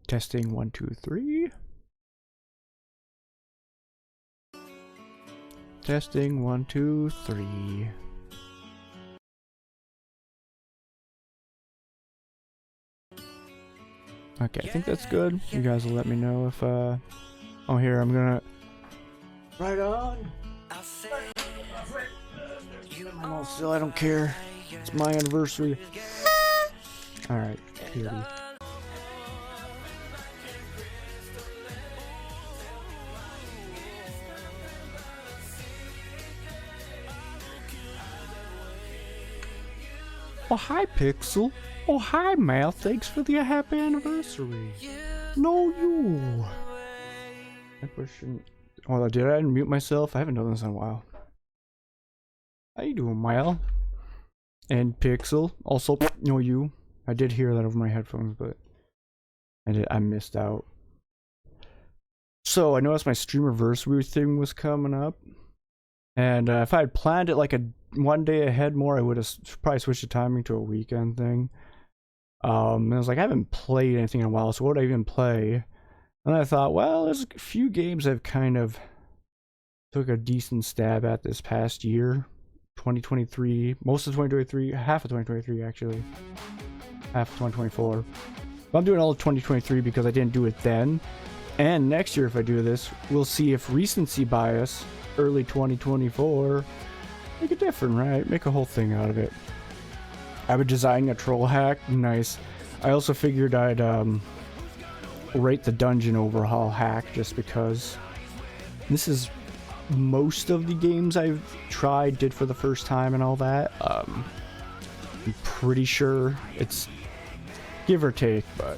Testing 1, 2, 3. Testing 1, 2, 3. Okay, I think that's good. You guys will let me know if oh, here, I'm gonna right on. I'm all still, I don't care. It's my anniversary. Alright, here we. Oh, hi, Pixel. Oh, hi, Mal. Thanks for the happy anniversary. No, you. That question. Oh, did I unmute myself? I haven't done this in a while. How you doing, Mal? And Pixel. Also, no, you. I did hear that over my headphones, but I missed out. So, I noticed my Streamerversary thing was coming up. And if I had planned it like a 1 day ahead more, I would have probably switched the timing to a weekend thing. And I was like, I haven't played anything in a while, so what would I even play? And I thought, well, there's a few games I've kind of took a decent stab at this past year. 2023, most of 2023, half of 2023 actually. Half of 2024. But I'm doing all of 2023 because I didn't do it then. And next year if I do this, we'll see if recency bias, early 2024, make it different, right? Make a whole thing out of it. I would design a troll hack. Nice. I also figured I'd rate the dungeon overhaul hack just because this is most of the games I've tried, did for the first time and all that. I'm pretty sure it's give or take, but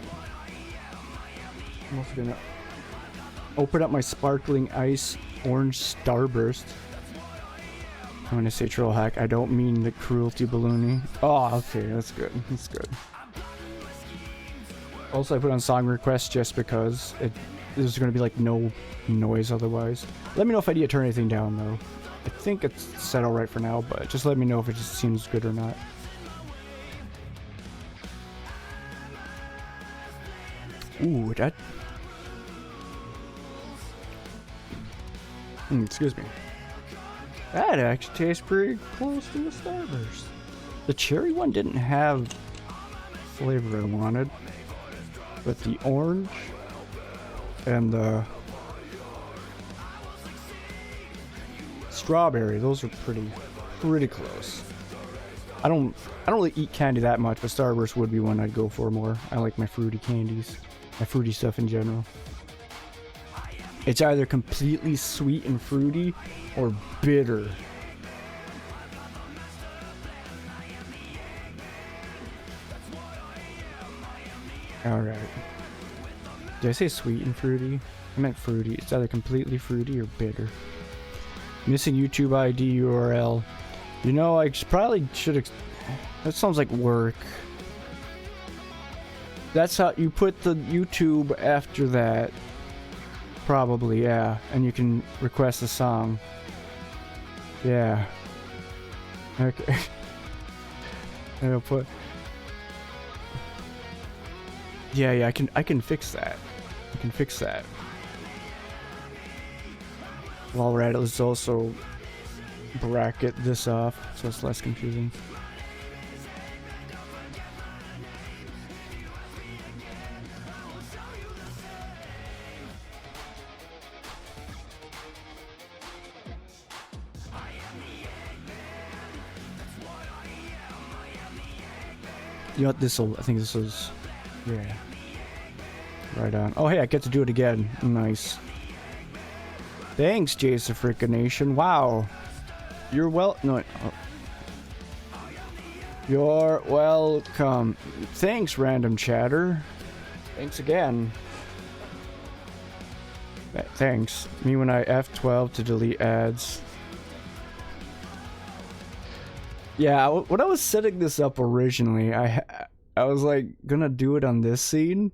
I'm also gonna open up my sparkling ice orange starburst. I'm gonna say troll hack. I don't mean the cruelty ballooning. Oh, okay, that's good. That's good. Also, I put on song requests just because there's gonna be like no noise otherwise. Let me know if I need to turn anything down though. I think it's set all right for now, but just let me know if it just seems good or not. Ooh, that. Excuse me. That actually tastes pretty close to the Starburst. The cherry one didn't have flavor I wanted, but the orange and the strawberry, those are pretty close. I don't really eat candy that much, but Starburst would be one I'd go for more. I like my fruity candies, my fruity stuff in general. It's either completely sweet and fruity or bitter. Alright. Did I say sweet and fruity? I meant fruity. It's either completely fruity or bitter. Missing YouTube ID URL. You know, I probably should. That sounds like work. That's how you put the YouTube after that. Probably, yeah. And you can request a song. Yeah. Okay. And I'll put. Yeah, I can fix that. I can fix that. While we're at it, let's also bracket this off so it's less confusing. You know what, I think this is, yeah. Right on. Oh hey, I get to do it again. Nice. Thanks, Jassi Nation. Wow. You're You're welcome. Thanks, random chatter. Thanks again. Thanks. Me when I F12 to delete ads. Yeah, when I was setting this up originally, I was like gonna do it on this scene,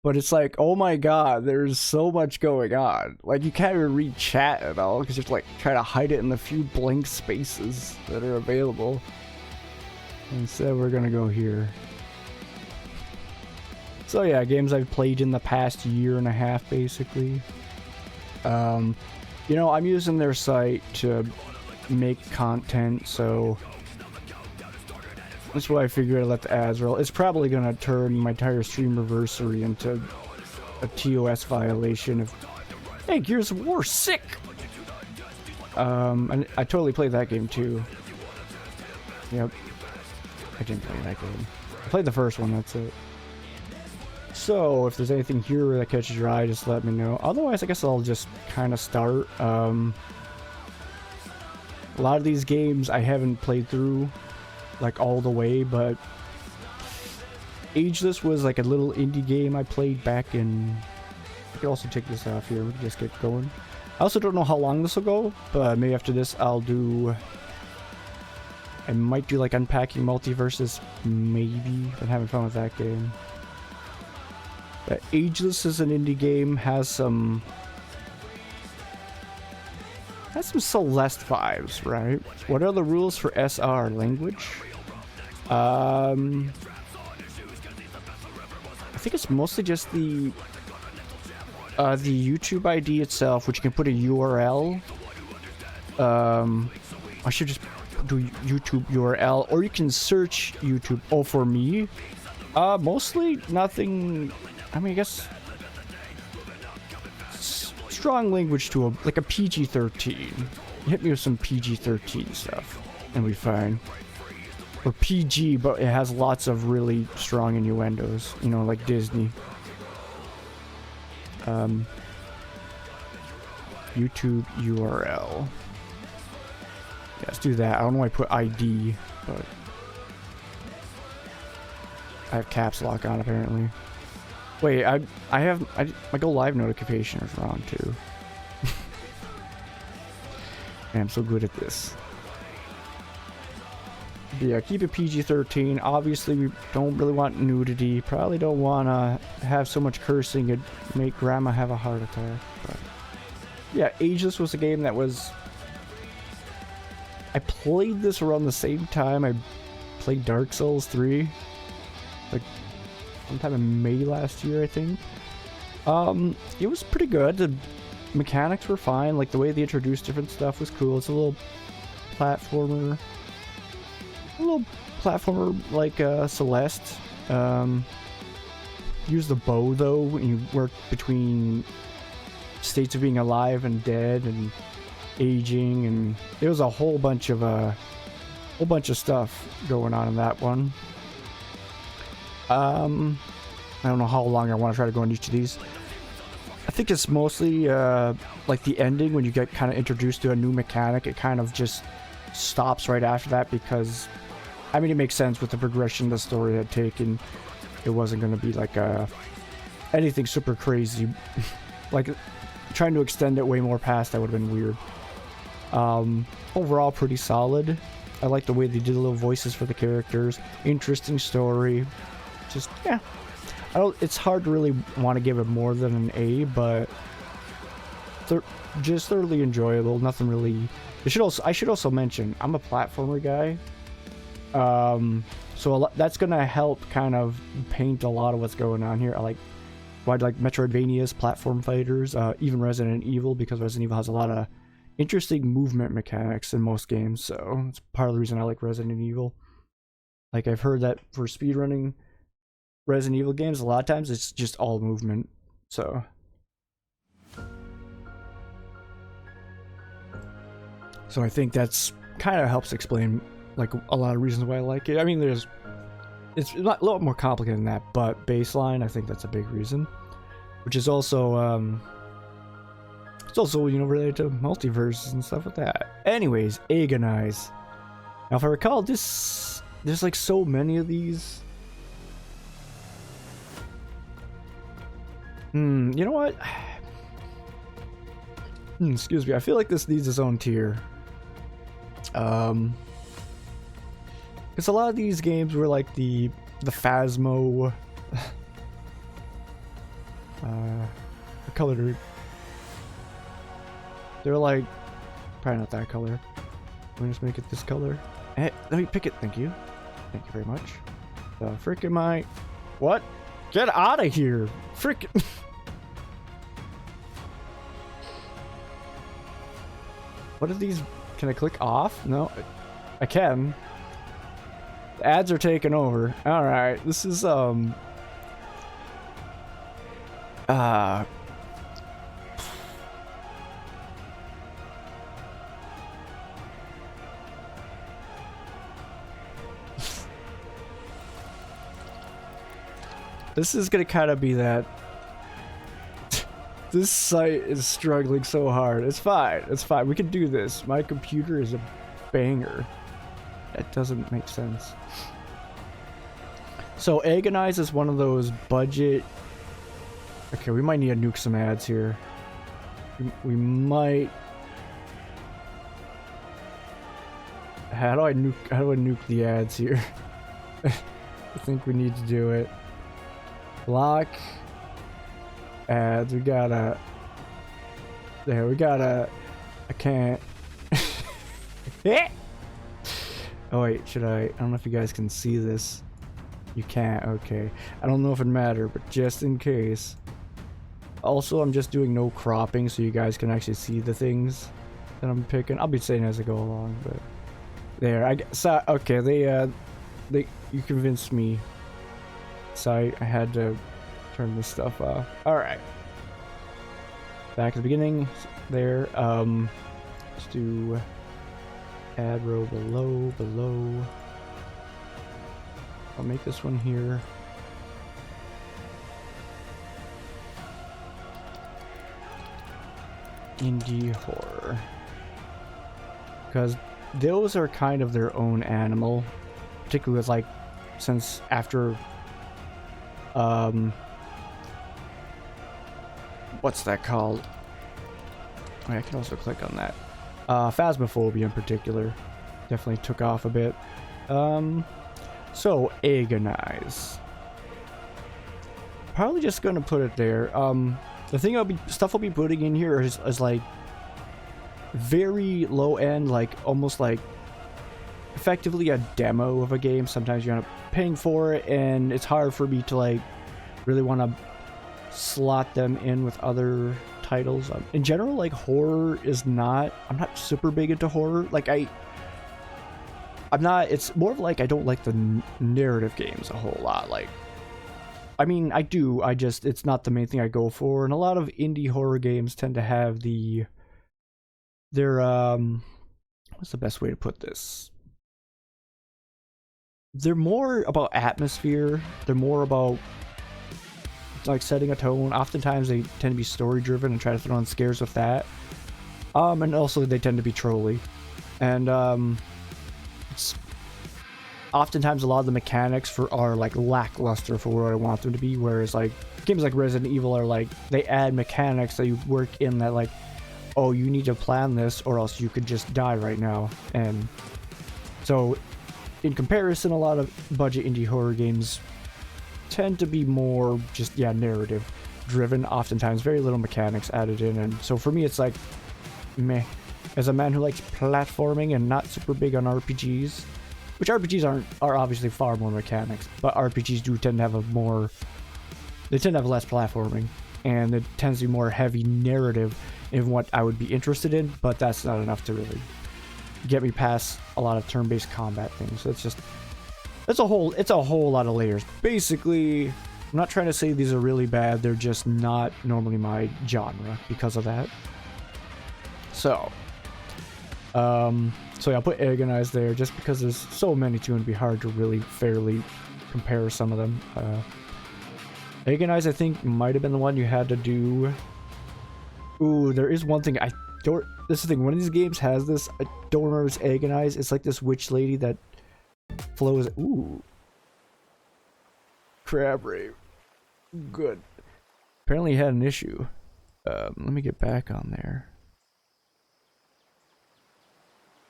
but it's like, oh my god, there's so much going on. Like you can't even read chat at all because you have to like try to hide it in the few blank spaces that are available. Instead, we're gonna go here. So yeah, games I've played in the past year and a half, basically. You know, I'm using their site to make content, so that's why I figured I'd let the ads roll. It's probably gonna turn my entire streamiversary into a TOS violation of, hey, Gears of War, sick! And I totally played that game too. Yep. I didn't play that game. I played the first one, that's it. So, if there's anything here that catches your eye, just let me know. Otherwise, I guess I'll just kind of start. A lot of these games I haven't played through, like, all the way, but Ageless was like a little indie game I played back in... I could also take this off here, we can just get going. I also don't know how long this will go, but maybe after this I'll do... I might do like Unpacking Multiverses, maybe. I'm having fun with that game. But Ageless is an indie game, has some Celeste vibes, right? What are the rules for SR language? I think it's mostly just the YouTube ID itself, which you can put a URL. I should just do YouTube URL, or you can search YouTube. Oh, for me, mostly nothing. I mean, I guess strong language to like a PG-13. Hit me with some PG-13 stuff, and we fine. Or PG, but it has lots of really strong innuendos. You know, like Disney. YouTube URL. Yeah, let's do that. I don't know why I put ID, but I have caps lock on apparently. Wait, my go live notification is wrong too. Man, I'm so good at this. But yeah, keep it PG-13. Obviously, we don't really want nudity. Probably don't want to have so much cursing it'd make grandma have a heart attack. But yeah, Ageless was a game that was... I played this around the same time I played Dark Souls 3. Like, sometime in May last year, I think. It was pretty good. The mechanics were fine. Like, the way they introduced different stuff was cool. It's a little platformer. Like Celeste. Use the bow, though, when you work between states of being alive and dead and aging, and there was a whole bunch of stuff going on in that one. I don't know how long I want to try to go into each of these. I think it's mostly like the ending, when you get kind of introduced to a new mechanic, it kind of just stops right after that, because I mean, it makes sense with the progression the story had taken. It wasn't going to be like anything super crazy. Like, trying to extend it way more past that would have been weird. Overall, pretty solid. I like the way they did the little voices for the characters. Interesting story. Just, yeah. It's hard to really want to give it more than an A, but just thoroughly enjoyable. Nothing really... I should also mention, I'm a platformer guy. So that's gonna help kind of paint a lot of what's going on here. I like Metroidvanias, platform fighters, even Resident Evil, because Resident Evil has a lot of interesting movement mechanics in most games, so it's part of the reason I like Resident Evil. Like, I've heard that for speedrunning Resident Evil games, a lot of times it's just all movement, so... So I think that's kind of helps explain, like, a lot of reasons why I like it. I mean, it's a lot more complicated than that, but baseline, I think that's a big reason. Which is also, it's also, you know, related to multiverses and stuff like that. Anyways, Agonize. Now, if I recall, there's like so many of these. You know what? Excuse me, I feel like this needs its own tier. Because a lot of these games were like the Phasmo... what color they're like... Probably not that color. Let me just make it this color. Hey, let me pick it, thank you. Thank you very much. The frick am I... What? Get out of here! Frickin'. What are these? Can I click off? No, I can. The ads are taking over. All right, this is this is gonna kind of be that. This site is struggling so hard. It's fine. It's fine. We can do this. My computer is a banger. That doesn't make sense. So Agonize is one of those budget. Okay, we might need to nuke some ads here. We might. How do I nuke the ads here? I think we need to do it. Block ads. We gotta. There, we gotta. I can't. Oh wait, should I don't know if you guys can see this. You can't, okay. I don't know if it matters, but just in case. Also, I'm just doing no cropping so you guys can actually see the things that I'm picking. I'll be saying as I go along, but there. Okay, you convinced me. So I had to turn this stuff off. All right. Back at the beginning. There. Let's do add row below. I'll make this one here. Indie horror. Because those are kind of their own animal. Particularly with, like, since after what's that called? Oh, I can also click on that. Phasmophobia in particular definitely took off a bit. So Agonize. Probably just gonna put it there. The thing stuff I'll be putting in here is like very low end, like almost like effectively a demo of a game. Sometimes you end up paying for it, and it's hard for me to like really want to slot them in with other titles. In general, like horror is not. I'm not super big into horror. Like I'm not. It's more of like I don't like the narrative games a whole lot. Like, I mean, I do. It's not the main thing I go for. And a lot of indie horror games tend to have their what's the best way to put this? They're more about atmosphere. They're more about like setting a tone. Oftentimes they tend to be story driven and try to throw in scares with that. And also they tend to be trolly. And it's oftentimes a lot of the mechanics are like lackluster for what I want them to be, whereas like games like Resident Evil are like they add mechanics that you work in that like, oh, you need to plan this or else you could just die right now. And so in comparison, a lot of budget indie horror games tend to be more just narrative driven, oftentimes very little mechanics added in. And so for me it's like meh. As a man who likes platforming and not super big on RPGs, which RPGs are obviously far more mechanics, but RPGs do tend to have they tend to have less platforming, and it tends to be more heavy narrative in what I would be interested in, but that's not enough to really get me past a lot of turn-based combat things. So it's a whole lot of layers. Basically, I'm not trying to say these are really bad, they're just not normally my genre because of that. So yeah, I'll put Agonize there just because there's so many to, and it'd be hard to really fairly compare some of them. Agonize, I think, might have been the one you had to do. Ooh, there is one thing I don't. This is the thing. One of these games has this. I don't remember if it's Agonize. It's like this witch lady that flows. Ooh, crab rave. Good. Apparently, he had an issue. Let me get back on there.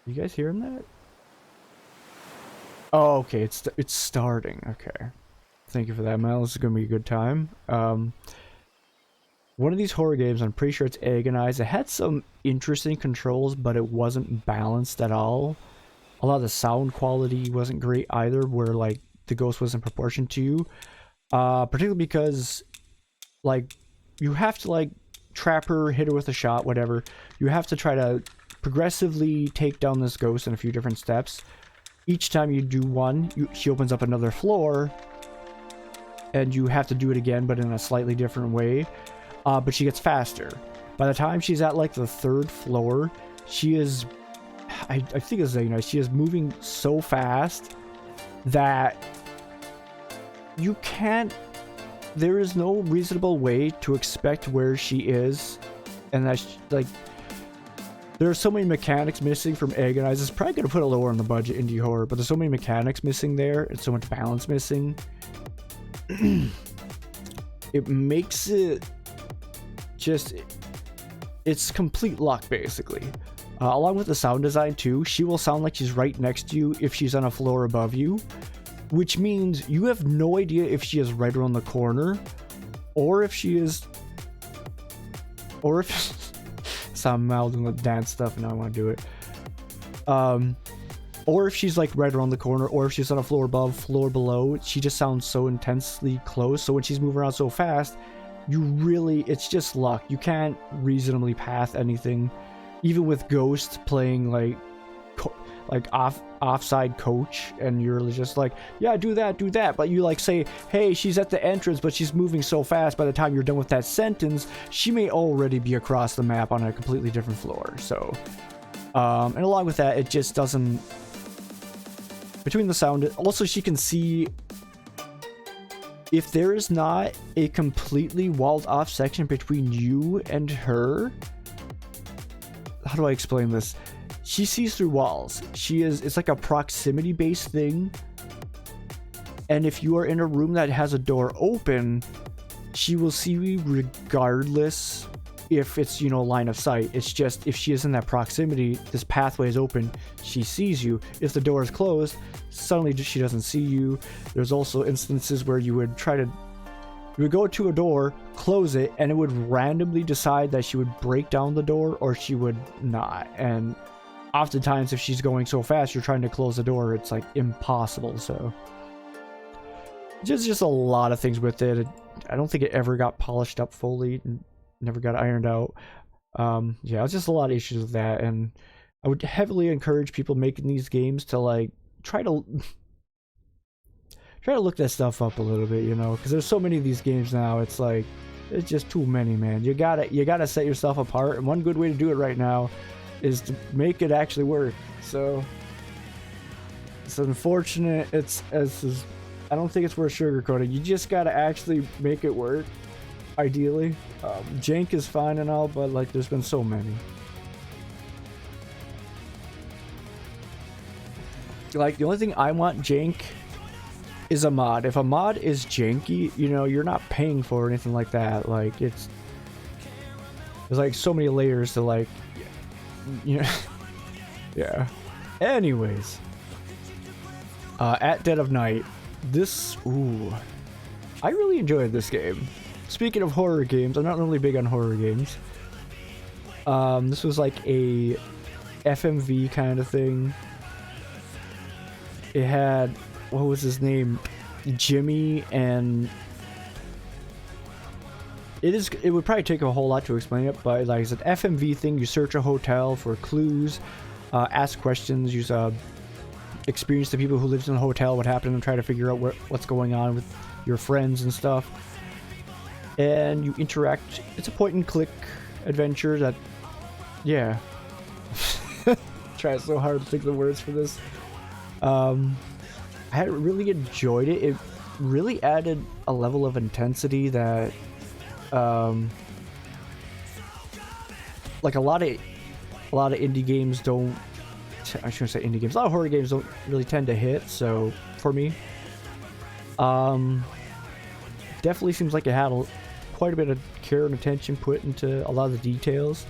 You guys hearing that? Oh, okay. It's starting. Okay. Thank you for that, Mel. This is gonna be a good time. One of these horror games, I'm pretty sure it's Agonize. It had some interesting controls, but it wasn't balanced at all. A lot of the sound quality wasn't great either, where like the ghost wasn't proportioned to you. Particularly because, like, you have to, like, trap her, hit her with a shot, whatever. You have to try to progressively take down this ghost in a few different steps. Each time you do one, she opens up another floor, and you have to do it again, but in a slightly different way. But she gets faster. By the time she's at, like, the 3rd floor, she is... I think it's, you know, she is moving so fast that you can't... There is no reasonable way to expect where she is, and that's, like... There are so many mechanics missing from Agonize. It's probably going to put a lower on the budget indie horror, but there's so many mechanics missing there, and so much balance missing. It makes it just... It's complete luck, basically. Along with the sound design, too, she will sound like she's right next to you if she's on a floor above you, which means you have no idea if she is right around the corner, or if she is... Or if... So I'm mouthing the dance stuff and I want to do it. Or if she's like right around the corner, or if she's on a floor above, floor below, she just sounds so intensely close. So when she's moving around so fast, you really, it's just luck. You can't reasonably path anything. Even with Ghost playing like offside coach, and you're just like, yeah, do that. But you like say, hey, she's at the entrance, but she's moving so fast. By the time you're done with that sentence, she may already be across the map on a completely different floor. So, and along with that, it just doesn't. Between the sound, also she can see if there is not a completely walled off section between you and her. How do I explain this? She sees through walls. It's like a proximity based thing. And if you are in a room that has a door open, she will see you regardless if it's, you know, line of sight. It's just if she is in that proximity, this pathway is open, she sees you. If the door is closed, suddenly she doesn't see you. There's also instances where you would go to a door, close it, and it would randomly decide that she would break down the door or she would not. And oftentimes, if she's going so fast, you're trying to close the door, it's like impossible. So just a lot of things with it. I don't think it ever got polished up fully, never got ironed out. Yeah, it's just a lot of issues with that, and I would heavily encourage people making these games to like try to look that stuff up a little bit, you know, because there's so many of these games now. It's like it's just too many, man. You gotta set yourself apart, and one good way to do it right now is to make it actually work. So it's unfortunate. I don't think it's worth sugarcoating. You just gotta actually make it work. Ideally, jank is fine and all, but like there's been so many. Like the only thing I want jank is a mod. If a mod is janky, you know, you're not paying for or anything like that. Like there's like so many layers to like, you know. Yeah. Anyways, at Dead of Night, I really enjoyed this game. Speaking of horror games, I'm not really big on horror games. This was like a FMV kind of thing. It had, what was his name? Jimmy, and it would probably take a whole lot to explain it, but like it's an FMV thing. You search a hotel for clues, ask questions, use experience the people who lived in the hotel, what happened, and try to figure out what's going on with your friends and stuff. And you interact. It's a point and click adventure that, yeah. Try so hard to think of the words for this. I had really enjoyed it. It really added a level of intensity that, like a lot of indie games don't. I shouldn't say indie games. A lot of horror games don't really tend to hit. So for me, definitely seems like it had quite a bit of care and attention put into a lot of the details.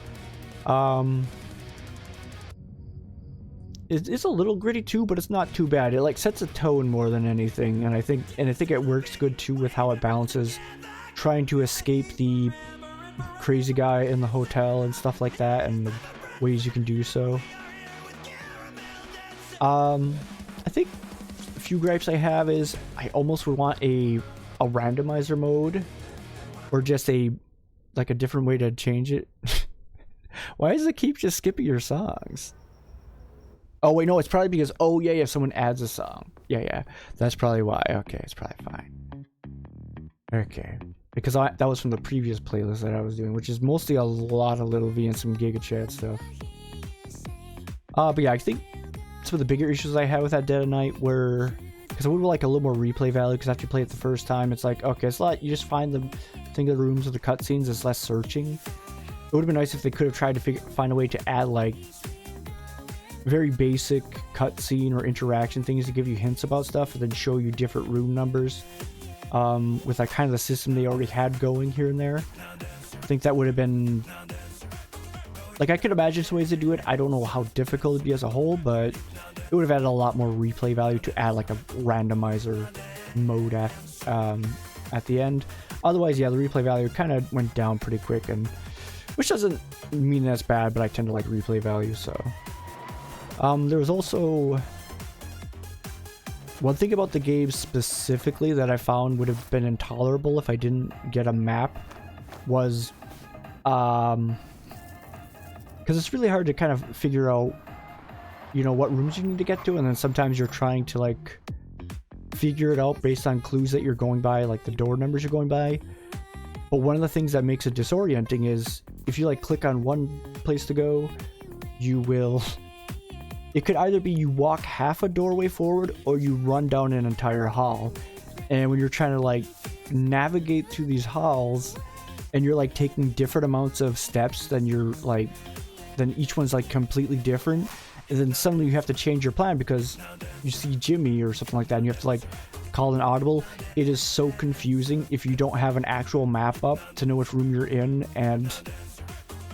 It's a little gritty too, but it's not too bad. It like sets a tone more than anything, and I think it works good too with how it balances trying to escape the crazy guy in the hotel and stuff like that, and the ways you can do so. I think a few gripes I have is I almost would want a a randomizer mode, or just a like a different way to change it. Why does it keep just skipping your songs? Oh wait, no, it's probably because, oh yeah, if someone adds a song. Yeah, that's probably why. Okay, it's probably fine. Okay, because that was from the previous playlist that I was doing, which is mostly a lot of Little V and some Giga Chat stuff. But yeah, I think some of the bigger issues I had with that Dead of Night were, because I would like a little more replay value, because after you play it the first time, it's like, okay, it's a lot, you just find the thing of the rooms with the cutscenes, it's less searching. It would have been nice if they could have tried to find a way to add like very basic cutscene or interaction things to give you hints about stuff, and then show you different room numbers with like kind of the system they already had going here and there. I think that would have been, like, I could imagine some ways to do it. I don't know how difficult it'd be as a whole, but it would have added a lot more replay value to add like a randomizer mode at the end. Otherwise, yeah, the replay value kind of went down pretty quick, and which doesn't mean that's bad, but I tend to like replay value. So there was also one thing about the game specifically that I found would have been intolerable if I didn't get a map was because it's really hard to kind of figure out, you know, what rooms you need to get to, and then sometimes you're trying to like figure it out based on clues that you're going by, like the door numbers you're going by. But one of the things that makes it disorienting is if you like click on one place to go, you will, it could either be you walk half a doorway forward or you run down an entire hall. And when you're trying to like navigate through these halls and you're like taking different amounts of steps, then you're like, then each one's like completely different, and then suddenly you have to change your plan because you see Jimmy or something like that, and you have to like call an audible. It is so confusing if you don't have an actual map up to know which room you're in and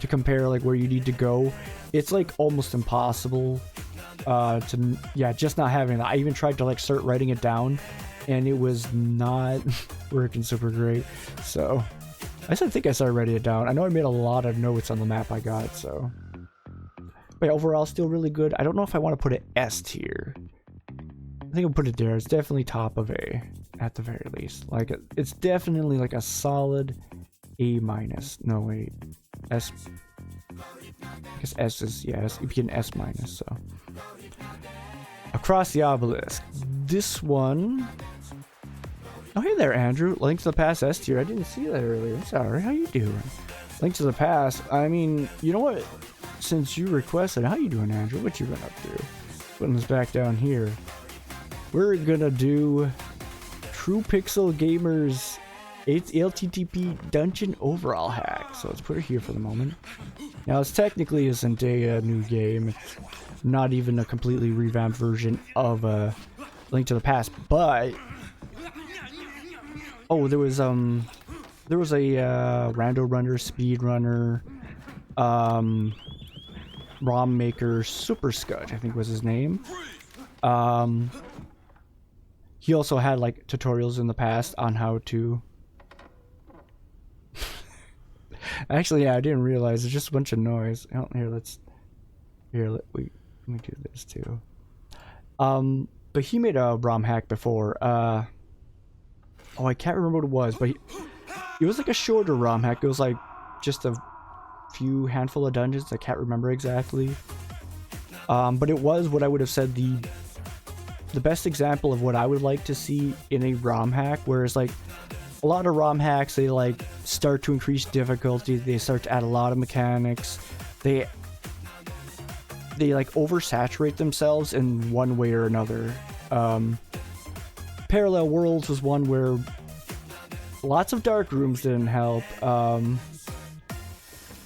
to compare like where you need to go. It's like almost impossible to, yeah, just not having that. I even tried to like start writing it down and it was not working super great. So I still think I started writing it down. I know I made a lot of notes on the map I got, so. But overall, still really good. I don't know if I want to put it S tier. I think I'll put it there. It's definitely top of A, at the very least. Like, it's definitely like a solid A minus. No, wait. S. I guess S is, yeah, it'd be an S minus, so. Across the Obelisk. This one. Oh, hey there, Andrew. Link to the Past S tier. I didn't see that earlier. Sorry, how you doing? Link to the Past. I mean, you know what? Since you requested, how you doing, Andrew? What you been up to? Putting this back down here. We're gonna do True Pixel Gamers LTTP Dungeon Overall Hack. So let's put it here for the moment. Now, it's technically isn't a new game. It's not even a completely revamped version of Link to the Past, but oh, there was a Rando Runner, Speed Runner, ROM Maker, Super Scud, I think was his name. He also had like tutorials in the past on how to. Actually, yeah, I didn't realize it's just a bunch of noise. Oh, here, let me do this too. But he made a ROM hack before. Oh, I can't remember what it was, but it was like a shorter ROM hack. It was like just a few handful of dungeons. I can't remember exactly. But it was what I would have said the best example of what I would like to see in a ROM hack, whereas like a lot of ROM hacks, they like start to increase difficulty, they start to add a lot of mechanics, they like oversaturate themselves in one way or another. Parallel Worlds was one where lots of dark rooms didn't help, and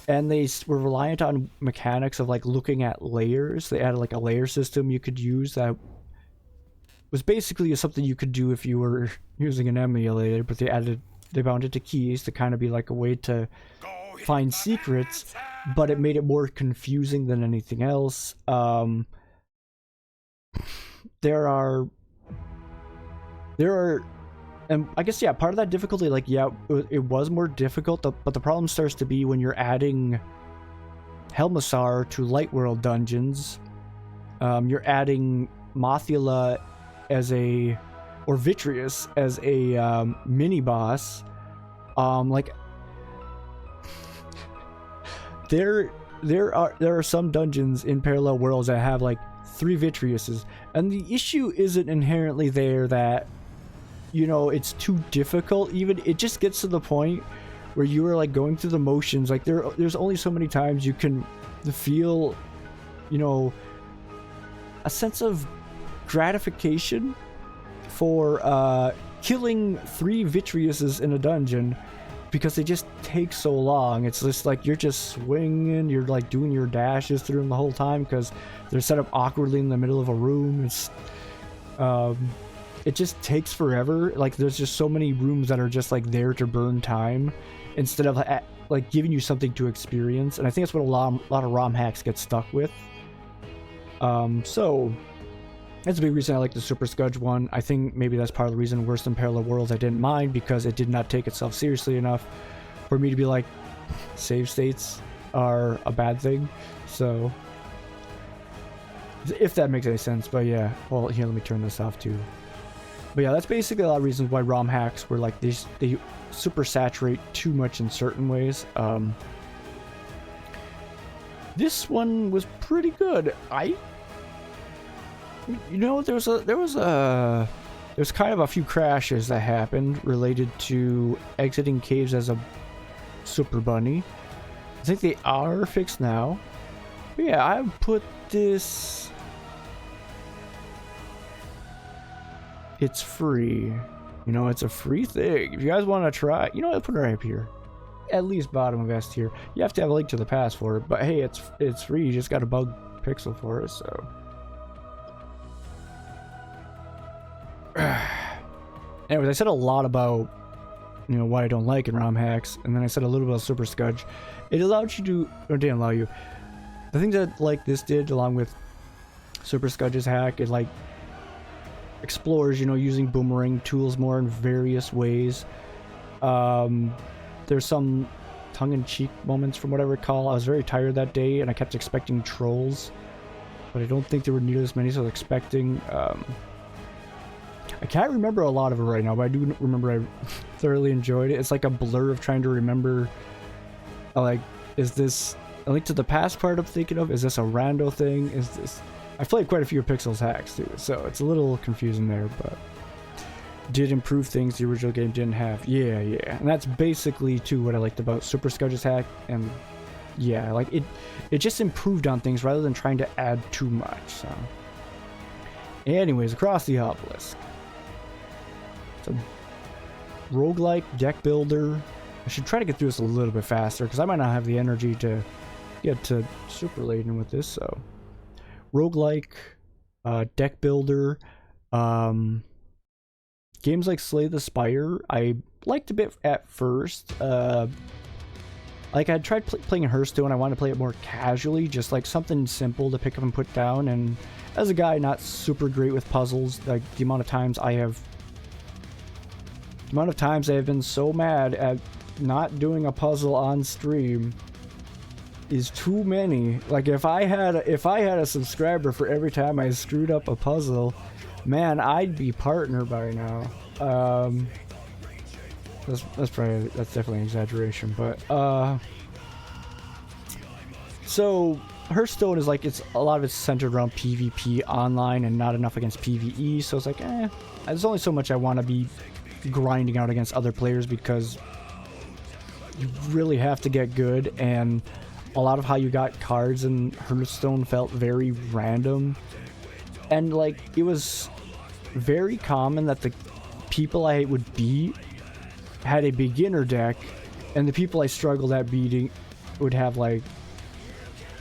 they were reliant on mechanics of like looking at layers. They added like a layer system you could use that was basically something you could do if you were using an emulator, but they bound it to keys to kind of be like a way to find secrets, but it made it more confusing than anything else. There are, and I guess, yeah, part of that difficulty, like, yeah, it was more difficult, but the problem starts to be when you're adding Helmassar to Light World dungeons. You're adding Mothula as a or Vitreous as a mini boss. Like there are some dungeons in Parallel Worlds that have like 3 Vitreiuses, and the issue isn't inherently there that, you know, it's too difficult. Even it just gets to the point where you are like going through the motions. Like there's only so many times you can feel, you know, a sense of gratification for killing 3 Vitreuses in a dungeon, because they just take so long. It's just like you're just swinging, you're like doing your dashes through them the whole time because they're set up awkwardly in the middle of a room. It's it just takes forever. Like there's just so many rooms that are just like there to burn time instead of like giving you something to experience. And I think that's what a lot of ROM hacks get stuck with. So that's a big reason I like the Super Scudge one. I think maybe that's part of the reason Worse Than Parallel Worlds I didn't mind, because it did not take itself seriously enough for me to be like, save states are a bad thing. So if that makes any sense. But yeah, well, here, let me turn this off too. But yeah, that's basically a lot of reasons why ROM hacks were like they super saturate too much in certain ways. This one was pretty good. You know, there's kind of a few crashes that happened related to exiting caves as a super bunny. I think they are fixed now. But yeah, I put this. It's free. You know, it's a free thing. If you guys want to try, you know, I'll put it right up here. At least bottom of S tier. You have to have a link to the pass for it, but hey, it's free. You just got a bug pixel for it, so. Anyways, I said a lot about, you know, what I don't like in ROM hacks, and then I said a little bit about Super Scudge. It allowed you to, or didn't allow you. The things that like this did, along with Super Scudge's hack, it like explores, you know, using boomerang tools more in various ways. There's some tongue-in-cheek moments from what I recall. I was very tired that day, and I kept expecting trolls, but I don't think there were nearly as many as I was expecting. I can't remember a lot of it right now, but I do remember I thoroughly enjoyed it. It's like a blur of trying to remember, like, is this a Link to the Past part I'm thinking of? Is this a rando thing? Is this... I've played quite a few Pixels hacks too, so it's a little confusing there, but did improve things the original game didn't have. Yeah. And that's basically too what I liked about Super Scudge's hack, and yeah, like it just improved on things rather than trying to add too much, so. Anyways, Across the Obelisk. It's a roguelike deck builder. I should try to get through this a little bit faster because I might not have the energy to get to super laden with this, so. Roguelike, deck builder, games like Slay the Spire, I liked a bit at first. Like I tried playing Hearthstone, I wanted to play it more casually, just like something simple to pick up and put down, and as a guy not super great with puzzles, like the amount of times I have been so mad at not doing a puzzle on stream is too many. Like if I had a subscriber for every time I screwed up a puzzle, man, I'd be partner by now. That's definitely an exaggeration, but so Hearthstone is like, it's a lot of it's centered around PvP online and not enough against PvE, so it's like, there's only so much I want to be grinding out against other players because you really have to get good, and a lot of how you got cards in Hearthstone felt very random, and like it was very common that the people I would beat had a beginner deck, and the people I struggled at beating would have like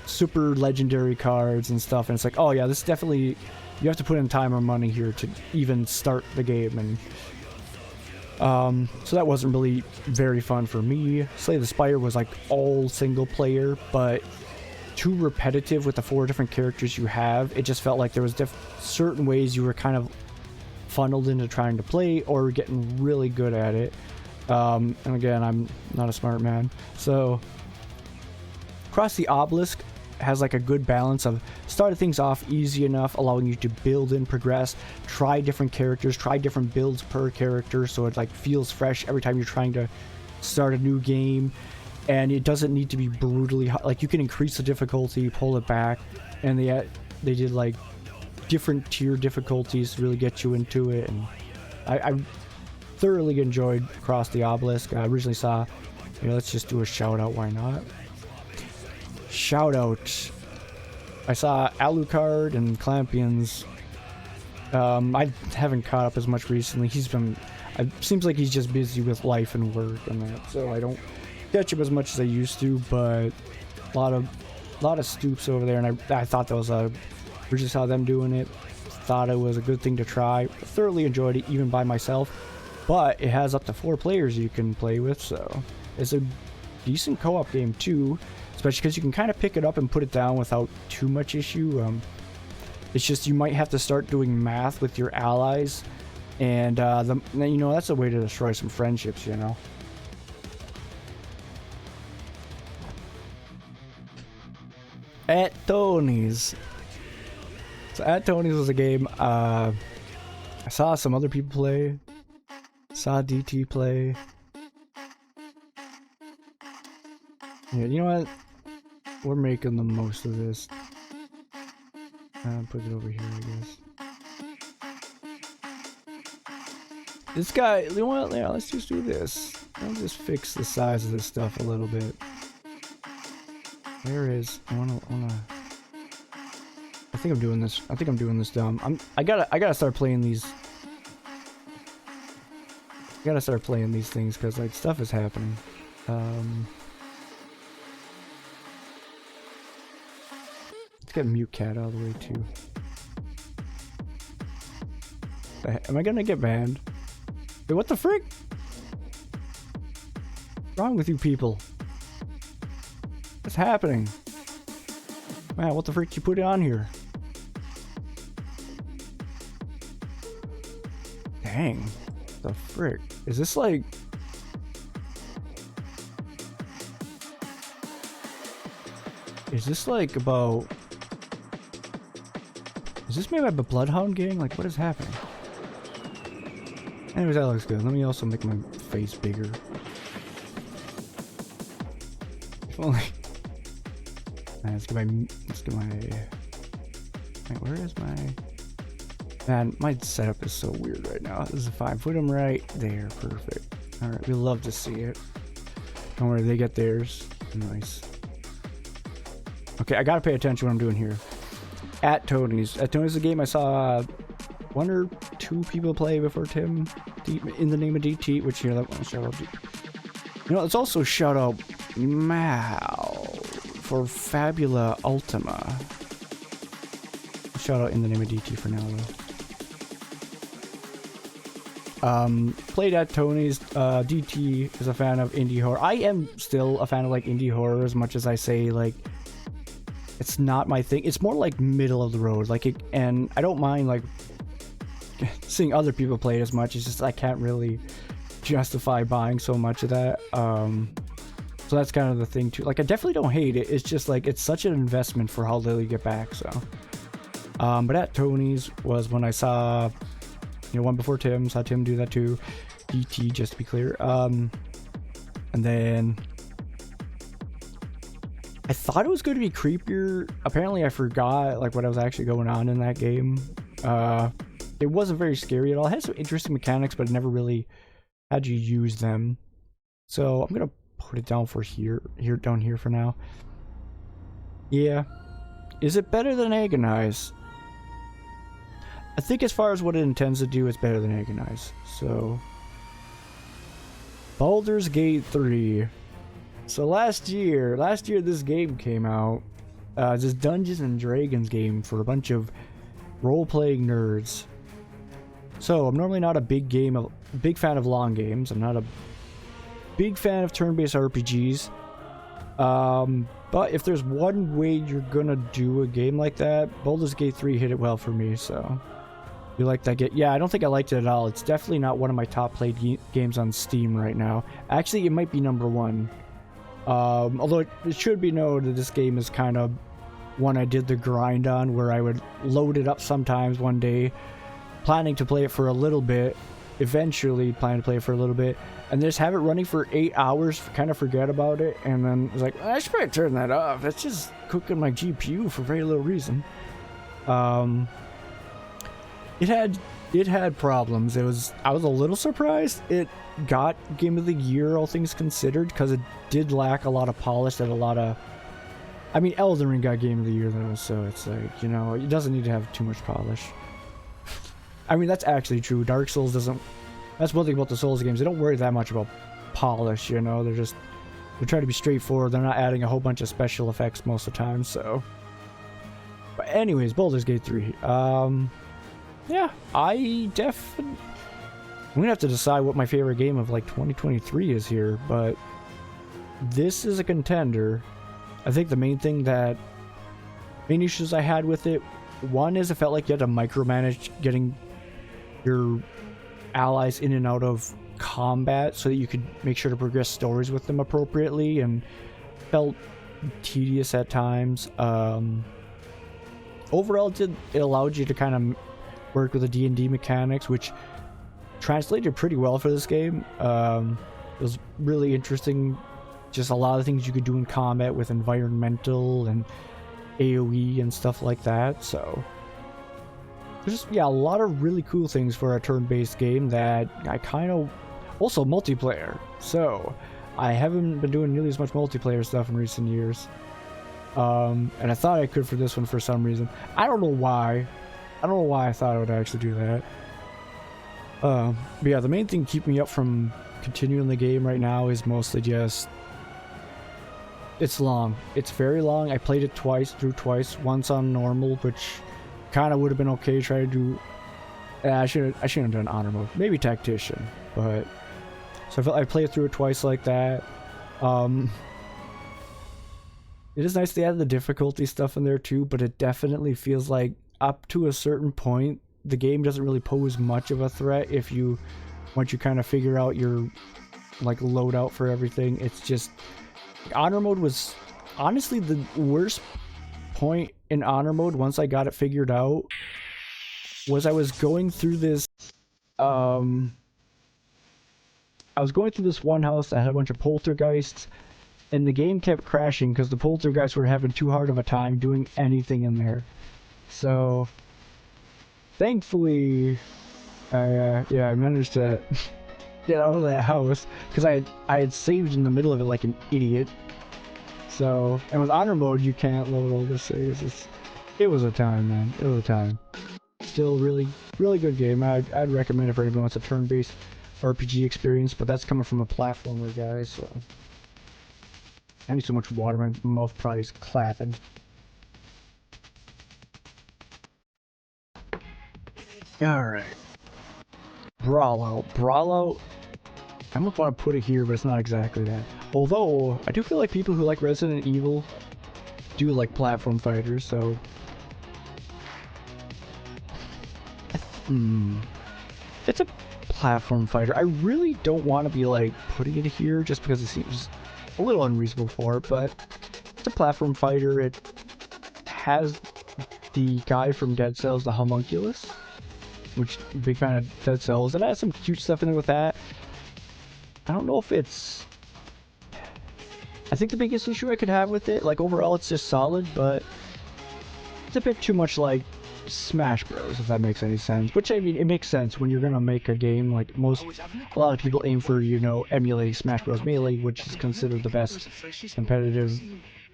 super legendary cards and stuff, and it's like, oh yeah, this definitely, you have to put in time or money here to even start the game, and so that wasn't really very fun for me. Slay the Spire was like all single player, but too repetitive with the 4 different characters you have. It just felt like there was certain ways you were kind of funneled into trying to play or getting really good at it. And again, I'm not a smart man. So Across the Obelisk, has like a good balance of starting things off easy enough, allowing you to build and progress, try different characters, try different builds per character, so it like feels fresh every time you're trying to start a new game. And it doesn't need to be brutally hard. Like, you can increase the difficulty, pull it back, and they did like different tier difficulties to really get you into it. And I thoroughly enjoyed Cross the Obelisk. I originally saw, let's just do a shout out, why not? Shout out. I saw Alucard and Clampions. I haven't caught up as much recently. It seems like he's just busy with life and work and that, so I don't catch him as much as I used to. But a lot of stoops over there, and I thought that was originally saw them doing it. Thought it was a good thing to try. Thoroughly enjoyed it even by myself. But it has up to 4 players you can play with, so it's a decent co-op game too. Especially because you can kind of pick it up and put it down without too much issue. It's just you might have to start doing math with your allies, and that's a way to destroy some friendships, At Tony's. So At Tony's was a game I saw some other people play. Saw DT play. Yeah, you know what? We're making the most of this. Put it over here, I guess. This guy, you know what? Yeah, let's just do this. I'll just fix the size of this stuff a little bit. Where is? I think I'm doing this. I think I'm doing this dumb. I gotta start playing these. I gotta start playing these things because like stuff is happening. Let's get mute cat out of the way too. Am I gonna get banned? Wait, what the frick? What's wrong with you people? What's happening? Man, what the frick you put it on here? Dang. The frick? Is this like... Is this like about... Is this made by the Bloodhound Gang? Like, what is happening? Anyways, that looks good. Let me also make my face bigger. If only... Let's get my... Wait, where is my... Man, my setup is so weird right now. This is fine. Put them right there. Perfect. Alright, we love to see it. Don't worry, they get theirs. Nice. Okay, I gotta pay attention to what I'm doing here. At Tony's. At Tony's is a game I saw 1 or 2 people play before Tim. In the name of DT, which, that one shout out. Let's also shout out Mal for Fabula Ultima. Shout out in the name of DT for now, though. Played at Tony's. DT is a fan of indie horror. I am still a fan of like indie horror as much as I say like it's not my thing. It's more like middle of the road. Like and I don't mind like seeing other people play it as much. It's just I can't really justify buying so much of that. So that's kind of the thing too. Like I definitely don't hate it. It's just like it's such an investment for how little you get back. So, but at Tony's was when I saw. One before Tim, saw Tim do that too. DT, just to be clear. And then I thought it was going to be creepier. Apparently I forgot like what was actually going on in that game. It wasn't very scary at all. It had some interesting mechanics, but it never really had you use them. So I'm gonna put it down for down here for now. Yeah. Is it better than Agonize? I think as far as what it intends to do, it's better than Agonize. So, Baldur's Gate 3. So last year this game came out. This Dungeons and Dragons game for a bunch of role-playing nerds. So I'm normally not a big fan of long games. I'm not a big fan of turn-based RPGs. But if there's one way you're gonna do a game like that, Baldur's Gate 3 hit it well for me. So. You like that game? Yeah, I don't think I liked it at all. It's definitely not one of my top played games on Steam right now. Actually, it might be number 1. Although it should be noted that this game is kind of one I did the grind on, where I would load it up sometimes one day, planning to play it for a little bit, eventually planning to play it for a little bit, and just have it running for 8 hours, kind of forget about it, and then it's like, I should probably turn that off. It's just cooking my GPU for very little reason. It had problems. I was a little surprised it got Game of the Year, all things considered, because it did lack a lot of polish that a lot of... I mean, Elden Ring got Game of the Year though, so it's like, you know, it doesn't need to have too much polish. I mean, that's actually true. Dark Souls doesn't... That's one thing about the Souls games. They don't worry that much about polish, you know? They're trying to be straightforward. They're not adding a whole bunch of special effects most of the time, so... But anyways, Baldur's Gate 3. Yeah, I'm gonna have to decide what my favorite game of, like, 2023 is here, but... This is a contender. I think the main issues I had with it, one is it felt like you had to micromanage getting your allies in and out of combat so that you could make sure to progress stories with them appropriately, and felt tedious at times. Overall, it allowed you to kind of work with the D&D mechanics, which translated pretty well for this game. It was really interesting. Just a lot of things you could do in combat with environmental and AoE and stuff like that. So there's just, yeah, a lot of really cool things for a turn-based game that I kind of... Also multiplayer. So I haven't been doing nearly as much multiplayer stuff in recent years. And I thought I could for this one for some reason. I don't know why. I don't know why I thought I would actually do that. But yeah, the main thing keeping me up from continuing the game right now is mostly just... It's long. It's very long. I played it twice, once on normal, which kind of would have been okay. Try to do... I shouldn't have done honor mode. Maybe tactician, but... So I played through it twice like that. It is nice they added the difficulty stuff in there too, but it definitely feels like up to a certain point, the game doesn't really pose much of a threat once you kind of figure out your, like, loadout for everything. It's just... Honor mode was honestly the worst point in honor mode once I got it figured out. Was I was going through this one house that had a bunch of poltergeists, and the game kept crashing because the poltergeists were having too hard of a time doing anything in there. So thankfully I managed to get out of that house because I had saved in the middle of it like an idiot. So, and with honor mode you can't load all the saves. It was a time, man. It was a time. Still really good game. I'd recommend it for anyone who wants a turn-based RPG experience, but that's coming from a platformer, guys. So I need so much water. My mouth probably is clapping. All right. Brawlout. I don't want to put it here, but it's not exactly that. Although, I do feel like people who like Resident Evil do like platform fighters, so... It's a platform fighter. I really don't want to be, like, putting it here just because it seems a little unreasonable for it, but it's a platform fighter. It has the guy from Dead Cells, the homunculus, which big fan of Dead Cells, and it has some cute stuff in there with that. I don't know if it's... I think the biggest issue I could have with it, like, overall it's just solid, but it's a bit too much like Smash Bros, if that makes any sense. Which, I mean, it makes sense when you're gonna make a game, like, a lot of people aim for, you know, emulating Smash Bros Melee, which is considered the best competitive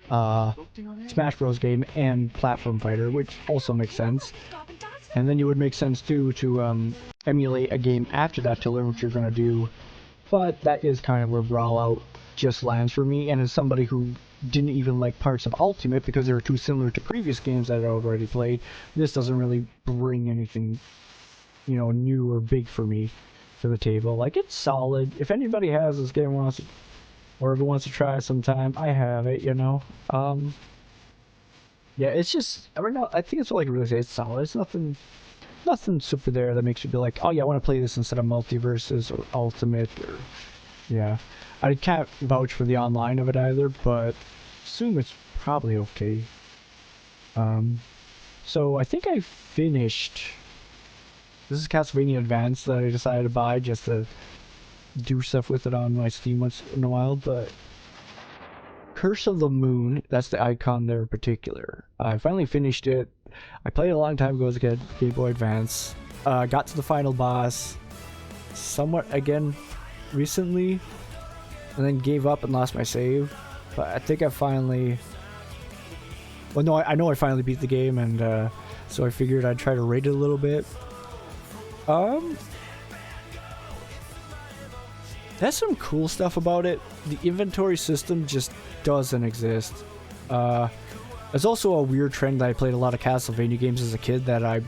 Smash Bros game and platform fighter, which also makes sense. And then it would make sense too to emulate a game after that to learn what you're gonna do. But that is kind of where Brawlout just lands for me, and as somebody who didn't even like parts of Ultimate because they were too similar to previous games that I'd already played, this doesn't really bring anything, you know, new or big for me to the table. Like, it's solid. If anybody has this game or ever wants to try it sometime, I have it, you know. Yeah, it's just, right now, I think it's all I can really say. It's solid. It's nothing super there that makes you be like, oh yeah, I want to play this instead of Multiverses or Ultimate, or... Yeah. I can't vouch for the online of it either, but assume it's probably okay. So I think I finished. This is Castlevania Advance that I decided to buy just to do stuff with it on my Steam once in a while, but Curse of the Moon, that's the icon there in particular. I finally finished it. I played it a long time ago as a kid, Game Boy Advance. Got to the final boss somewhat again recently, and then gave up and lost my save. But I think I finally... Well, no, I know I finally beat the game, and so I figured I'd try to rate it a little bit. That's some cool stuff about it. The inventory system just doesn't exist. There's also a weird trend that I played a lot of Castlevania games as a kid that I,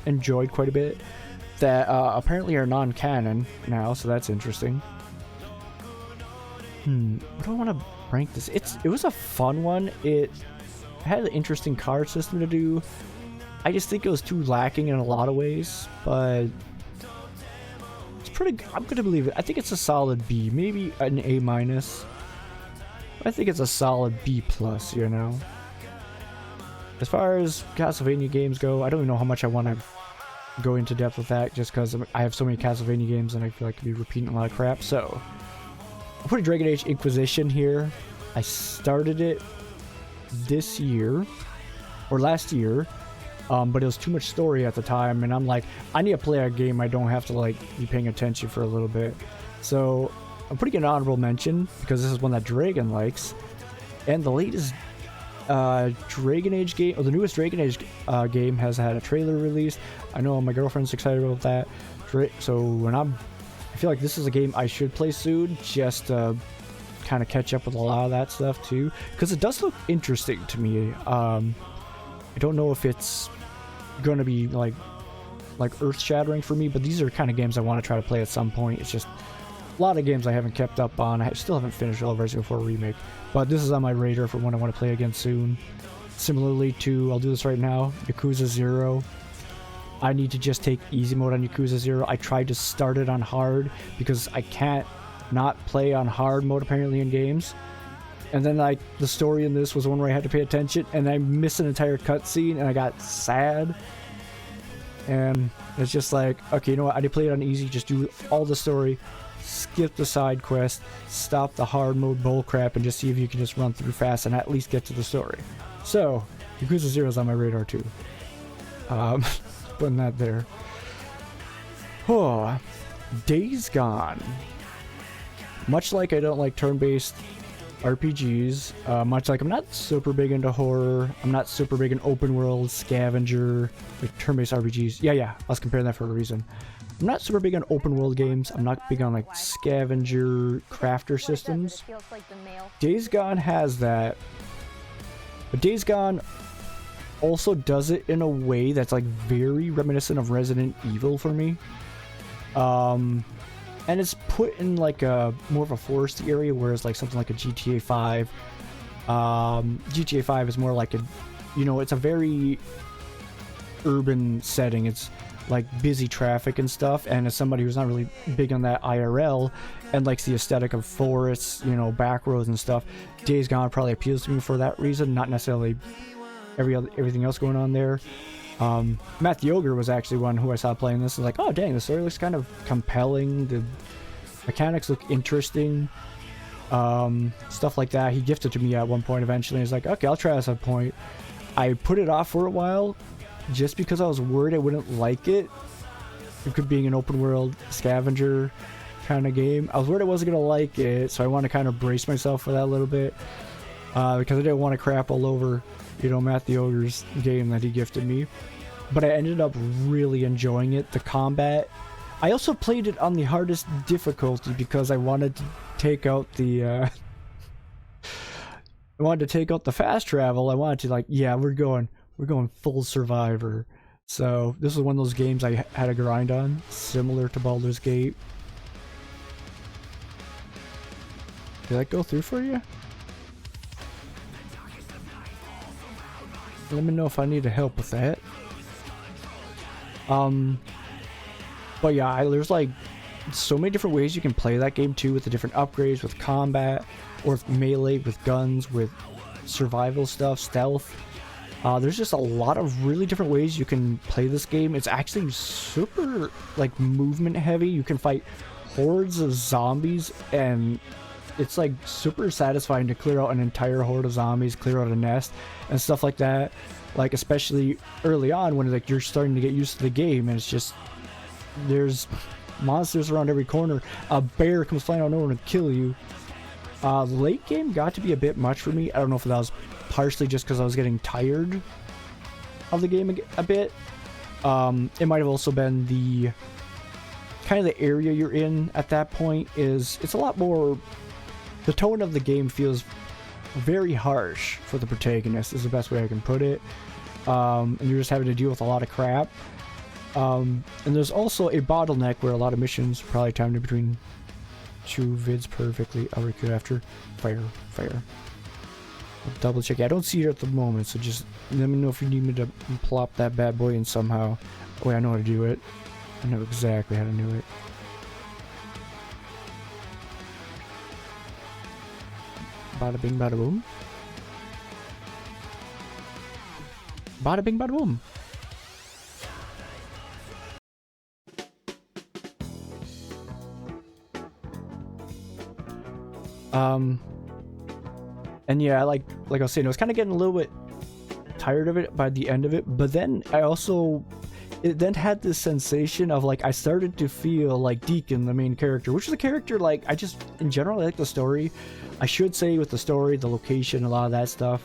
enjoyed quite a bit. That apparently are non-canon now, so that's interesting. What do I want to rank this? It was a fun one. It had an interesting card system to do. I just think it was too lacking in a lot of ways, but it's pretty good. I'm gonna believe it. I think it's a solid B, maybe an A minus. I think it's a solid B plus, As far as Castlevania games go, I don't even know how much I want to go into depth with that, just because I have so many Castlevania games and I feel like I could be repeating a lot of crap. So I'm putting Dragon Age Inquisition here. I started it this year or last year, but it was too much story at the time, and I'm like, I need to play a game I don't have to be paying attention for a little bit. So I'm putting an honorable mention because this is one that Dragon likes, and the latest Dragon Age game, or the newest Dragon Age game, has had a trailer released. I know my girlfriend's excited about that. So I feel like this is a game I should play soon, just to kind of catch up with a lot of that stuff too, because it does look interesting to me. I don't know if it's gonna be like earth-shattering for me, but these are kind of games I want to try to play at some point. It's just a lot of games I haven't kept up on. I still haven't finished all Resident Evil 4 Remake, but this is on my radar for one I want to play again soon. Similarly to, I'll do this right now, Yakuza 0. I need to just take easy mode on Yakuza 0. I tried to start it on hard because I can't not play on hard mode apparently in games. And then the story in this was one where I had to pay attention, and I missed an entire cutscene, and I got sad. And it's just like, okay, you know what? I did play it on easy. Just do all the story, skip the side quest, stop the hard mode bullcrap, and just see if you can just run through fast and at least get to the story. So, Yakuza 0 is on my radar too. Putting that there. Oh, Days Gone. Much like I don't like turn-based RPGs, much like I'm not super big into horror, I'm not super big in open world, scavenger, like turn-based RPGs. Yeah, I was comparing that for a reason. I'm not super big on open world games, I'm not big on like scavenger, crafter systems. Days Gone has that, but Days Gone also does it in a way that's like very reminiscent of Resident Evil for me. And it's put in like a more of a foresty area, whereas like something like a GTA 5, GTA 5 is more like it's a very urban setting. It's like busy traffic and stuff, and as somebody who's not really big on that IRL and likes the aesthetic of forests, back roads and stuff, Days Gone probably appeals to me for that reason, not necessarily everything else going on there. Matt the Ogre was actually one who I saw playing this and was like, oh dang, the story looks kind of compelling, the mechanics look interesting, stuff like that. He gifted to me at one point eventually, and he's like, okay, I'll try this at a point. I put it off for a while just because I was worried I wouldn't like it. It could being an open world scavenger kind of game. I was worried I wasn't going to like it, so I want to kind of brace myself for that a little bit, because I didn't want to crap all over Matt the Ogre's game that he gifted me. But I ended up really enjoying it. The combat, I also played it on the hardest difficulty because I wanted to take out the I wanted to take out the fast travel. I wanted to we're going full survivor. So this was one of those games I had to grind on, similar to Baldur's Gate. Did that go through for you? Let me know if I need help with that. But yeah, there's like so many different ways you can play that game too, with the different upgrades, with combat, or with melee, with guns, with survival stuff, stealth. There's just a lot of really different ways you can play this game. It's actually super like movement heavy. You can fight hordes of zombies, and it's like super satisfying to clear out an entire horde of zombies, clear out a nest and stuff like that. Like especially early on when like you're starting to get used to the game, and it's just there's monsters around every corner. A bear comes flying out of nowhere to kill you. Late game got to be a bit much for me. I don't know if that was partially just because I was getting tired of the game a bit. It might have also been the kind of the area you're in at that point. It's a lot more, the tone of the game feels very harsh for the protagonist is the best way I can put it. And you're just having to deal with a lot of crap. And there's also a bottleneck where a lot of missions probably timed in between 2 vids perfectly. I'll record after. Fire. I'll double check. I don't see it at the moment, so just let me know if you need me to plop that bad boy in somehow. Oh wait, I know how to do it. I know exactly how to do it. Bada bing, bada boom. Bada bing, bada boom. And yeah, like I was saying, I was kind of getting a little bit tired of it by the end of it, but then it then had this sensation of like I started to feel like Deacon, the main character, which is a character like I just in general I like the story. I should say with the story, the location, a lot of that stuff.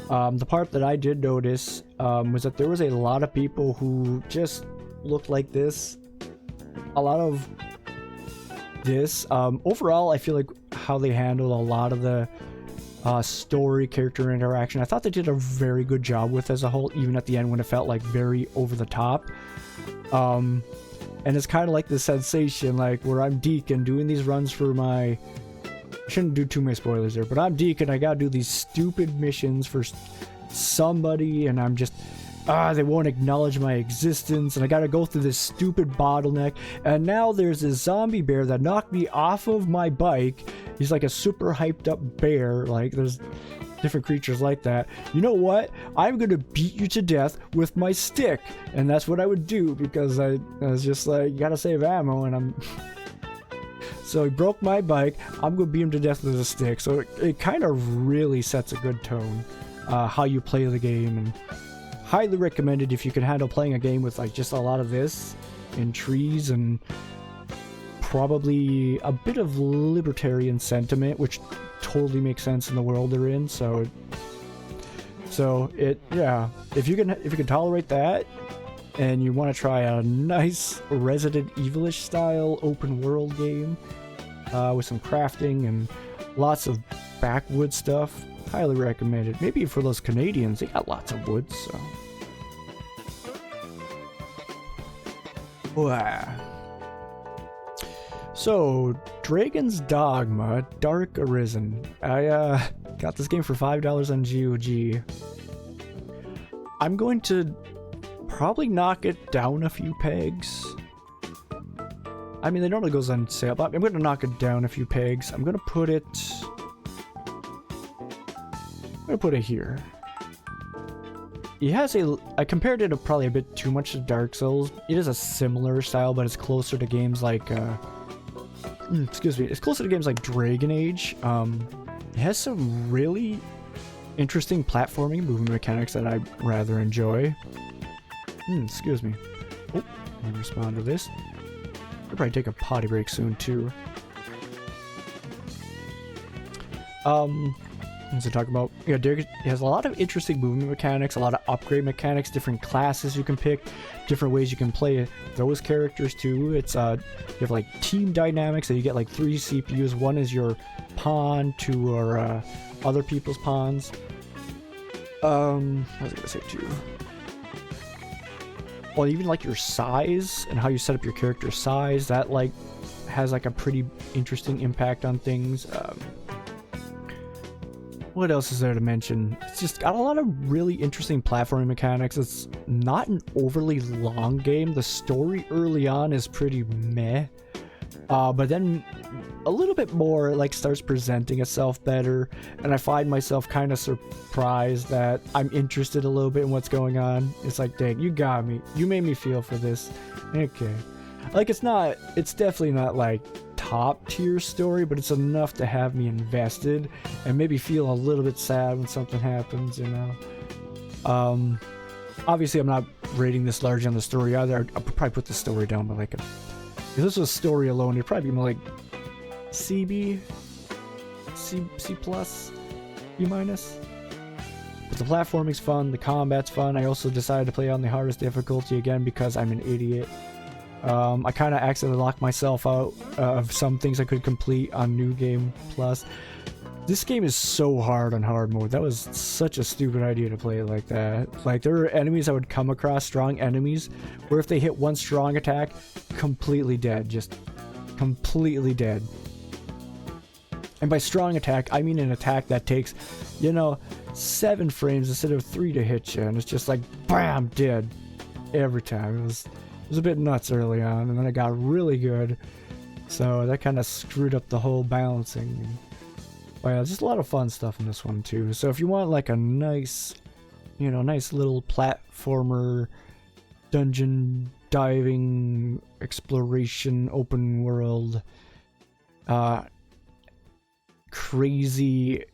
The part that I did notice was that there was a lot of people who just looked like this. A lot of this. Overall, I feel like how they handled a lot of the story, character interaction, I thought they did a very good job with as a whole, even at the end when it felt like very over the top. And it's kind of like the sensation, like where I'm Deacon doing these runs for my... I shouldn't do too many spoilers there, but I'm Deacon, I gotta do these stupid missions for somebody, and I'm just... they won't acknowledge my existence, and I gotta go through this stupid bottleneck, and now there's this zombie bear that knocked me off of my bike. He's like a super hyped up bear, like there's different creatures like that. You know what? I'm gonna beat you to death with my stick, and that's what I would do, because I was just like, you gotta save ammo, and I'm... So he broke my bike, I'm gonna beat him to death with a stick, so it kind of really sets a good tone, how you play the game, and... highly recommended if you can handle playing a game with like just a lot of this and trees and probably a bit of libertarian sentiment, which totally makes sense in the world they're in. So yeah, if you can tolerate that and you want to try a nice Resident Evil-ish style open world game with some crafting and lots of backwoods stuff, highly recommended. Maybe for those Canadians, they got lots of wood, so. Wow. So, Dragon's Dogma Dark Arisen. I got this game for $5 on GOG. I'm going to probably knock it down a few pegs. I mean, it normally goes on sale, but I'm going to knock it down a few pegs. I'm going to put it here. It has I compared it to probably a bit too much to Dark Souls. It is a similar style, but it's closer to games like, it's closer to games like Dragon Age. It has some really interesting platforming movement mechanics that I rather enjoy. Excuse me. Oh, let me respond to this. I'll probably take a potty break soon, too. To talk about, yeah, it has a lot of interesting movement mechanics, a lot of upgrade mechanics, different classes you can pick, different ways you can play those characters too. It's you have like team dynamics, so you get like 3 CPUs. One is your pawn, 2 are other people's pawns. What was I gonna say too? Well, even like your size and how you set up your character size, that like has like a pretty interesting impact on things. What else is there to mention? It's just got a lot of really interesting platforming mechanics. It's not an overly long game. The story early on is pretty meh. But then a little bit more like starts presenting itself better, and I find myself kind of surprised that I'm interested a little bit in what's going on. It's like, dang, you got me. You made me feel for this. Okay. Like, it's definitely not like top tier story, but it's enough to have me invested and maybe feel a little bit sad when something happens, you know. Obviously I'm not rating this large on the story either. I'll probably put the story down by like if this was story alone, it'd probably be more like C plus, B minus. But the platforming's fun, the combat's fun. I also decided to play on the hardest difficulty again because I'm an idiot. I kind of accidentally locked myself out of some things I could complete on New Game Plus. This game is so hard on hard mode. That was such a stupid idea to play it like that. Like, there are enemies I would come across, strong enemies, where if they hit one strong attack, completely dead. Just completely dead. And by strong attack, I mean an attack that takes, you know, 7 frames instead of 3 to hit you. And it's just like, BAM! Dead. Every time. It was a bit nuts early on, and then it got really good. So that kind of screwed up the whole balancing. But yeah, just a lot of fun stuff in this one too. So if you want like a nice, you know, nice little platformer, dungeon diving, exploration, open world, crazy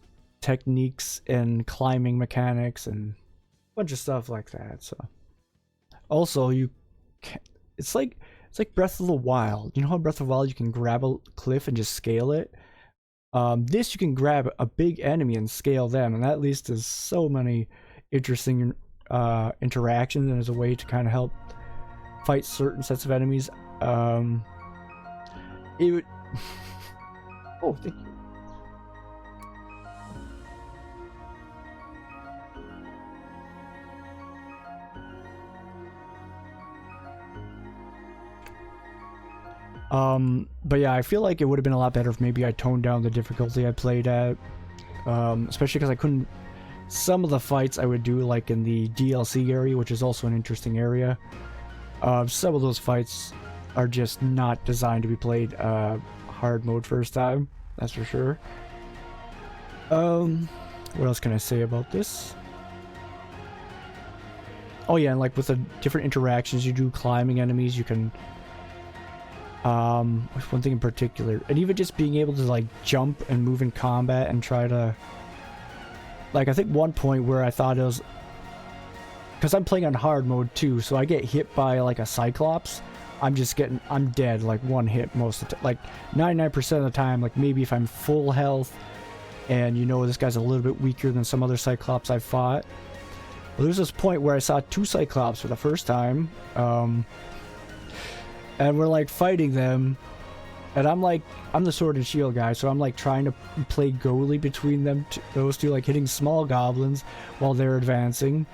techniques and climbing mechanics and a bunch of stuff like that. So also it's like Breath of the Wild. You know how Breath of the Wild you can grab a cliff and just scale it? This you can grab a big enemy and scale them, and that leads to so many interesting interactions, and as a way to kind of help fight certain sets of enemies. It would oh, thank you. But yeah, I feel like it would have been a lot better if maybe I toned down the difficulty I played at, especially because I couldn't, some of the fights I would do like in the DLC area, which is also an interesting area. Some of those fights are just not designed to be played hard mode first time, that's for sure. What else can I say about this? Oh yeah, and like with the different interactions you do, climbing enemies, you can one thing in particular, and even just being able to like jump and move in combat and try to, like, I think one point where I thought it was, because I'm playing on hard mode too, so I get hit by like a Cyclops, I'm dead like one hit most of the time, like 99% of the time. Like, maybe if I'm full health and you know this guy's a little bit weaker than some other Cyclops I've fought. Well, there's this point where I saw 2 Cyclops for the first time, and we're like fighting them, and I'm the sword and shield guy, so I'm like trying to play goalie between those two, like hitting small goblins while they're advancing.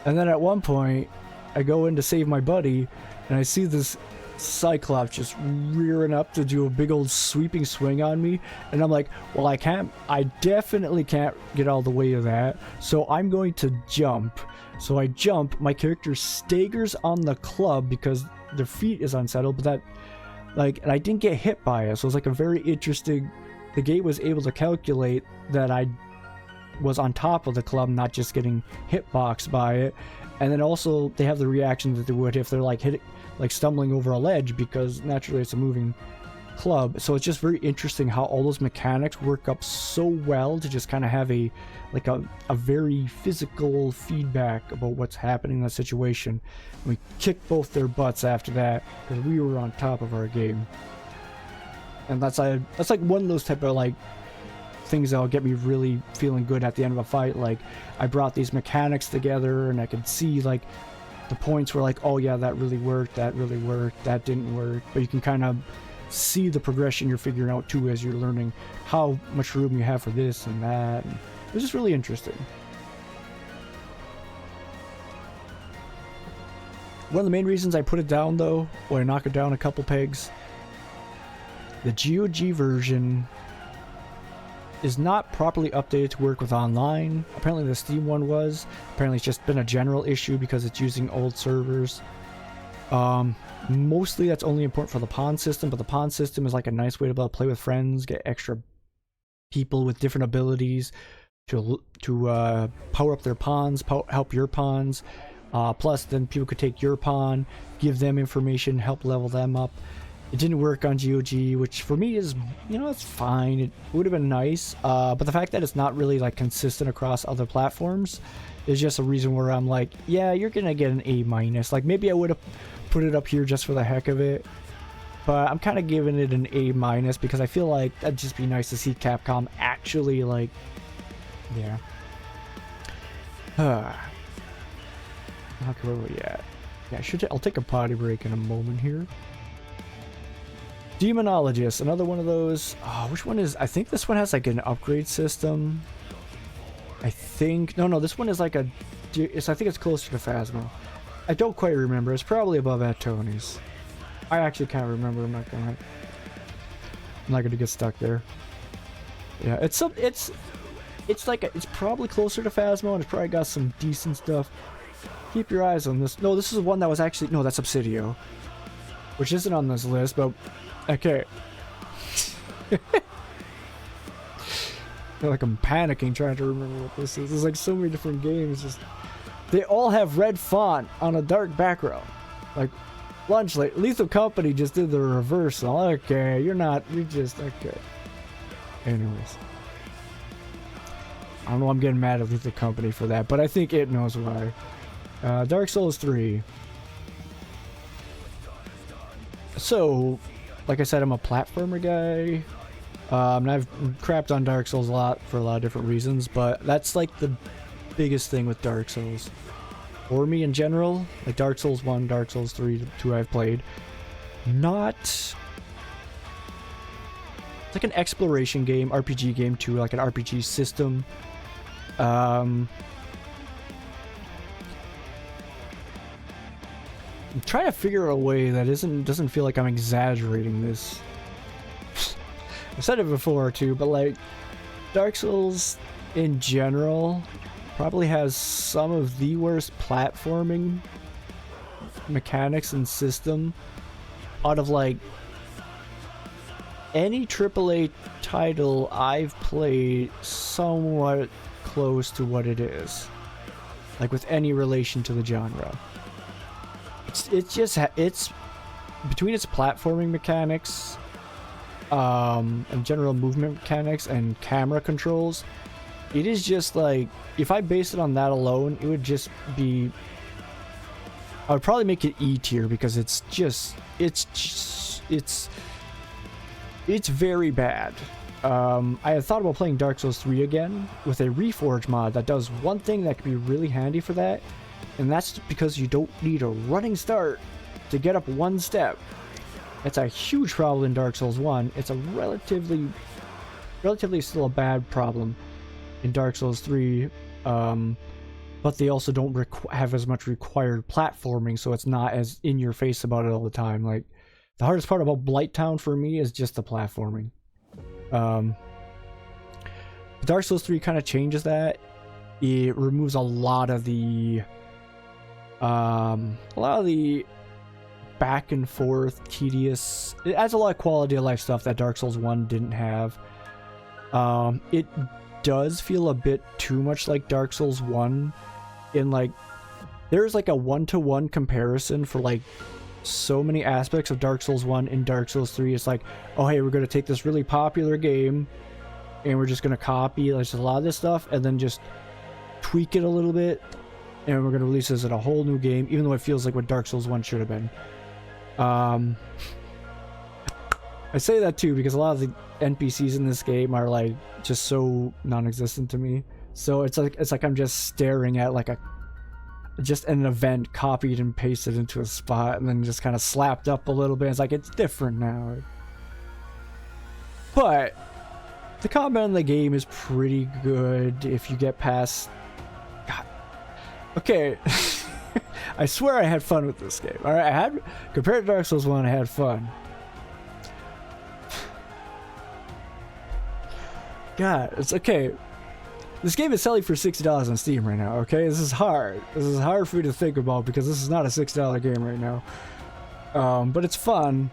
And then at one point I go in to save my buddy, and I see this Cyclops just rearing up to do a big old sweeping swing on me, and I'm like, well, I definitely can't get all the way of that, so I'm going to jump. So I jump, my character staggers on the club because their feet is unsettled, but that, like, and I didn't get hit by it, so it was like a very interesting, the game was able to calculate that I was on top of the club, not just getting hitboxed by it. And then also they have the reaction that they would if they're like stumbling over a ledge, because naturally it's a moving club. So it's just very interesting how all those mechanics work up so well to just kind of have a very physical feedback about what's happening in that situation. And we kicked both their butts after that because we were on top of our game. And that's like one of those type of like things that'll get me really feeling good at the end of a fight. Like, I brought these mechanics together and I could see like the points where like, oh yeah, that really worked, that didn't work. But you can kind of see the progression you're figuring out too as you're learning how much room you have for this and that. And it was just really interesting. One of the main reasons I put it down though, or I knock it down a couple pegs, the GOG version is not properly updated to work with online. Apparently the Steam one was. Apparently it's just been a general issue because it's using old servers. Mostly that's only important for the pawn system, but the pawn system is like a nice way to be able to play with friends, get extra people with different abilities to power up their pawns, help your pawns. Plus, then people could take your pawn, give them information, help level them up. It didn't work on GOG, which for me is, you know, it's fine. It would have been nice, but the fact that it's not really like consistent across other platforms is just a reason where I'm like, yeah, you're gonna get an A-. Like maybe I would have put it up here just for the heck of it, but I'm kind of giving it an A- because I feel like that'd just be nice to see Capcom actually like, yeah. Okay, where were we at? Yeah, I'll take a potty break in a moment here. Demonologist, another one of those. Oh, which one is? I think this one has like an upgrade system. I think no, this one is like a. I think it's closer to Phasmo. I don't quite remember. It's probably above at Tony's. I actually can't remember. I'm not gonna get stuck there. Yeah, it's probably closer to Phasmo, and it's probably got some decent stuff. Keep your eyes on this. No, this is one that was actually no, that's Obsidio, which isn't on this list, but okay. I feel like I'm panicking trying to remember what this is. There's like so many different games. Just they all have red font on a dark background. Like Lethal Company just did the reverse. Okay, you're just okay. Anyways, I don't know. I'm getting mad at Lethal Company for that, but I think it knows why. Dark Souls 3. So, like I said, I'm a platformer guy. And I've crapped on Dark Souls a lot for a lot of different reasons, but that's like the biggest thing with Dark Souls. For me in general, like Dark Souls 1, Dark Souls 3, 2 I've played. It's like an exploration game, RPG game too, like an RPG system. I'm trying to figure out a way that doesn't feel like I'm exaggerating this. I've said it before too, but like Dark Souls in general probably has some of the worst platforming mechanics and system out of like any AAA title I've played somewhat close to what it is. Like with any relation to the genre. It's between its platforming mechanics, and general movement mechanics and camera controls. It is just like if I base it on that alone, it would just be. I would probably make it E tier because it's very bad. I had thought about playing Dark Souls 3 again with a Reforge mod that does one thing that could be really handy for that. And that's because you don't need a running start to get up one step. It's a huge problem in Dark Souls 1. It's a relatively still a bad problem in Dark Souls 3. But they also don't have as much required platforming, so it's not as in your face about it all the time. Like the hardest part about Blighttown for me is just the platforming. Dark Souls 3 kind of changes that. It removes a lot of the back and forth, tedious. It adds a lot of quality of life stuff that Dark Souls 1 didn't have. It does feel a bit too much like Dark Souls 1 in like there's like a one-to-one comparison for like so many aspects of Dark Souls 1 and Dark Souls 3. It's like, oh hey, we're gonna take this really popular game and we're just gonna copy like, just a lot of this stuff and then just tweak it a little bit. And we're going to release this as a whole new game, even though it feels like what Dark Souls 1 should have been. I say that too because a lot of the NPCs in this game are like just so non-existent to me. So it's like I'm just staring at like just an event copied and pasted into a spot and then just kind of slapped up a little bit. It's like it's different now. But the combat in the game is pretty good if you get past. God. Okay, I swear I had fun with this game. All right, compared to Dark Souls 1, I had fun. God, it's okay. This game is selling for $60 on Steam right now, okay? This is hard. This is hard for me to think about because this is not a $6 game right now. But it's fun.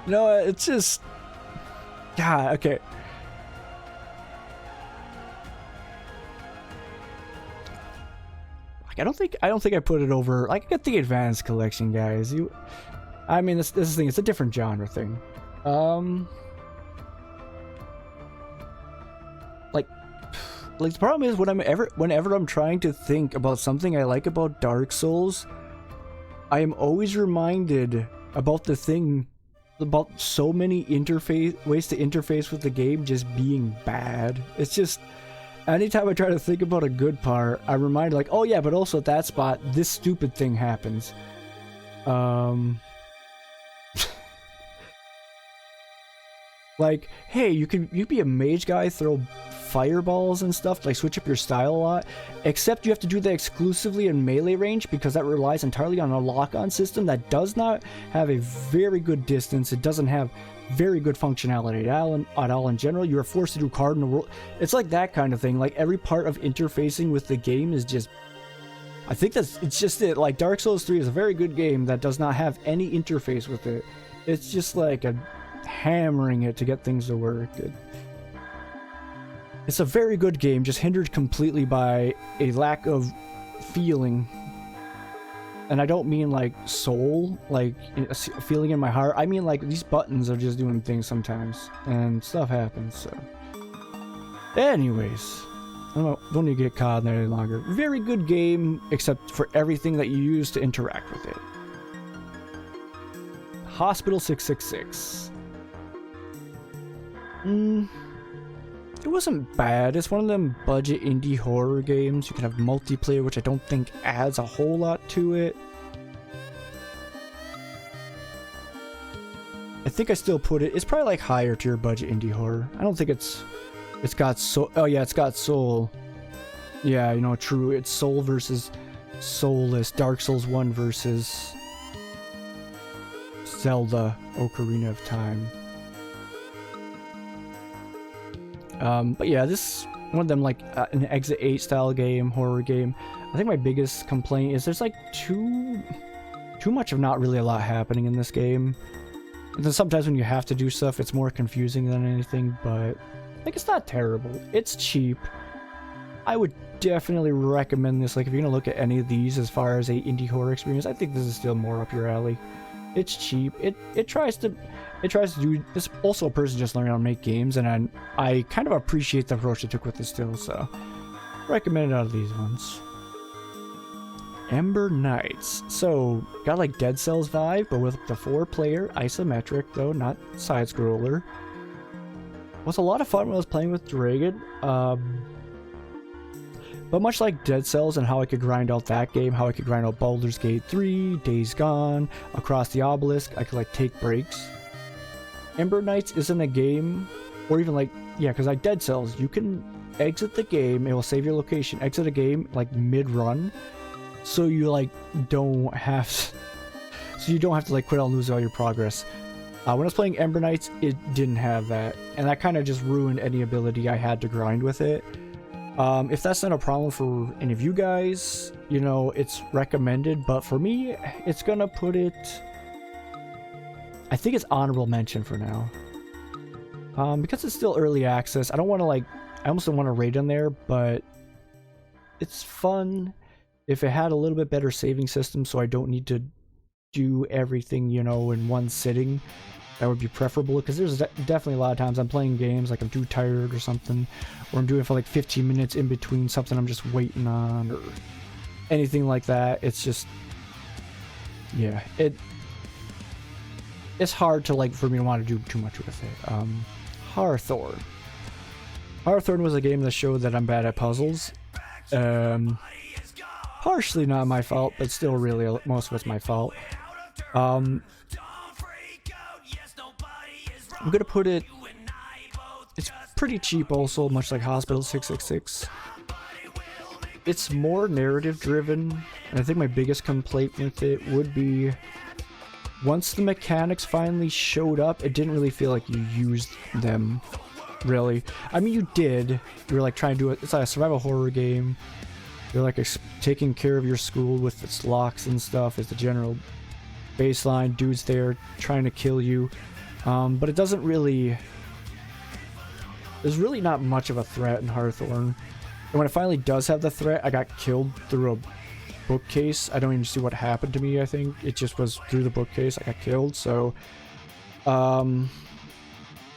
No, it's just... God, okay. Like, I don't think I put it over... Like, I got the Advanced Collection, guys. I mean, this thing, it's a different genre thing. Like the problem is whenever I'm trying to think about something I like about Dark Souls, I am always reminded about so many ways to interface with the game just being bad. It's just anytime I try to think about a good part, I'm reminded like, oh yeah, but also at that spot, this stupid thing happens. Like, hey, you can be a mage guy, throw fireballs and stuff, like switch up your style a lot, except you have to do that exclusively in melee range because that relies entirely on a lock-on system that does not have a very good distance. It doesn't have very good functionality at all in general. You are forced to do cardinal roll. It's like that kind of thing. Like every part of interfacing with the game is just... I think it's just it. Like Dark Souls 3 is a very good game that does not have any interface with it. It's just like hammering it to get things to work. It's a very good game, just hindered completely by a lack of feeling. And I don't mean like soul, like a feeling in my heart. I mean like these buttons are just doing things sometimes, and stuff happens, so. Anyways, don't need to get caught in there any longer. Very good game, except for everything that you use to interact with it. Hospital 666. It wasn't bad. It's one of them budget indie horror games. You can have multiplayer, which I don't think adds a whole lot to it. I think I still put it... It's probably like higher tier budget indie horror. I don't think it's got soul... Oh yeah, it's got soul. Yeah, you know, true. It's soul versus soulless. Dark Souls 1 versus Zelda Ocarina of Time. But yeah, this is one of them, like an Exit 8 style game, horror game. I think my biggest complaint is there's like too much of not really a lot happening in this game. And then sometimes when you have to do stuff, it's more confusing than anything, but like it's not terrible. It's cheap. I would definitely recommend this. Like if you're gonna look at any of these as far as a indie horror experience, I think this is still more up your alley. It's cheap. It tries to do. It's also a person just learning how to make games, and I kind of appreciate the approach they took with it still. So, recommend it out of these ones. Ember Knights. So got like Dead Cells vibe, but with the 4-player isometric though, not side scroller. Was a lot of fun when I was playing with Dragon. But much like Dead Cells and how I could grind out that game, how I could grind out Baldur's Gate 3, Days Gone, Across the Obelisk, I could like take breaks. Ember Knights isn't a game, or even like, yeah, because like Dead Cells, you can exit the game, it will save your location, exit a game like mid-run, so you like don't have to like quit out and lose all your progress. When I was playing Ember Knights, it didn't have that, and that kind of just ruined any ability I had to grind with it. If that's not a problem for any of you guys, you know, it's recommended, but for me, it's gonna put it... I think it's honorable mention for now. Because it's still early access, I don't want to like... I almost don't want to rate on there, but... It's fun if it had a little bit better saving system, so I don't need to do everything, you know, in one sitting. That would be preferable, because there's definitely a lot of times I'm playing games like I'm too tired or something, or I'm doing it for like 15 minutes in between something I'm just waiting on, or anything like that. It's just, yeah, it's hard to like for me to want to do too much with it. Hearthorn. Hearthorn was a game that showed that I'm bad at puzzles. Partially not my fault, but still really most of it's my fault. I'm gonna put it... It's pretty cheap also, much like Hospital 666. It's more narrative driven, and I think my biggest complaint with it would be once the mechanics finally showed up, it didn't really feel like you used them, really. I mean, you did. You were like trying to do it. It's like a survival horror game. You're like taking care of your school with its locks and stuff as the general baseline. Dude's there trying to kill you. But it doesn't really... There's really not much of a threat in Hawthorne. And when it finally does have the threat, I got killed through a bookcase. I don't even see what happened to me, I think. It just was through the bookcase. I got killed, so...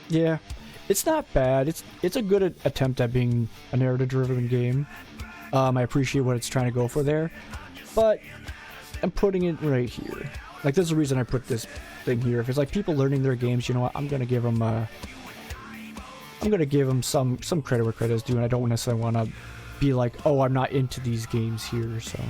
yeah. It's not bad. It's a good attempt at being a narrative-driven game. I appreciate what it's trying to go for there. But I'm putting it right here. Like, there's a reason I put this thing here. If it's like people learning their games, you know what? I'm gonna give them some credit where credit is due, and I don't necessarily want to be like, oh, I'm not into these games here, so...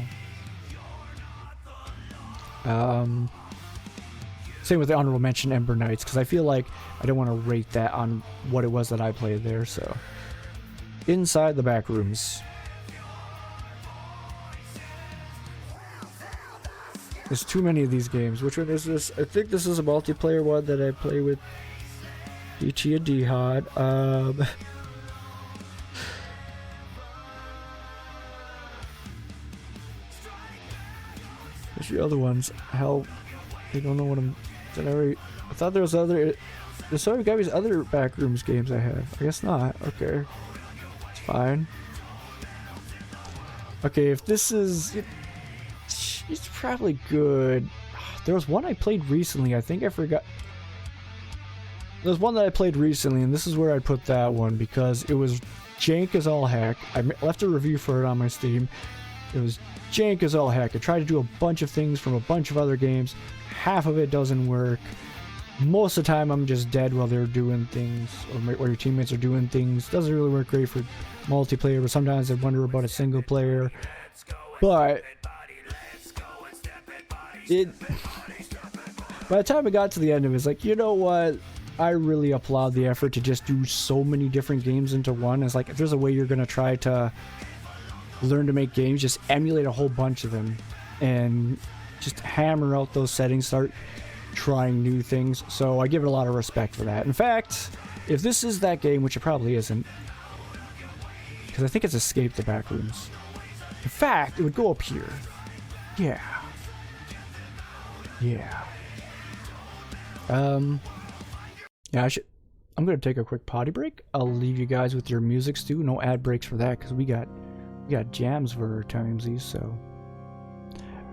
Same with the honorable mention Ember Knights, because I feel like I don't want to rate that on what it was that I played there, so... Inside the back rooms. There's too many of these games. Which one is this? I think this is a multiplayer one that I play with DT and D-Hod. There's the other ones. Hell, I don't know what I'm... I thought there was other... There's so many other Backrooms games I have. I guess not. Okay. It's fine. Okay, if this is... It's probably good. There was one I played recently. I think I forgot... There's one that I played recently, and this is where I put that one, because it was jank as all heck. I left a review for it on my Steam. It was jank as all heck. I tried to do a bunch of things from a bunch of other games. Half of it doesn't work. Most of the time I'm just dead while they're doing things, or while your teammates are doing things. Doesn't really work great for multiplayer, but sometimes I wonder about a single player. But by the time I got to the end of it, it's like, you know what? I really applaud the effort to just do so many different games into one. It's like, if there's a way you're gonna try to learn to make games, just emulate a whole bunch of them and just hammer out those settings, start trying new things. So I give it a lot of respect for that. In fact, if this is that game, which it probably isn't, because I think it's Escape the Backrooms. In fact, it would go up here. Yeah. Yeah. Yeah, I'm gonna take a quick potty break. I'll leave you guys with your music stew. No ad breaks for that, because we got jams for our timesies, so.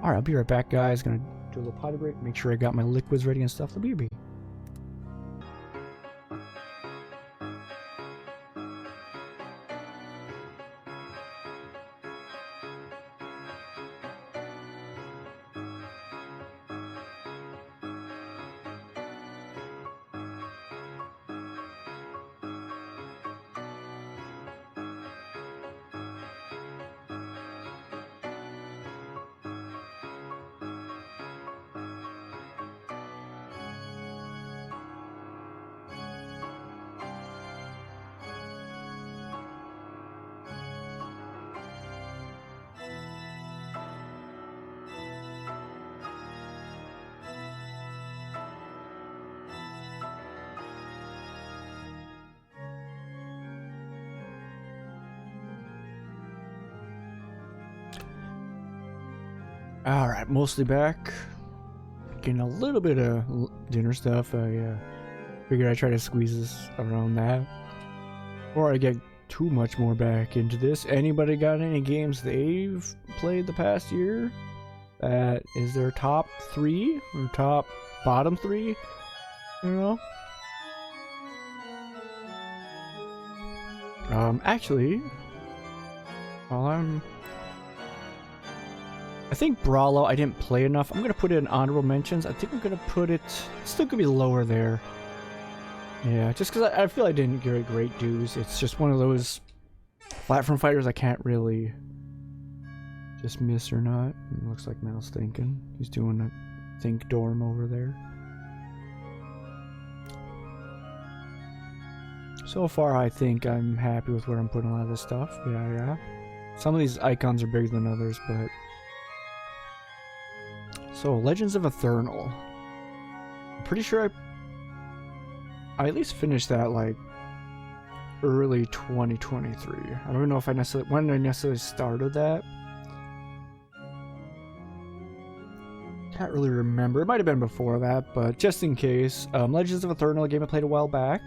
Alright, I'll be right back, guys. Gonna do a little potty break, make sure I got my liquids ready and stuff. The BB. Alright, mostly back. Getting a little bit of dinner stuff. I figured I'd try to squeeze this around that. Before I get too much more back into this, anybody got any games they've played the past year that is their top 3 or bottom 3? You know? Actually, while I think Brawlo, I didn't play enough. I'm gonna put it in honorable mentions. I think I'm gonna put it... It's still gonna be lower there. Yeah, just because I feel I didn't give it great dues. It's just one of those platform fighters I can't really just miss or not. It looks like Mal's thinking. He's doing a think dorm over there. So far, I think I'm happy with where I'm putting a lot of this stuff. Yeah. Some of these icons are bigger than others, but... So, Legends of Ethernal. I'm pretty sure I at least finished that like early 2023. I don't know if when I necessarily started that. Can't really remember. It might have been before that, but just in case. Legends of Eternal, a game I played a while back.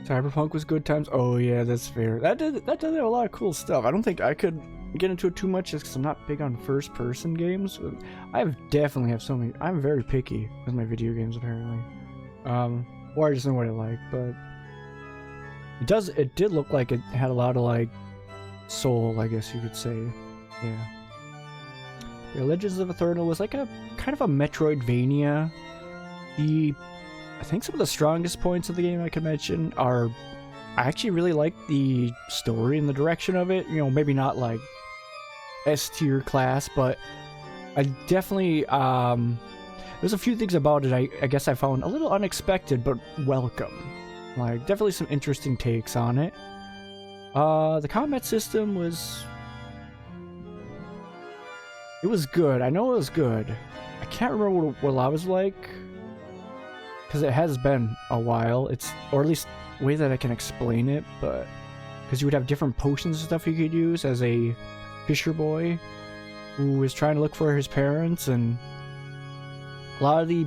Cyberpunk was good times. Oh yeah, that's fair. That did a lot of cool stuff. I don't think I could get into it too much just because I'm not big on first-person games. Definitely have so many. I'm very picky with my video games apparently. Or I just know what I like, but it did look like it had a lot of like soul, I guess you could say. Yeah. Legends of Eternal was like a kind of a Metroidvania. I think some of the strongest points of the game I could mention are I actually really like the story and the direction of it. You know, maybe not like S tier class, but I definitely there's a few things about it I guess I found a little unexpected but welcome. Like definitely some interesting takes on it. The combat system was good. I know it was good. I can't remember what I was like because it has been a while. Or at least the way that I can explain it, but because you would have different potions and stuff you could use as a fisher boy who is trying to look for his parents, and a lot of the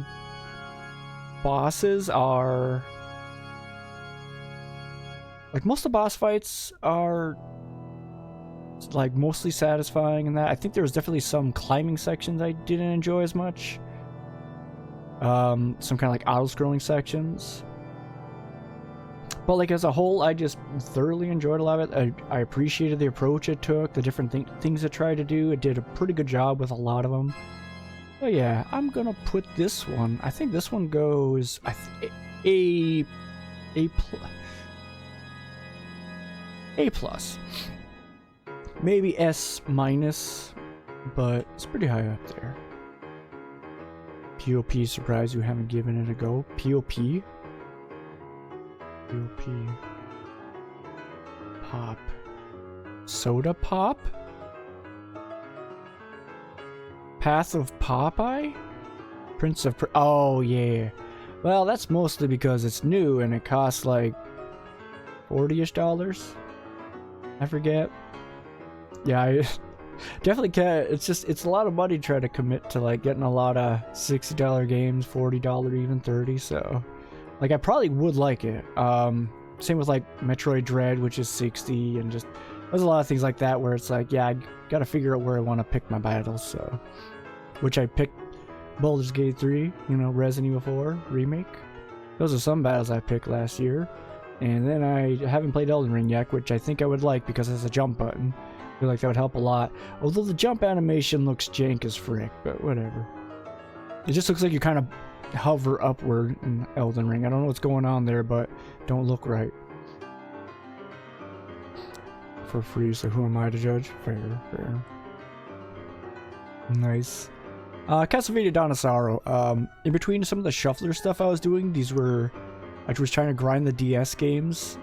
bosses are like most of the boss fights are like mostly satisfying in that. I think there was definitely some climbing sections I didn't enjoy as much. Some kind of like auto-scrolling sections. But like as a whole, I just thoroughly enjoyed a lot of it. I appreciated the approach it took, the different things it tried to do. It did a pretty good job with a lot of them. But yeah, I'm gonna put this one. I think this one goes A plus. Maybe S minus, but it's pretty high up there. POP, surprised you haven't given it a go. POP? POP. Pop. Soda Pop? Path of Popeye? Prince of... oh, yeah. Well, that's mostly because it's new and it costs like $40-ish. I forget. Yeah, I definitely can't. It's a lot of money trying to commit to like getting a lot of $60 games, $40 even, 30. So, like, I probably would like it. Same with like Metroid Dread, which is 60, and just there's a lot of things like that where it's like, yeah, I gotta figure out where I want to pick my battles. So, which I picked Baldur's Gate 3, you know, Resident Evil 4 remake. Those are some battles I picked last year, and then I haven't played Elden Ring yet, which I think I would like because it's a jump button. I feel like that would help a lot. Although the jump animation looks jank as frick, but whatever. It just looks like you kind of hover upward in Elden Ring. I don't know what's going on there, but don't look right. For free, so who am I to judge? Fair, fair. Nice. Castlevania Dawn of Sorrow. In between some of the shuffler stuff I was doing, I was trying to grind the DS games.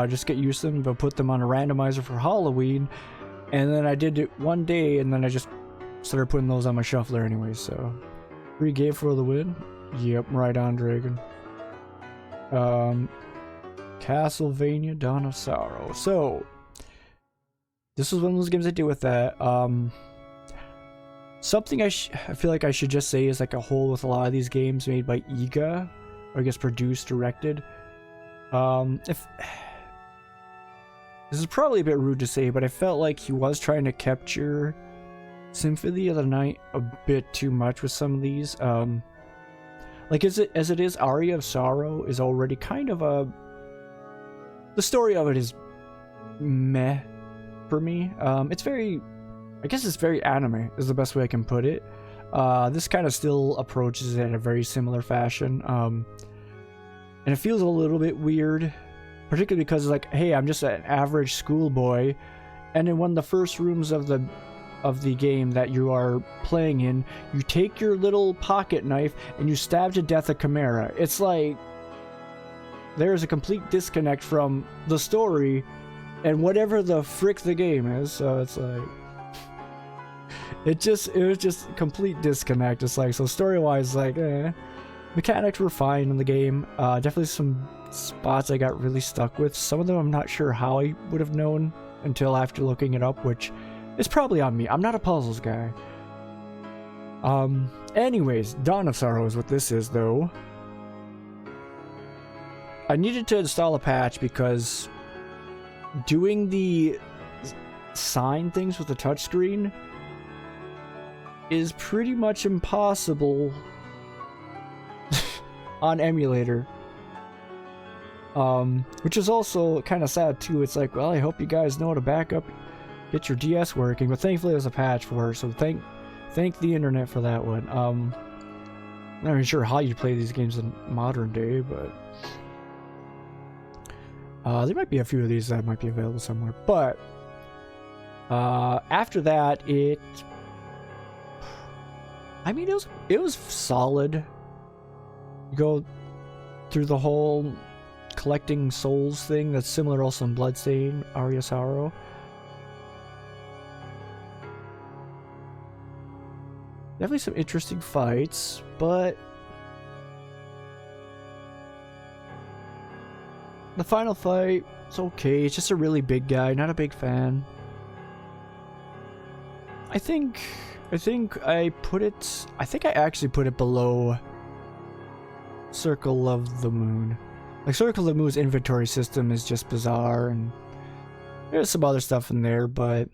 Just get used to them, but put them on a randomizer for Halloween. And then I did it one day, and then I just started putting those on my shuffler anyway, so. Free game for the win? Yep, right on, Dragon. Castlevania Dawn of Sorrow. So, this was one of those games I did with that. Something I feel like I should just say is like a whole with a lot of these games made by Iga, or I guess produced, directed. This is probably a bit rude to say, but I felt like he was trying to capture Symphony of the Night a bit too much with some of these. Like as it is, Aria of Sorrow is already kind of the story of it is meh for me. It's very, I guess it's very anime is the best way I can put it. This kind of still approaches it in a very similar fashion. And it feels a little bit weird. Particularly because it's like, hey, I'm just an average schoolboy, and in one of the first rooms of the game that you are playing in, you take your little pocket knife and you stab to death a chimera. It's like there is a complete disconnect from the story and whatever the frick the game is. So it's like, it was just complete disconnect. It's like, so story-wise, like, mechanics were fine in the game. Definitely some spots I got really stuck with. Some of them I'm not sure how I would have known until after looking it up, which is probably on me. I'm not a puzzles guy. Anyways, Dawn of Sorrow is what this is, though. I needed to install a patch because doing the sign things with the touchscreen is pretty much impossible on emulator. Which is also kind of sad too. It's like, well, I hope you guys know how to back up, get your DS working, but thankfully there's a patch for it, so thank the internet for that one. Not even sure how you play these games in modern day, but there might be a few of these that might be available somewhere. But after that, I mean, it was solid. You go through the whole collecting souls thing that's similar also in Bloodstained, Aria Sorrow. Definitely some interesting fights, but the final fight, it's okay. It's just a really big guy, not a big fan. I think I actually put it below Circle of the Moon. Like, Circle of the Moon's inventory system is just bizarre, and there's some other stuff in there, but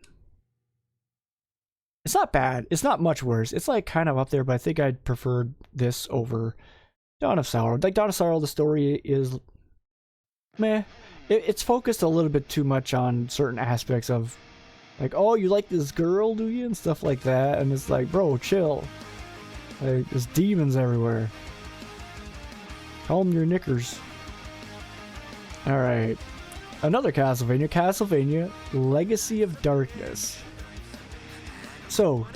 it's not bad. It's not much worse. It's like kind of up there, but I think I'd prefer this over Dawn of Sorrow. Like, Dawn of Sorrow, the story is meh. It's focused a little bit too much on certain aspects of, like, oh, you like this girl, do you? And stuff like that. And it's like, bro, chill. Like, there's demons everywhere. Calm your knickers. Alright. Another Castlevania. Castlevania Legacy of Darkness. So,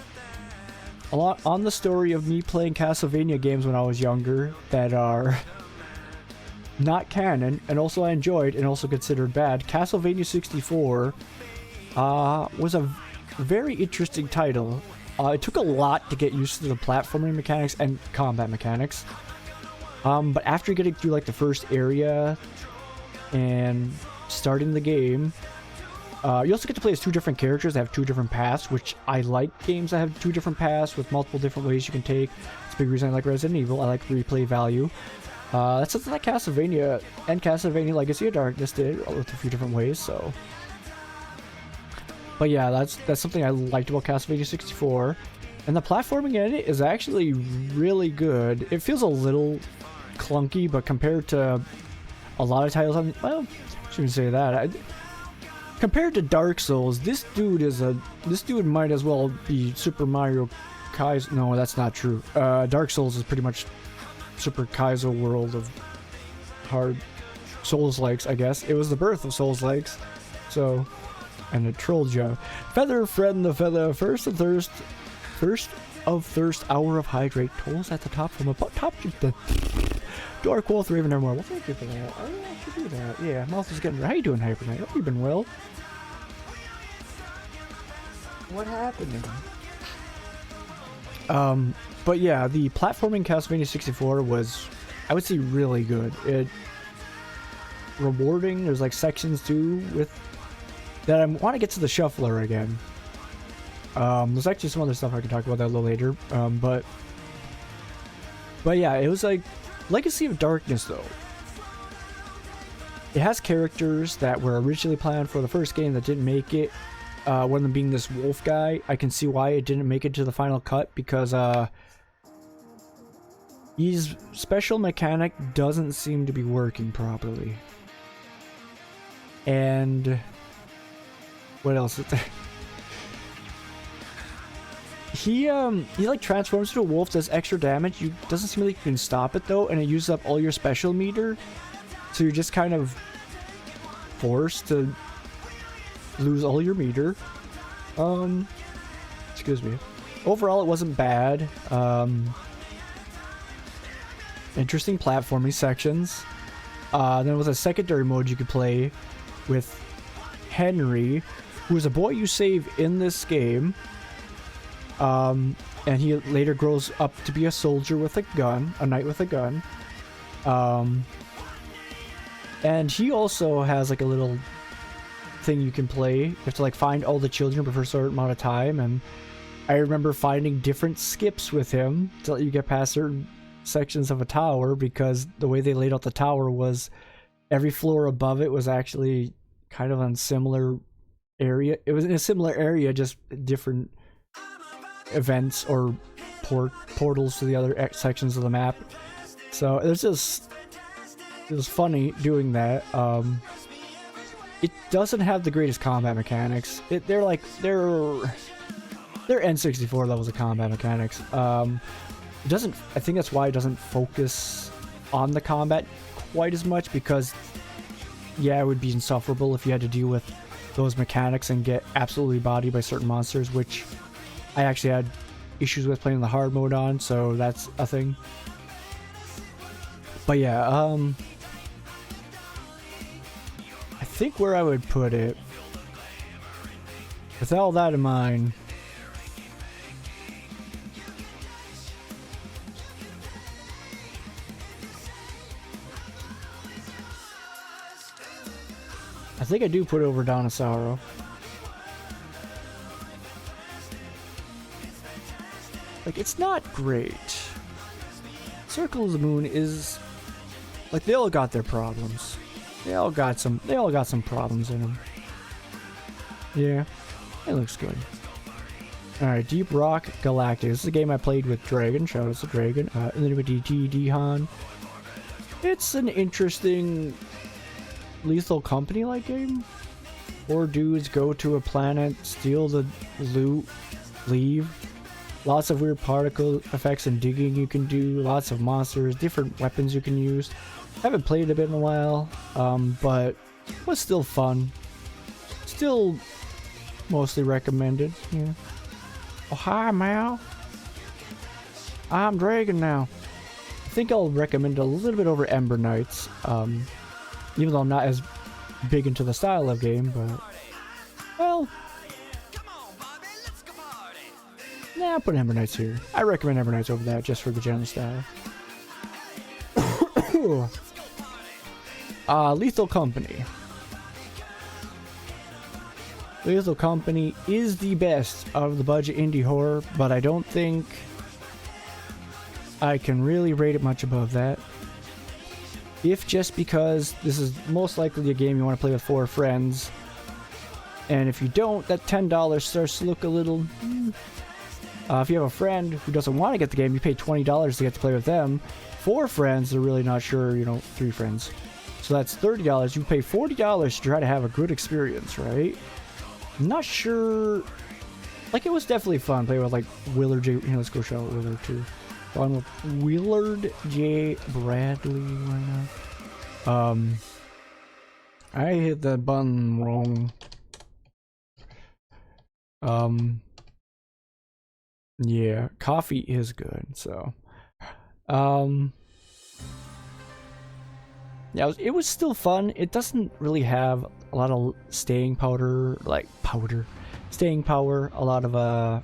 a lot on the story of me playing Castlevania games when I was younger that are not canon, and also I enjoyed and also considered bad. Castlevania 64 was a very interesting title. It took a lot to get used to the platforming mechanics and combat mechanics. But after getting through like the first area and starting the game, you also get to play as two different characters that have two different paths, which I like games that have two different paths with multiple different ways you can take. It's a big reason I like Resident Evil. I like replay value. That's something that Castlevania and Castlevania Legacy of Darkness did with a few different ways, so. But yeah, that's something I liked about Castlevania 64. And the platforming in it is actually really good. It feels a little clunky, but compared to a lot of titles on, well, I shouldn't say that. Compared to Dark Souls, this dude might as well be Super Mario Kaizo. No, that's not true. Dark Souls is pretty much Super Kaizo world of hard Souls-likes, I guess. It was the birth of Souls-likes. So, and it trolled you. Feather friend the feather, first of thirst, hour of hydrate, tolls at the top from above, top the Dark Wolf Raven Armor. Well, thank you for that. I didn't have to do that. Yeah, mouth is getting. How you doing, Hyper Knight? Hope you've been well. What happened? But yeah, the platforming Castlevania 64 was, I would say, really good. It rewarding. There's like sections too with that I want to get to the shuffler again. There's actually some other stuff I can talk about that a little later. But yeah, it was like Legacy of Darkness though. It has characters that were originally planned for the first game that didn't make it. One of them being this wolf guy. I can see why it didn't make it to the final cut because his special mechanic doesn't seem to be working properly. And what else is there? He like transforms into a wolf, does extra damage. You doesn't seem like you can stop it though, and it uses up all your special meter. So you're just kind of forced to lose all your meter. Excuse me. Overall, it wasn't bad. Interesting platforming sections. Then with a secondary mode you could play with Henry, who is a boy you save in this game. And he later grows up to be a soldier with a gun, a knight with a gun. And he also has like a little thing you can play. You have to like find all the children for a certain amount of time, and I remember finding different skips with him till you get past certain sections of a tower, because the way they laid out the tower was every floor above it was actually kind of on similar area. It was in a similar area, just different events or portals to the other sections of the map. So it was funny doing that. It doesn't have the greatest combat mechanics. They're N64 levels of combat mechanics. It doesn't. I think that's why it doesn't focus on the combat quite as much, because yeah, it would be insufferable if you had to deal with those mechanics and get absolutely bodied by certain monsters, which I actually had issues with playing the hard mode on, so that's a thing. But yeah, I think where I would put it, with all that in mind, I think I do put it over Donosauro. Like, it's not great. Circle of the Moon is like, they all got their problems. They all got some problems in them. Yeah, it looks good. Alright, Deep Rock Galactic. This is a game I played with Dragon. Shout out to Dragon. And then with DT Dihan. It's an interesting Lethal Company like game. 4 dudes go to a planet, steal the loot, leave. Lots of weird particle effects and digging you can do. Lots of monsters, different weapons you can use. Haven't played it a bit in a while, but was still fun. Still mostly recommended. Yeah. Oh, hi, Mal. I'm Dragon now. I think I'll recommend a little bit over Ember Knights. Even though I'm not as big into the style of game, but well, nah, I'll put Ember Knights here. I recommend Ember Knights over that just for the general style. Lethal Company. Lethal Company is the best of the budget indie horror, but I don't think I can really rate it much above that. If just because this is most likely a game you want to play with 4 friends, and if you don't, that $10 starts to look a little... if you have a friend who doesn't want to get the game, you pay $20 to get to play with them. 4 friends, they're really not sure, 3 friends. So that's $30. You pay $40 to try to have a good experience, right? I'm not sure... Like, it was definitely fun playing with, like, Willard J... let's go shout out Willard, too. Fun with Willard J. Bradley right now. I hit that button wrong. Yeah, coffee is good, so. Yeah, it was still fun. It doesn't really have a lot of staying power, a lot of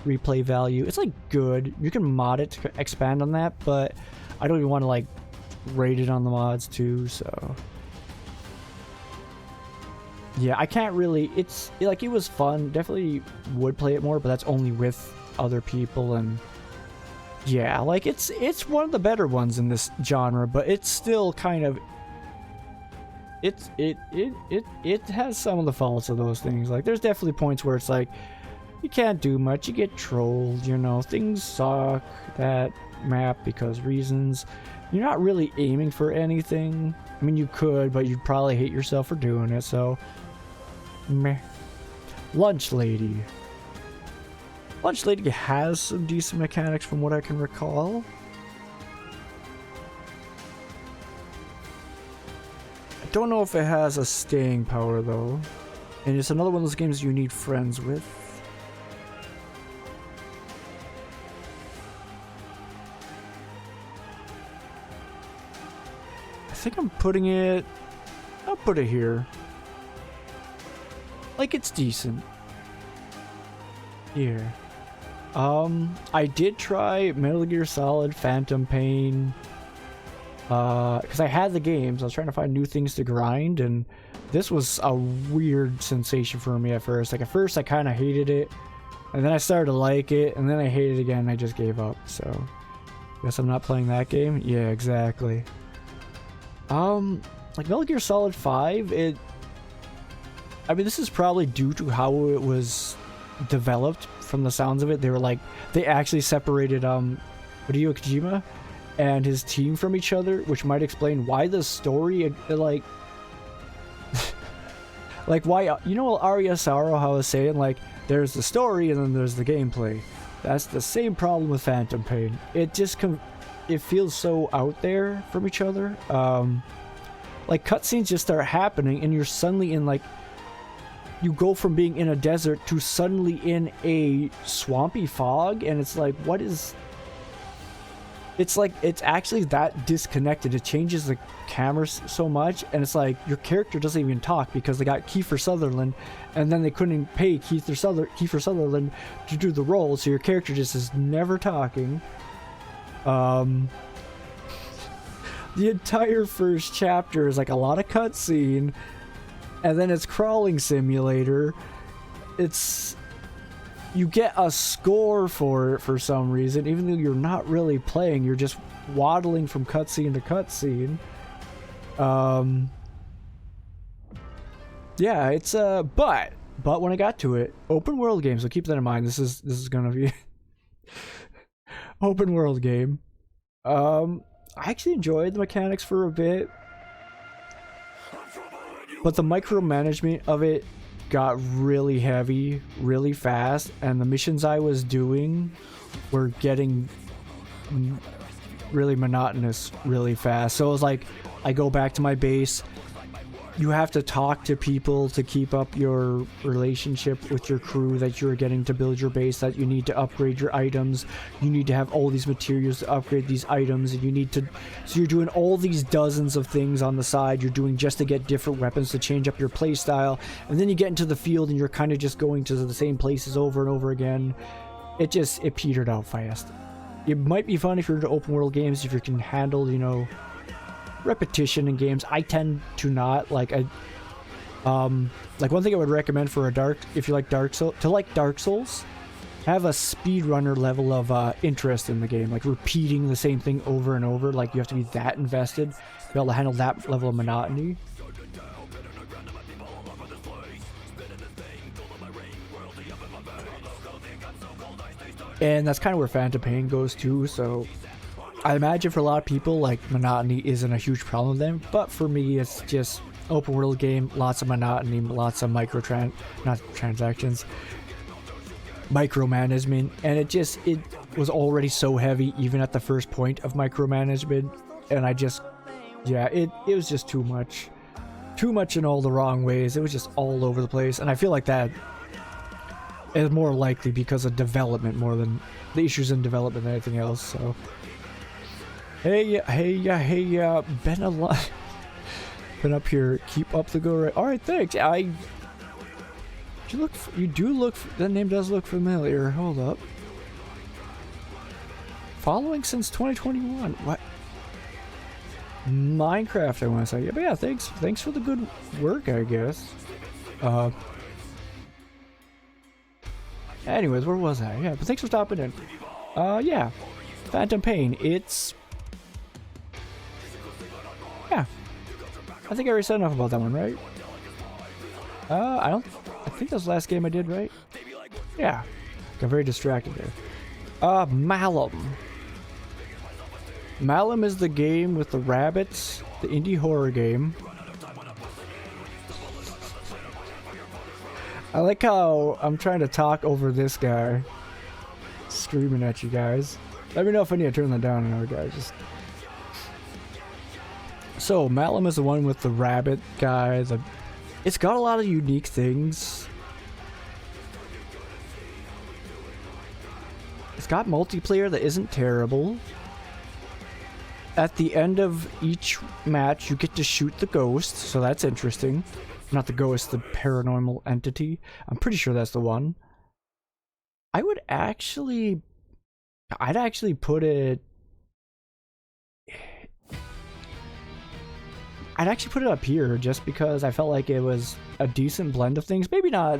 replay value. It's like good. You can mod it to expand on that, but I don't even want to like rate it on the mods too, so yeah, I can't really. It was fun. Definitely would play it more, but that's only with other people, and yeah, like it's one of the better ones in this genre, but it's still kind of it has some of the faults of those things. Like, there's definitely points where it's like you can't do much, you get trolled, things suck that map because reasons. You're not really aiming for anything. I mean, you could, but you'd probably hate yourself for doing it, so meh. Lunch Lady. Lunch Lady has some decent mechanics from what I can recall. I don't know if it has a staying power though. And it's another one of those games you need friends with. I think I'm putting it... I'll put it here. Like, it's decent. Here. I did try Metal Gear Solid, Phantom Pain, because I had the games. I was trying to find new things to grind, and this was a weird sensation for me at first. Like, at first I kind of hated it, and then I started to like it, and then I hated it again, and I just gave up, so... Guess I'm not playing that game? Yeah, exactly. Like Metal Gear Solid 5, I mean, this is probably due to how it was developed from the sounds of it. They were like, they actually separated, Hideo Kojima and his team from each other, which might explain why the story, like... like, why, you know, Arya Saro, how I was saying, like, there's the story and then there's the gameplay. That's the same problem with Phantom Pain. It just it feels so out there from each other. Like, cutscenes just start happening and you're suddenly in, like, you go from being in a desert to suddenly in a swampy fog, and it's like, what is... It's like, it's actually that disconnected. It changes the camera so much, and it's like, your character doesn't even talk because they got Kiefer Sutherland, and then they couldn't pay Kiefer Sutherland to do the role, so your character just is never talking. The entire first chapter is like a lot of cutscene, and then it's crawling simulator. You get a score for it for some reason, even though you're not really playing, you're just waddling from cutscene to cutscene. Yeah, it's but when I got to it, open world game, so keep that in mind. This is gonna be open world game. I actually enjoyed the mechanics for a bit, but the micromanagement of it got really heavy really fast, and the missions I was doing were getting really monotonous really fast. So it was like, I go back to my base, you have to talk to people to keep up your relationship with your crew that you're getting to build your base, that you need to upgrade your items, you need to have all these materials to upgrade these items, and you need to... So you're doing all these dozens of things on the side you're doing just to get different weapons to change up your playstyle, and then you get into the field and you're kind of just going to the same places over and over again. It petered out fast. It might be fun if you're into open world games, if you can handle, you know, repetition in games. I tend to not. Like, like, one thing I would recommend for if you like Dark Souls, have a speedrunner level of interest in the game, like repeating the same thing over and over. Like, you have to be that invested to be able to handle that level of monotony. And that's kind of where Phantom Pain goes too, so I imagine for a lot of people, like, monotony isn't a huge problem with them, but for me, it's just open world game, lots of monotony, lots of transactions, micromanagement, and it was already so heavy even at the first point of micromanagement, and it was just too much in all the wrong ways. It was just all over the place, and I feel like that is more likely because of development more than the issues in development than anything else. So hey, been up here, keep up the go right. All right, thanks. You do look, that name does look familiar. Hold up. Following since 2021. What? Minecraft, I want to say. Yeah, but yeah, thanks for the good work, I guess. Anyways, where was I? Yeah, but thanks for stopping in. Yeah, Phantom Pain. Yeah, I think I already said enough about that one, right? I think that was the last game I did, right? Yeah, got very distracted there. Malum. Malum is the game with the rabbits, the indie horror game. I like how I'm trying to talk over this guy screaming at you guys. Let me know if I need to turn that down another guys. So Malum is the one with the rabbit guy. It's got a lot of unique things. It's got multiplayer that isn't terrible. At the end of each match, you get to shoot the ghost, so that's interesting. Not the ghost, the paranormal entity. I'm pretty sure that's the one. I'd actually put it. I'd actually put it up here just because I felt like it was a decent blend of things. Maybe not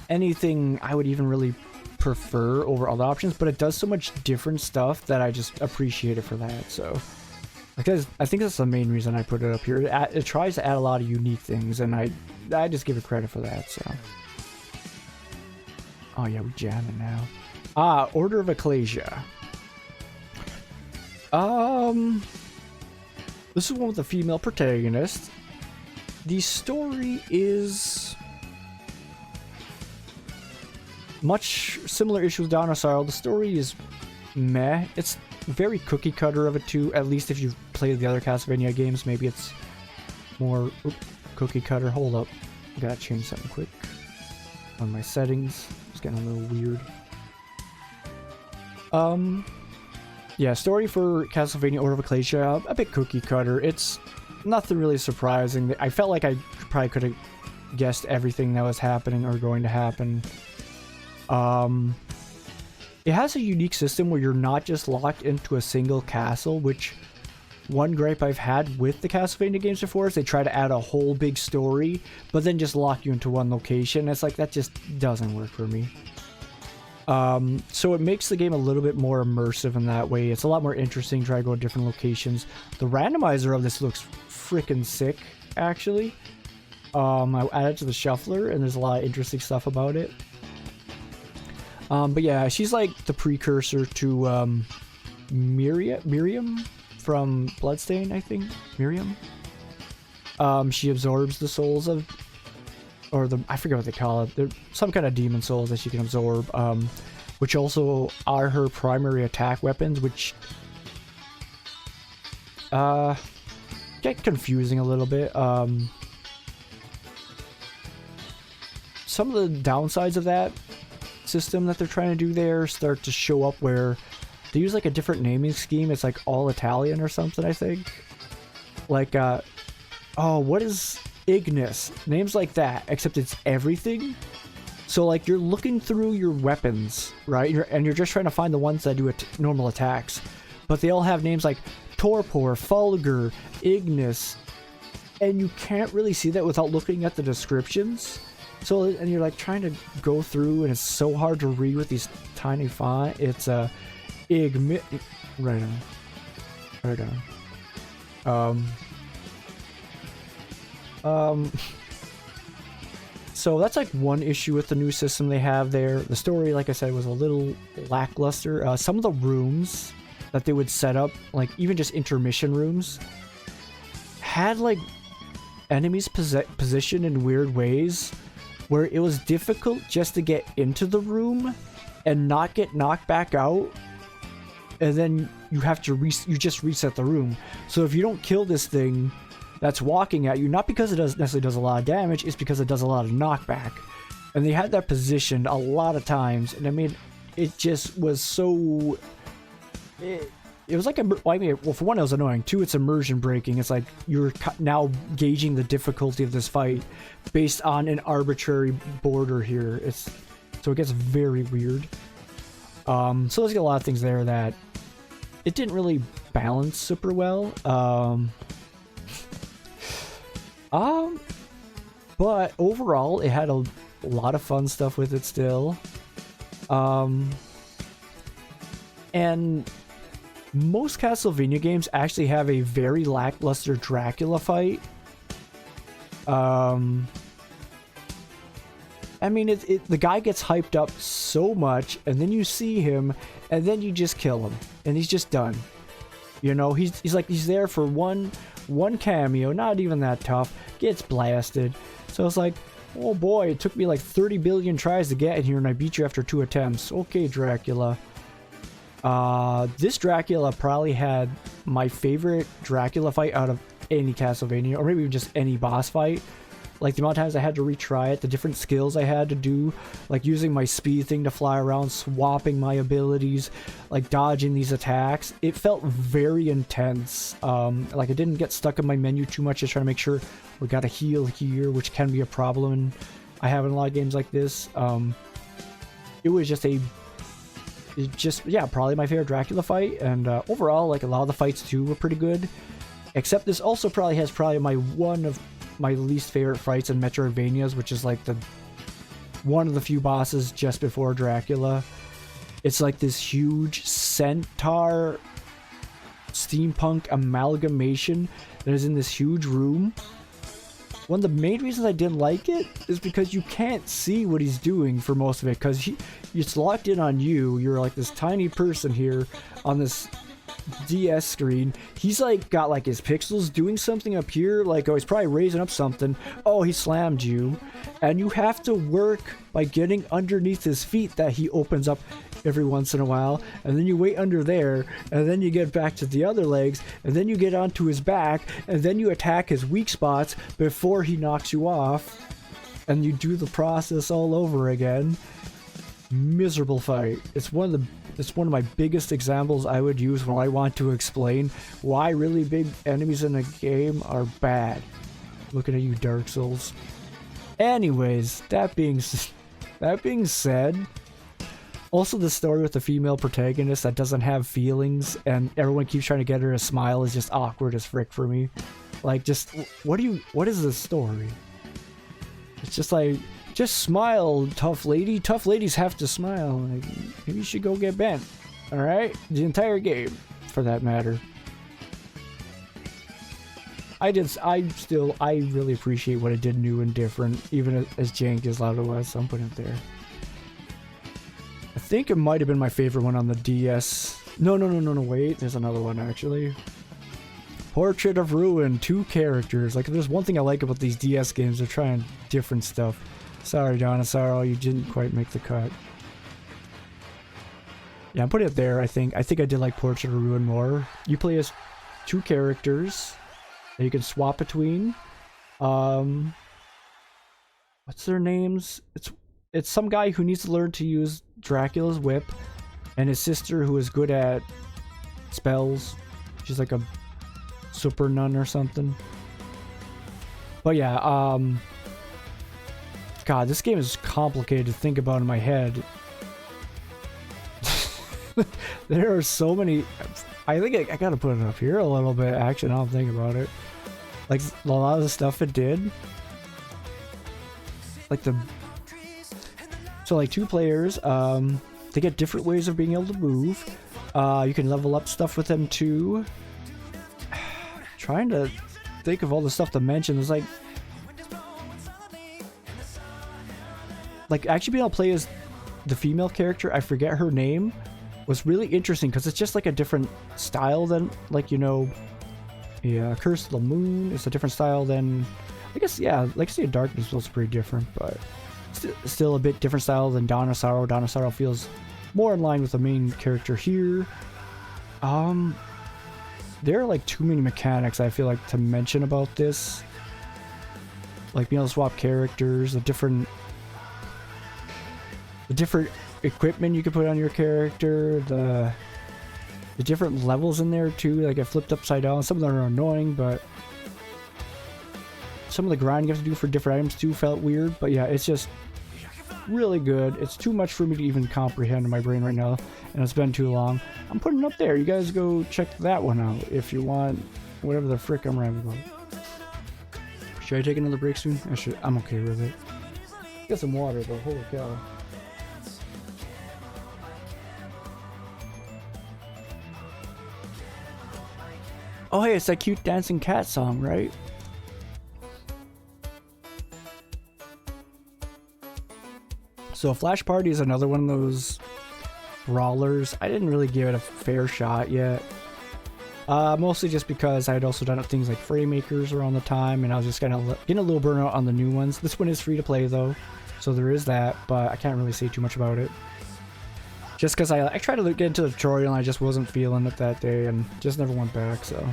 anything I would even really prefer over other options, but it does so much different stuff that I just appreciate it for that. So, because I think that's the main reason I put it up here. It tries to add a lot of unique things, and I just give it credit for that. So, oh yeah, we jamming now. Order of Ecclesia. This is one with a female protagonist. The story is much similar issue with Dawn of Sorrow. The story is meh. It's very cookie cutter of it too, at least if you've played the other Castlevania games. Maybe it's more cookie cutter. Hold up. I gotta change something quick on my settings. It's getting a little weird. Yeah, story for Castlevania Order of Ecclesia, a bit cookie cutter. It's nothing really surprising. I felt like I probably could have guessed everything that was happening or going to happen. It has a unique system where you're not just locked into a single castle, which one gripe I've had with the Castlevania games before is they try to add a whole big story, but then just lock you into one location. It's like, that just doesn't work for me. So it makes the game a little bit more immersive in that way. It's a lot more interesting to try to go to different locations. The randomizer of this looks freaking sick, actually. I added to the shuffler, and there's a lot of interesting stuff about it. But yeah, she's like the precursor to Miriam from Bloodstain, I think. Miriam. She absorbs the souls of, or the, I forget what they call it. They're some kind of demon souls that she can absorb, which also are her primary attack weapons, which get confusing a little bit. Some of the downsides of that system that they're trying to do there start to show up, where they use like a different naming scheme. It's like all Italian or something, I think. Like, oh, what is Ignis? Names like that, except it's everything. So like you're looking through your weapons, right? And you're just trying to find the ones that do normal attacks, but they all have names like Torpor, Fulgur, Ignis, and you can't really see that without looking at the descriptions. So, and you're like trying to go through, and it's so hard to read with these tiny font. It's Igmi, right on. So that's like one issue with the new system they have there. The story, like I said, was a little lackluster. Some of the rooms that they would set up, like even just intermission rooms, had like enemies positioned in weird ways where it was difficult just to get into the room and not get knocked back out. And then you have to you just reset the room. So if you don't kill this thing that's walking at you, not because it necessarily does a lot of damage, it's because it does a lot of knockback. And they had that positioned a lot of times, and I mean, it just was so... It was like, well, for one, it was annoying. Two, it's immersion breaking. It's like you're now gauging the difficulty of this fight based on an arbitrary border here. So it gets very weird. So there's a lot of things there that it didn't really balance super well. But overall, it had a lot of fun stuff with it still. And most Castlevania games actually have a very lackluster Dracula fight. I mean, the guy gets hyped up so much, and then you see him, and then you just kill him, and he's just done. You know, he's there for one cameo, not even that tough, gets blasted. So it's like, oh boy, it took me like 30 billion tries to get in here, and I beat you after 2 attempts. Okay, Dracula. This Dracula probably had my favorite Dracula fight out of any Castlevania, or maybe even just any boss fight. Like the amount of times I had to retry it, the different skills I had to do, like using my speed thing to fly around, swapping my abilities, like dodging these attacks. It felt very intense. Like I didn't get stuck in my menu too much, just trying to make sure we got to heal here, which can be a problem I have in a lot of games like this. it was just yeah, probably my favorite Dracula fight. And overall, like a lot of the fights too were pretty good. Except this also probably has one of my least favorite fights in Metroidvanias, which is like one of the few bosses just before Dracula. It's like this huge centaur steampunk amalgamation that is in this huge room. One of the main reasons I didn't like it is because you can't see what he's doing for most of it, because it's locked in on you. You're like this tiny person here on this DS screen. He's like got like his pixels doing something up here, like, oh, he's probably raising up something. Oh, he slammed you, and you have to work by getting underneath his feet that he opens up every once in a while, and then you wait under there, and then you get back to the other legs, and then you get onto his back, and then you attack his weak spots before he knocks you off, and you do the process all over again. Miserable fight. It's one of my biggest examples I would use when I want to explain why really big enemies in a game are bad. Looking at you, Dark Souls. Anyways, that being said, also the story with the female protagonist that doesn't have feelings and everyone keeps trying to get her to smile is just awkward as frick for me. Like, just what is this story? It's just like, just smile, tough lady. Tough ladies have to smile. Like, maybe you should go get bent. Alright? The entire game, for that matter. I really appreciate what it did new and different, even as jank as loud it was, so I'm putting it there. I think it might have been my favorite one on the DS. No, wait, there's another one actually. Portrait of Ruin, 2 characters. Like, there's one thing I like about these DS games, they're trying different stuff. Sorry, Donisaro, you didn't quite make the cut. Yeah, I'm putting it there, I think. I did like Portrait of Ruin more. You play as 2 characters that you can swap between. What's their names? It's some guy who needs to learn to use Dracula's whip, and his sister who is good at spells. She's like a super nun or something. But yeah, God, this game is complicated to think about in my head. There are so many. I think I gotta put it up here a little bit, actually, now I'm thinking about it. Like, a lot of the stuff it did. Like so like 2 players, they get different ways of being able to move. You can level up stuff with them too. Trying to think of all the stuff to mention. There's like actually being able to play as the female character, I forget her name, was really interesting because it's just like a different style than, like, you know, yeah, Curse of the Moon is a different style than, I guess, yeah, like Sea of Darkness was pretty different, but still a bit different style than Donisaro. Donisaro feels more in line with the main character here. There are like too many mechanics I feel like to mention about this. Like being able to swap characters, the different equipment you can put on your character, the different levels in there too, like get flipped upside down. Some of them are annoying, but some of the grinding you have to do for different items too felt weird. But yeah, it's just really good. It's too much for me to even comprehend in my brain right now, and it's been too long. I'm putting it up there. You guys go check that one out if you want, whatever the frick I'm rambling about. Should I take another break soon? I'm okay with it. Get some water though, holy cow. Oh hey, it's that cute dancing cat song, right? So Flash Party is another one of those brawlers. I didn't really give it a fair shot yet. Mostly just because I had also done things like Framemakers around the time, and I was just kind of getting a little burnout on the new ones. This one is free to play though, so there is that, but I can't really say too much about it. Just because I tried to get into the tutorial and I just wasn't feeling it that day and just never went back, so.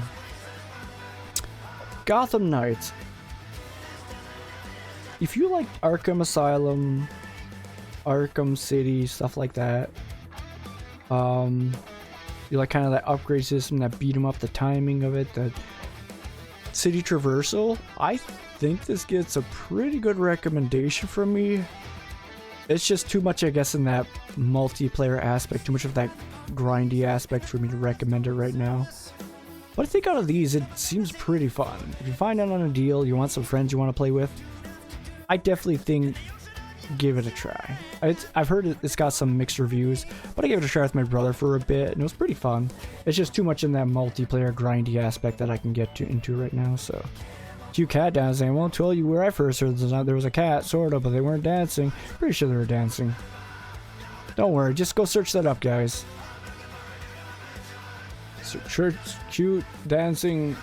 Gotham Knights. If you like Arkham Asylum, Arkham City, stuff like that, you like kind of that upgrade system, that beat 'em up, the timing of it, the city traversal, I think this gets a pretty good recommendation from me. It's just too much, I guess, in that multiplayer aspect, too much of that grindy aspect for me to recommend it right now. But I think out of these, it seems pretty fun. If you find out on a deal, you want some friends you want to play with, I definitely think give it a try. I've heard it's got some mixed reviews, but I gave it a try with my brother for a bit, and it was pretty fun. It's just too much in that multiplayer grindy aspect that I can get into right now, so... Cute cat dancing. I won't tell you where I first heard there was a cat, sort of, but they weren't dancing. Pretty sure they were dancing. Don't worry, just go search that up, guys. Search cute dancing.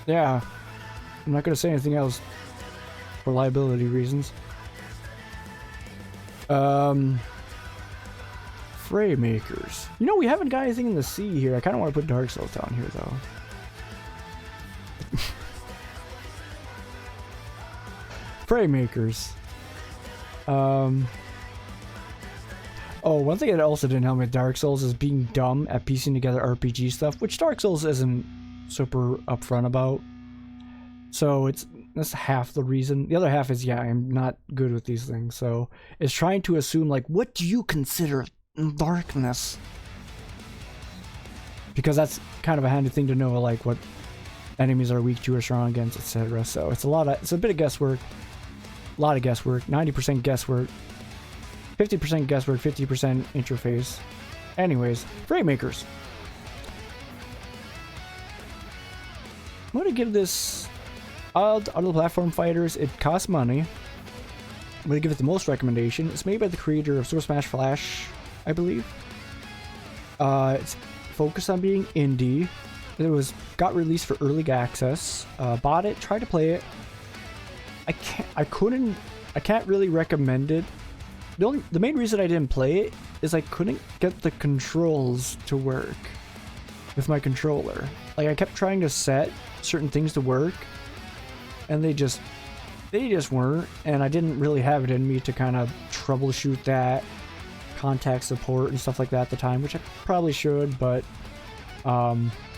Yeah. I'm not gonna say anything else for liability reasons. Fray makers. You know, we haven't got anything in the sea here. I kind of want to put Dark Souls down here, though. Fray makers. Oh, one thing that also didn't help with Dark Souls is being dumb at piecing together RPG stuff, which Dark Souls isn't super upfront about. So that's half the reason. The other half is, yeah, I'm not good with these things. So it's trying to assume, like, what do you consider darkness? Because that's kind of a handy thing to know, like, what enemies are weak to or strong against, etc. So it's a bit of guesswork. A lot of guesswork. 90% guesswork. 50% guesswork, 50% interface. Anyways, frame makers. I'm gonna give this out of the platform fighters. It costs money. I'm gonna give it the most recommendation. It's made by the creator of Super Smash Flash, I believe. It's focused on being indie. It got released for early access. Bought it, tried to play it. I can't really recommend it. The main reason I didn't play it is I couldn't get the controls to work with my controller. Like, I kept trying to set certain things to work, and they just weren't, and I didn't really have it in me to kind of troubleshoot that, contact support and stuff like that at the time, which I probably should, but I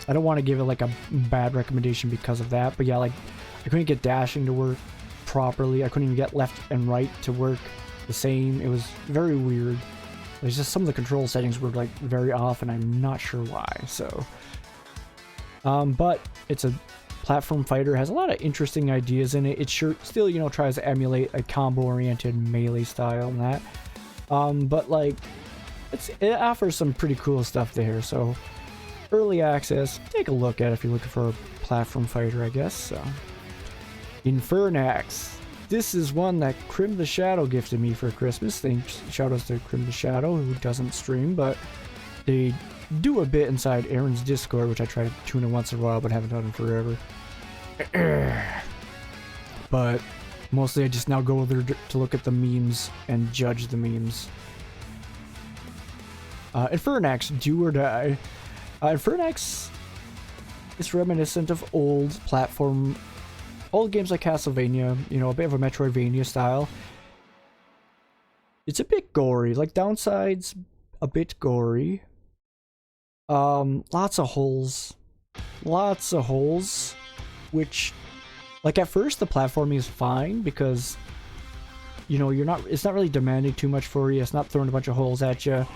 don't want to give it like a bad recommendation because of that. But yeah, like, I couldn't get dashing to work properly. I couldn't even get left and right to work the same. It was very weird. There's just some of the control settings were like very off, and I'm not sure why. So but it's a platform fighter, has a lot of interesting ideas in it. It still, you know, tries to emulate a combo oriented melee style and that, but like it offers some pretty cool stuff there. So early access, take a look at it if you're looking for a platform fighter, I guess. So Infernax. This is one that Crim the Shadow gifted me for Christmas. Thanks, shoutouts to Crim the Shadow, who doesn't stream, but they do a bit inside Aaron's Discord, which I try to tune in once in a while, but haven't done in forever. But mostly I just now go there to look at the memes and judge the memes. Infernax, do or die. Infernax is reminiscent of old games like Castlevania, you know, a bit of a Metroidvania style. It's a bit gory, like Downside's a bit gory. Lots of holes, which, like, at first the platforming is fine because, you know, it's not really demanding too much for you. It's not throwing a bunch of holes at you.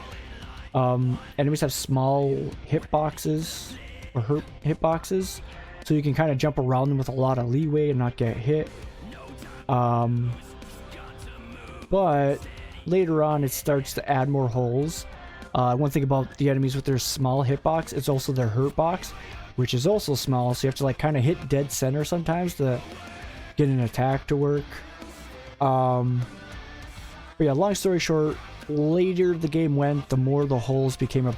Enemies have small hitboxes, so you can kind of jump around them with a lot of leeway and not get hit. But later on it starts to add more holes. One thing about the enemies with their small hitbox, it's also their hurt box, which is also small, so you have to like kind of hit dead center sometimes to get an attack to work. But yeah, long story short, later the game went, the more the holes became a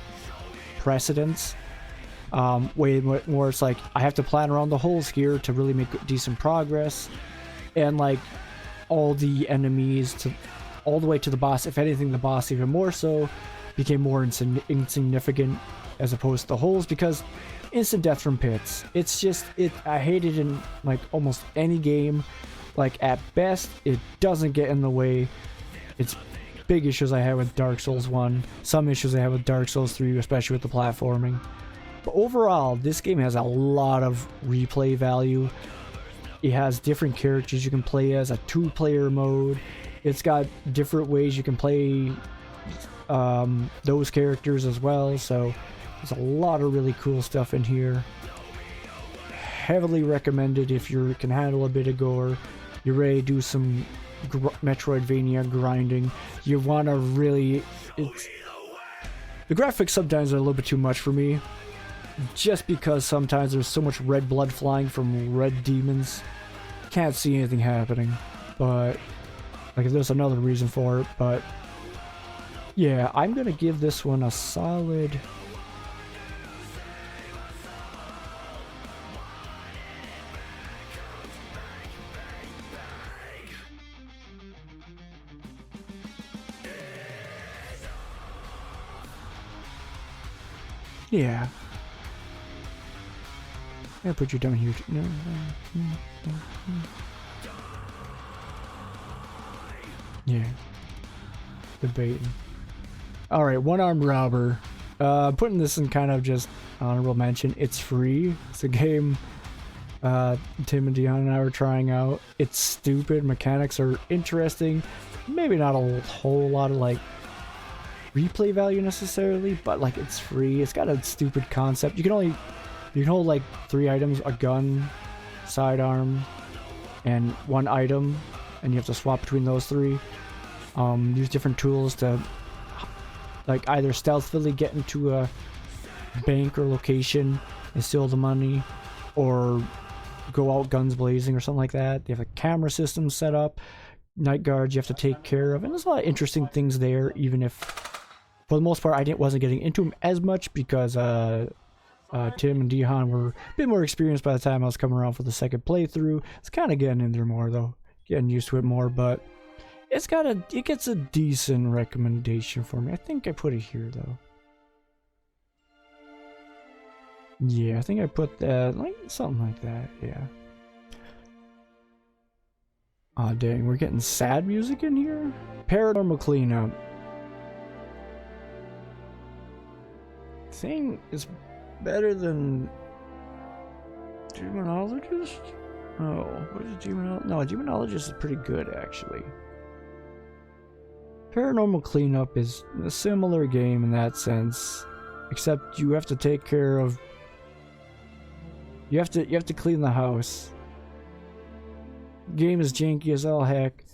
precedence. Way more it's like, I have to plan around the holes here to really make decent progress, and like all the enemies all the way to the boss, if anything the boss even more so became more insignificant as opposed to the holes, because instant death from pits, I hate it in like almost any game. Like, at best it doesn't get in the way. It's big issues I had with Dark Souls 1, some issues I had with Dark Souls 3, especially with the platforming. But overall, this game has a lot of replay value. It has different characters you can play as, a 2-player mode. It's got different ways you can play those characters as well, so there's a lot of really cool stuff in here. Heavily recommended if you can handle a bit of gore, you're ready to do some Metroidvania grinding. You want to really... The graphics sometimes are a little bit too much for me, just because sometimes there's so much red blood flying from red demons. Can't see anything happening, but like there's another reason for it. But yeah, I'm gonna give this one a solid... Yeah. I'll put you down here. No. Yeah. Debating. Alright, one-armed robber. Putting this in kind of just honorable mention. It's free. It's a game Tim and Dion and I were trying out. It's stupid. Mechanics are interesting. Maybe not a whole lot of like replay value necessarily, but like it's free. It's got a stupid concept. You can hold like 3 items: a gun, sidearm, and 1 item, and you have to swap between those 3. Use different tools to like either stealthily get into a bank or location and steal the money, or go out guns blazing or something like that. They have a camera system set up, night guards you have to take care of, and there's a lot of interesting things there, even if for the most part I wasn't getting into them as much because Tim and Dihan were a bit more experienced by the time I was coming around for the second playthrough. It's kind of getting in there more though, getting used to it more, but it gets a decent recommendation for me. I think I put it here though. Yeah, I think I put that like something like that. Yeah. Aw, dang, we're getting sad music in here. Paranormal Cleanup. Thing is better than Demonologist? Oh, what is Demonologist? No, Demonologist is pretty good actually. Paranormal Cleanup is a similar game in that sense, except you have to take care of... You have to clean the house. Game is janky as all heck.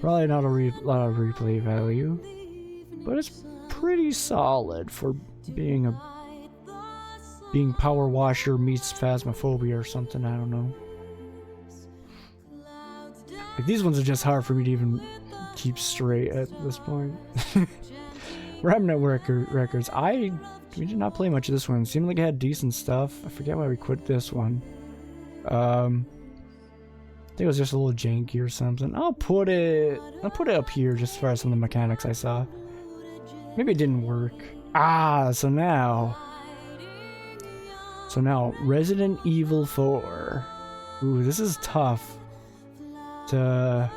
Probably not a lot of replay value, but it's pretty solid for being Power Washer meets Phasmophobia or something. I don't know. Like, these ones are just hard for me to even keep straight at this point. Remnant Records. We did not play much of this one. It seemed like it had decent stuff. I forget why we quit this one. I think it was just a little janky or something. I'll put it up here just as far as some of the mechanics I saw. Maybe it didn't work. So now Resident Evil 4. Ooh, this is tough to...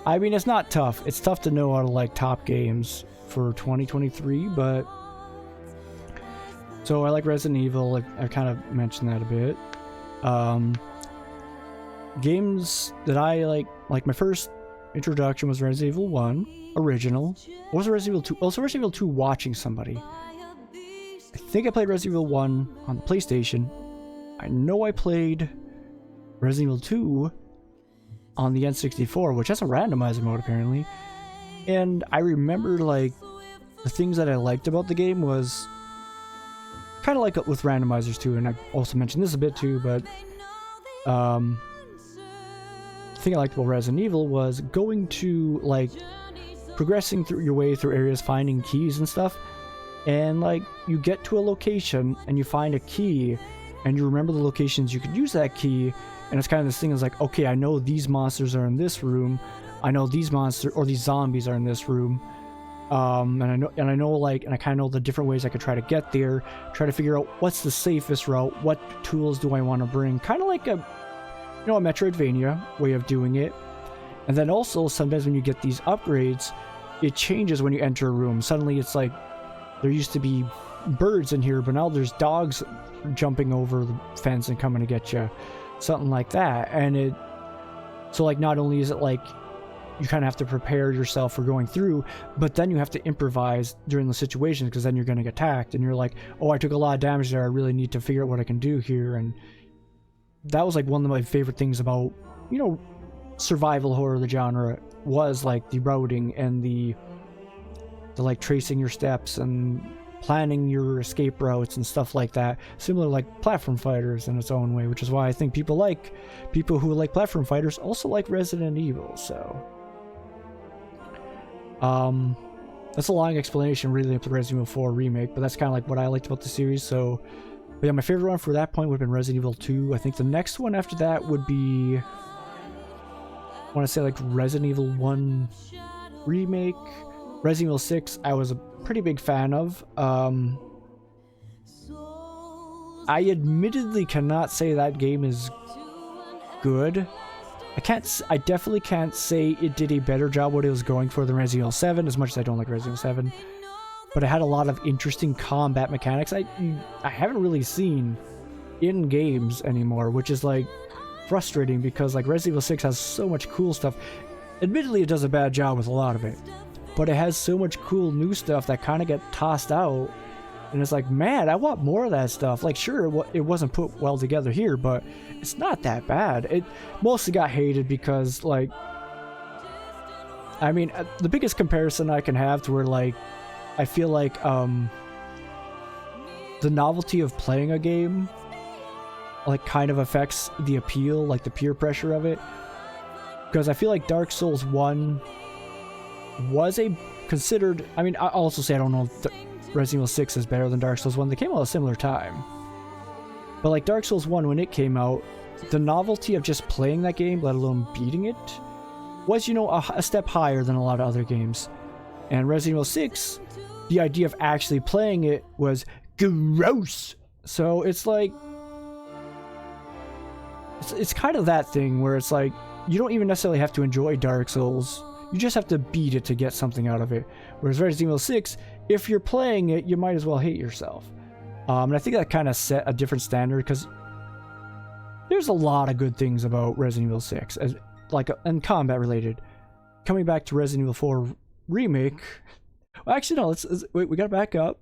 I mean, it's not tough. It's tough to know how to like top games for 2023, but... So I like Resident Evil. I kind of mentioned that a bit. Games that I like my first introduction was Resident Evil 1 original. What was Resident Evil 2? Also Resident Evil 2 watching somebody. I think I played Resident Evil 1 on the PlayStation. I know I played Resident Evil 2 on the N64, which has a randomizer mode apparently. And I remember like the things that I liked about the game was kind of like with randomizers too, and I also mentioned this a bit too, but the thing I liked about Resident Evil was going to like progressing through your way through areas, finding keys and stuff, and like you get to a location and you find a key and you remember the locations you could use that key, and it's kind of this thing is like, okay, I know these monsters are in this room, I know these monsters or these zombies are in this room, and I know like, and I kind of know the different ways I could try to get there, try to figure out what's the safest route, what tools do I want to bring, kind of like a Metroidvania way of doing it. And then also sometimes when you get these upgrades, it changes when you enter a room. Suddenly it's like there used to be birds in here, but now there's dogs jumping over the fence and coming to get you, something like that. And so like not only is it like you kind of have to prepare yourself for going through, but then you have to improvise during the situations because then you're going to get attacked and you're like, oh, I took a lot of damage there, I really need to figure out what I can do here. And that was like one of my favorite things about, you know, survival horror, the genre, was like the routing and the like tracing your steps and planning your escape routes and stuff like that, similar like platform fighters in its own way, which is why I think people who like platform fighters also like Resident Evil. So that's a long explanation really of the Resident Evil 4 remake, but that's kind of like what I liked about the series. So but yeah, my favorite one for that point would have been Resident Evil 2. I think the next one after that would be, I want to say like Resident Evil 1 remake. Resident Evil 6 I was a pretty big fan of. I admittedly cannot say that game is good. I definitely can't say it did a better job what it was going for than Resident Evil 7, as much as I don't like Resident Evil 7. But it had a lot of interesting combat mechanics I haven't really seen in games anymore, which is like frustrating because like Resident Evil 6 has so much cool stuff. Admittedly, it does a bad job with a lot of it, but it has so much cool new stuff that kind of get tossed out, and it's like, man, I want more of that stuff. Like, sure, it wasn't put well together here, but it's not that bad. It mostly got hated because, like, I mean, the biggest comparison I can have to where, like, I feel like the novelty of playing a game like kind of affects the appeal, like the peer pressure of it, because I feel like Dark Souls 1 was considered, I mean, I also say I don't know if Resident Evil 6 is better than Dark Souls 1. They came out at a similar time, but like Dark Souls 1, when it came out, the novelty of just playing that game, let alone beating it, was, you know, a step higher than a lot of other games. And Resident Evil 6, the idea of actually playing it was gross. So it's like, it's kind of that thing where it's like, you don't even necessarily have to enjoy Dark Souls, you just have to beat it to get something out of it. Whereas Resident Evil 6, if you're playing it, you might as well hate yourself. And I think that kind of set a different standard, because there's a lot of good things about Resident Evil 6, and combat related. Coming back to Resident Evil 4 remake, well, actually no, let's wait, we gotta back up.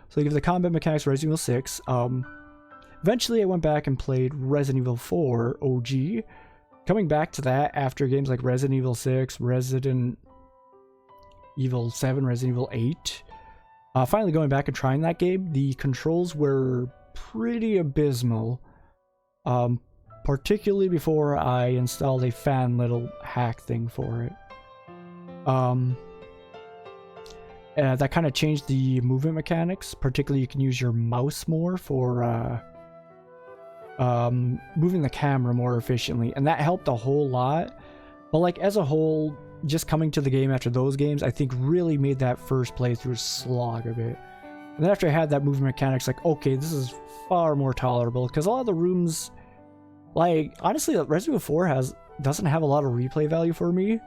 So I give the combat mechanics Resident Evil 6. Eventually I went back and played Resident Evil 4 OG. Coming back to that after games like Resident Evil 6, Resident Evil 7, Resident Evil 8. Finally going back and trying that game, the controls were pretty abysmal. Particularly before I installed a fan little hack thing for it. That kind of changed the movement mechanics. Particularly, you can use your mouse more for moving the camera more efficiently, and that helped a whole lot. But like as a whole, just coming to the game after those games, I think really made that first playthrough slog a bit. And then after I had that movement mechanics, like, okay, this is far more tolerable, because a lot of the rooms, like, honestly, Resident Evil 4 doesn't have a lot of replay value for me.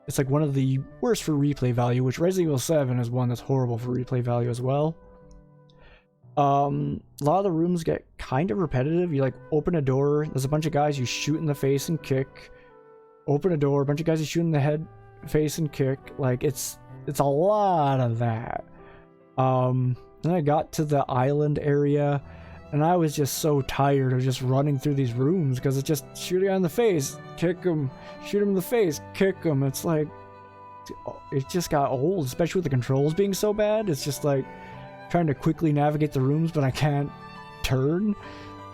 It's like one of the worst for replay value, which Resident Evil 7 is one that's horrible for replay value as well. A lot of the rooms get kind of repetitive. You like open a door, there's a bunch of guys you shoot in the face and kick. Open a door, a bunch of guys you shoot in the head, face, and kick. Like it's a lot of that. Then I got to the island area, and I was just so tired of just running through these rooms, because it's just shoot a guy in the face, kick him, shoot him in the face, kick him. It's like, it just got old, especially with the controls being so bad. It's just like trying to quickly navigate the rooms, but I can't turn.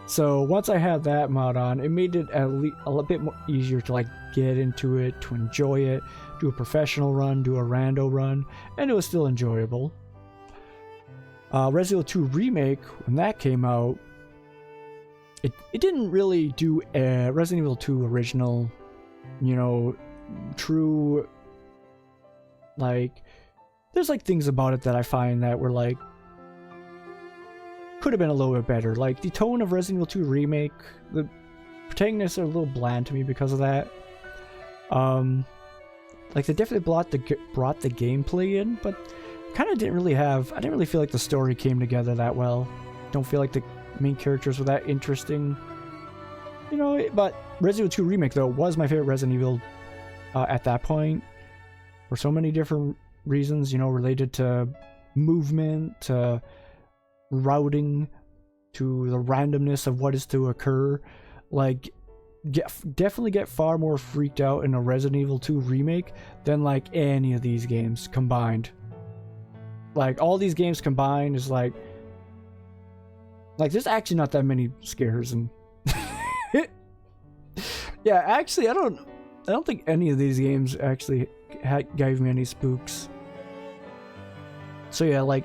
So once I had that mod on, it made it at least a bit more easier to like get into it, to enjoy it, do a professional run, do a rando run, and it was still enjoyable. Resident Evil 2 Remake, when that came out, it didn't really do a Resident Evil 2 original, you know, true, like, there's like things about it that I find that were like, could have been a little bit better. Like the tone of Resident Evil 2 Remake, the protagonists are a little bland to me because of that. Like they definitely brought the gameplay in, but kind of I didn't really feel like the story came together that well. Don't feel like the main characters were that interesting, you know. But Resident Evil 2 Remake though was my favorite Resident Evil at that point for so many different reasons, you know, related to movement, to routing, to the randomness of what is to occur. Like, definitely get far more freaked out in a Resident Evil 2 remake than like any of these games combined. Like, all these games combined is like there's actually not that many scares, and yeah, actually I don't think any of these games actually gave me any spooks. So yeah, like,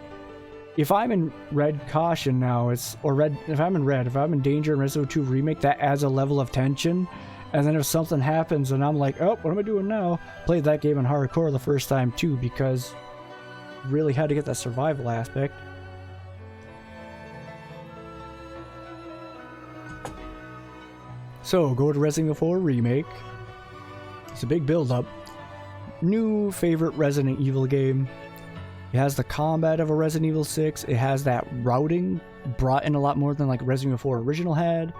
if I'm in red caution now, if I'm in danger in Resident Evil 2 remake, that adds a level of tension. And then if something happens and I'm like, oh, what am I doing now? Played that game in hardcore the first time too, because really had to get that survival aspect. So go to Resident Evil 4 remake. It's a big build up. New favorite Resident Evil game. It has the combat of a Resident Evil 6. It has that routing brought in a lot more than like Resident Evil 4 original had.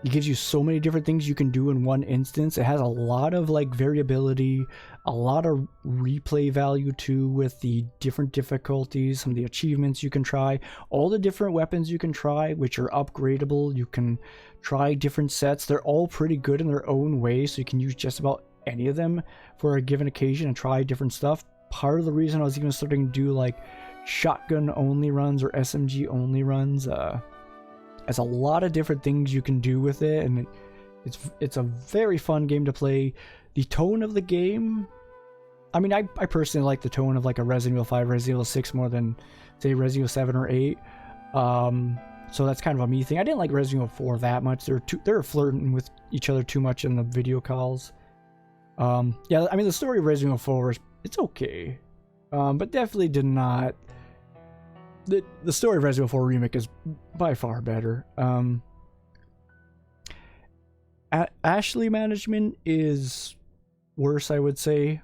It gives you so many different things you can do in one instance. It has a lot of like variability, a lot of replay value too, with the different difficulties, some of the achievements you can try, all the different weapons you can try, which are upgradable. You can try different sets. They're all pretty good in their own way, so you can use just about any of them for a given occasion and try different stuff. Part of the reason I was even starting to do like shotgun only runs or SMG only runs, there's a lot of different things you can do with it, and it's a very fun game to play. The tone of the game, I mean, I personally like the tone of like a Resident Evil 5, Resident Evil 6 more than say Resident Evil 7 or 8. So that's kind of a me thing. I didn't like Resident Evil 4 that much. They were flirting with each other too much in the video calls. Yeah, I mean, the story of Resident Evil 4 it's okay, but definitely did not. The story of Resident Evil 4 remake is by far better. Ashley management is worse, I would say.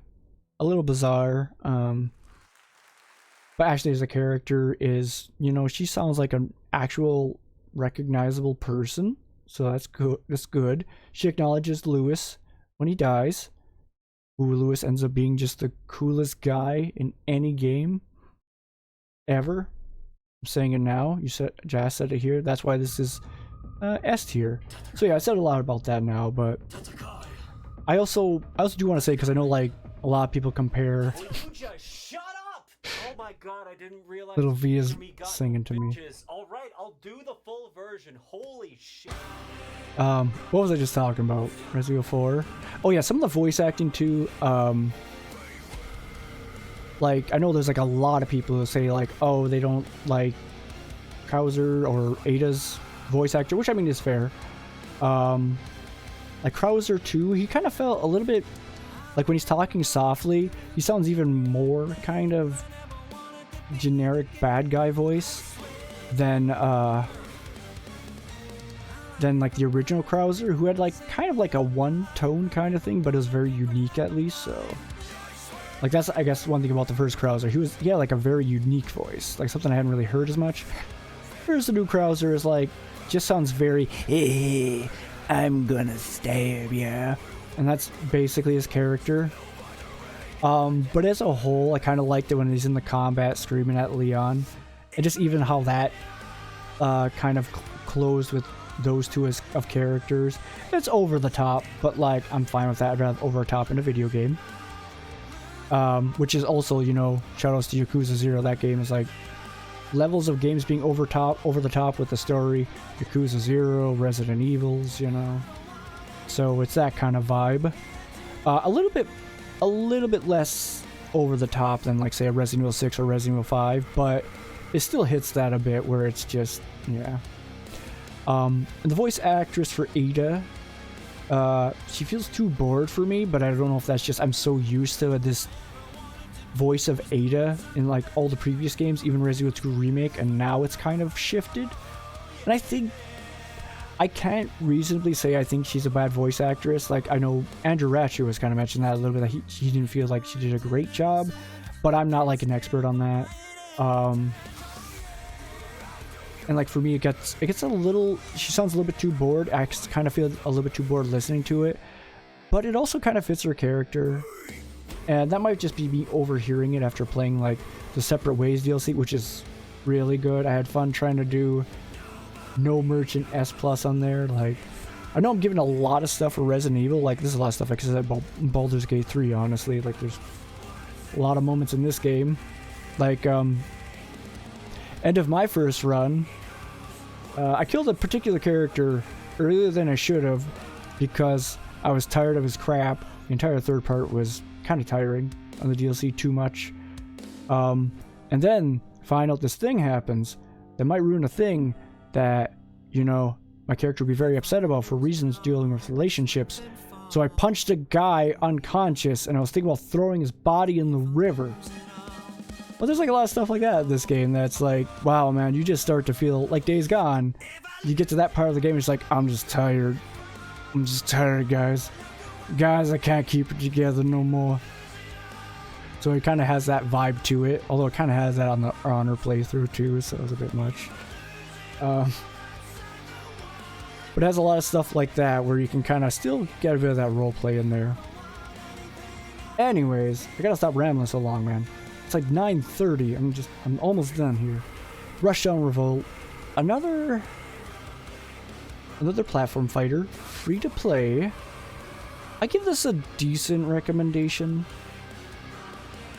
A little bizarre. But Ashley as a character is, you know, she sounds like an actual recognizable person, so that's good. That's good. She acknowledges Lewis when he dies. Who Lewis ends up being just the coolest guy in any game ever. I'm saying it now. Jas said it here. That's why this is S tier. So yeah, I said a lot about that now, but I also do want to say, because I know like a lot of people compare. Shut up! Oh my god, I didn't realize. Little V is singing to me. All right, I'll do the full version. Holy shit. What was I just talking about? Resident Evil 4. Oh yeah, some of the voice acting too. Like, I know there's like a lot of people who say like, oh, they don't like Krauser or Ada's voice actor, which I mean is fair. Like Krauser too, he kind of felt a little bit like when he's talking softly, he sounds even more kind of generic bad guy voice than like the original Krauser, who had like kind of like a one tone kind of thing, but it was very unique at least. So like that's, I guess, one thing about the first Krauser. He had like a very unique voice, like something I hadn't really heard as much. Whereas the new Krauser is like, just sounds very, hey, I'm gonna stab ya. And that's basically his character. But as a whole, I kind of liked it when he's in the combat screaming at Leon. And just even how that kind of closed with those two as of characters. It's over the top, but like, I'm fine with that. I'd rather over the top in a video game. Which is also, you know, shoutouts to Yakuza 0. That game is like levels of games being over the top with the story. Yakuza 0, Resident Evils, you know. So it's that kind of vibe. A little bit less over the top than like say a Resident Evil 6 or Resident Evil 5, but it still hits that a bit where it's just, yeah. And the voice actress for Ada, she feels too bored for me, but I don't know if that's just I'm so used to this voice of Ada in like all the previous games, even Resident Evil 2 Remake, and now it's kind of shifted. And I think I can't reasonably say I think she's a bad voice actress. Like, I know Andrew Ratcher was kind of mentioned that a little bit, that he didn't feel like she did a great job, but I'm not like an expert on that. And like for me, it gets a little, she sounds a little bit too bored. I kind of feel a little bit too bored listening to it. but it also kind of fits her character. And that might just be me overhearing it after playing like the Separate Ways DLC, which is really good. I had fun trying to do no merchant S plus on there. Like, I know I'm giving a lot of stuff for Resident Evil. Like, this is a lot of stuff like I said Baldur's Gate 3, honestly. Like, there's a lot of moments in this game. Like, end of my first run, I killed a particular character earlier than I should have because I was tired of his crap. The entire third part was kind of tiring on the DLC, too much. And then find out this thing happens that might ruin a thing that, you know, my character would be very upset about for reasons dealing with relationships. So I punched a guy unconscious, and I was thinking about throwing his body in the river. But there's like a lot of stuff like that in this game that's like, wow, man, you just start to feel like Days Gone. You get to that part of the game, it's like, I'm just tired. I'm just tired, guys. Guys, I can't keep it together no more. So it kind of has that vibe to it, although it kind of has that on the Honor playthrough too, so it was a bit much. But it has a lot of stuff like that where you can kind of still get a bit of that roleplay in there. Anyways, I gotta stop rambling so long, man. It's like 9:30. I'm almost done here. Rushdown Revolt, another platform fighter, free to play. I give this a decent recommendation.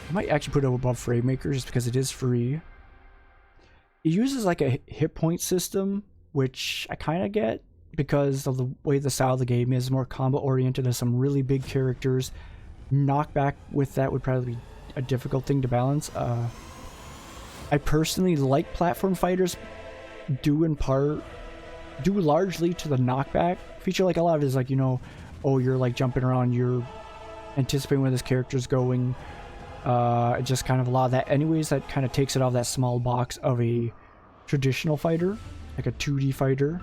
I might actually put it above Framemaker just because it is free. It uses like a hit point system, which I kind of get because of the way the style of the game is, more combat oriented. There's some really big characters. Knockback with that would probably be a difficult thing to balance. I personally like platform fighters due largely to the knockback feature. Like, a lot of it is like, you know, oh, you're like jumping around, you're anticipating where this character's going. Just kind of a lot of that. Anyways, that kind of takes it out of that small box of a traditional fighter, like a 2D fighter.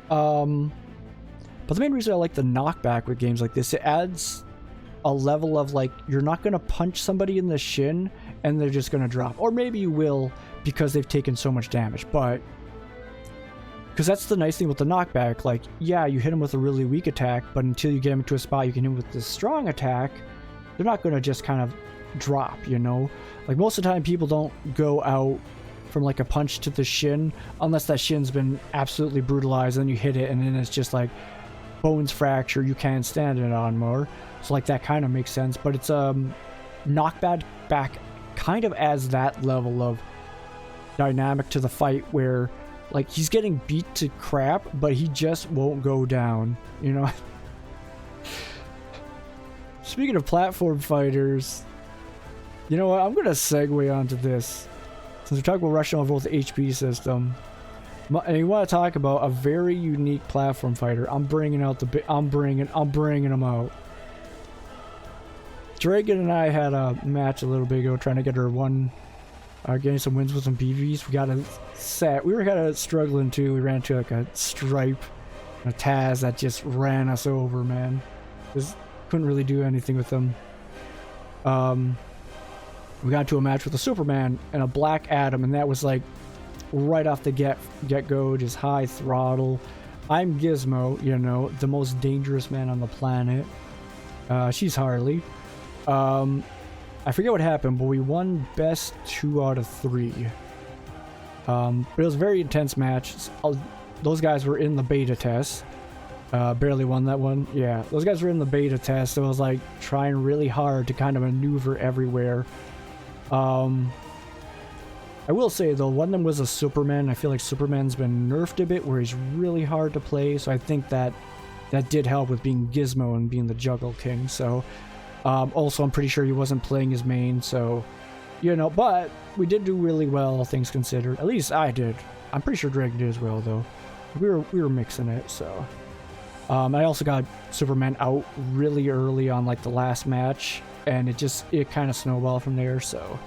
But the main reason I like the knockback with games like this, it adds a level of like, you're not going to punch somebody in the shin and they're just going to drop. Or maybe you will because they've taken so much damage, but because that's the nice thing with the knockback. Like, yeah, you hit them with a really weak attack, but until you get them into a spot you can hit them with the strong attack, they're not going to just kind of drop, you know? Like, most of the time people don't go out from like a punch to the shin unless that shin's been absolutely brutalized, and you hit it and then it's just like bones fracture, you can't stand it on more. So like that kind of makes sense, but it's knockback back kind of adds that level of dynamic to the fight where like he's getting beat to crap but he just won't go down, you know? Speaking of platform fighters, you know what, I'm gonna segue onto this since we're talking about Rushdown Revolt, the HP system. And you want to talk about a very unique platform fighter? I'm bringing them out. Dragon and I had a match a little bit ago, trying to get her getting some wins with some PVs. We got a set. We were kind of struggling too. We ran into like a Stripe and a Taz that just ran us over, man. Just couldn't really do anything with them. We got into a match with a Superman and a Black Adam, and that was like right off the get-go, just high throttle. I'm Gizmo, you know, the most dangerous man on the planet. She's Harley. I forget what happened, but we won best 2 out of 3. But it was a very intense match. Those guys were in the beta test. Barely won that one. Yeah, those guys were in the beta test, so it was like trying really hard to kind of maneuver everywhere. I will say though, one of them was a Superman. I feel like Superman's been nerfed a bit where he's really hard to play, so I think that did help with being Gizmo and being the Juggle King. So also I'm pretty sure he wasn't playing his main, so you know, but we did do really well, all things considered. At least I did. I'm pretty sure Drake did as well though. We were mixing it. So I also got Superman out really early on like the last match, and it kind of snowballed from there. So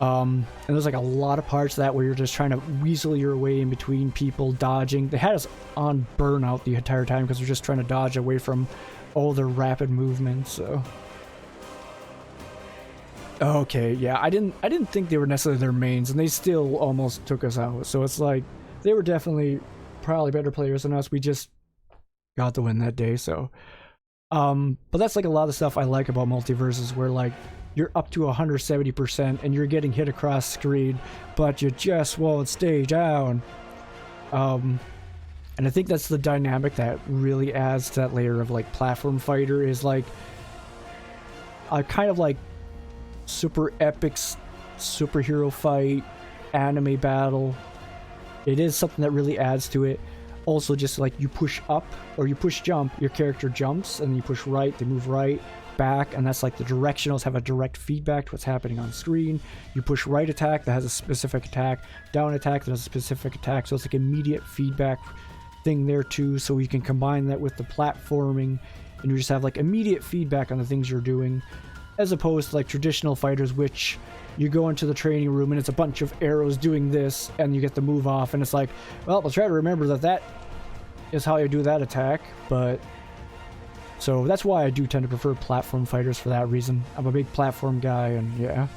and there's like a lot of parts of that where you're just trying to weasel your way in between people, dodging. They had us on burnout the entire time because we're just trying to dodge away from all their rapid movements. So okay, yeah, I didn't think they were necessarily their mains, and they still almost took us out. So it's like they were definitely probably better players than us. We just got the win that day. So, but that's like a lot of stuff I like about multiverses, where like you're up to 170% and you're getting hit across screen, but you just won't stay down. And I think that's the dynamic that really adds to that layer of like platform fighter, is like a kind of like super epic superhero fight, anime battle. It is something that really adds to it. Also, just like you push up or you push jump, your character jumps, and you push right, they move right, back, and that's like the directionals have a direct feedback to what's happening on screen. You push right attack, that has a specific attack, down attack, that has a specific attack, so it's like immediate feedback thing there too, so you can combine that with the platforming, and you just have like immediate feedback on the things you're doing, as opposed to like traditional fighters, which you go into the training room and it's a bunch of arrows doing this, and you get the move off, and it's like, well, I'll try to remember that is how you do that attack. But so that's why I do tend to prefer platform fighters for that reason. I'm a big platform guy, and yeah,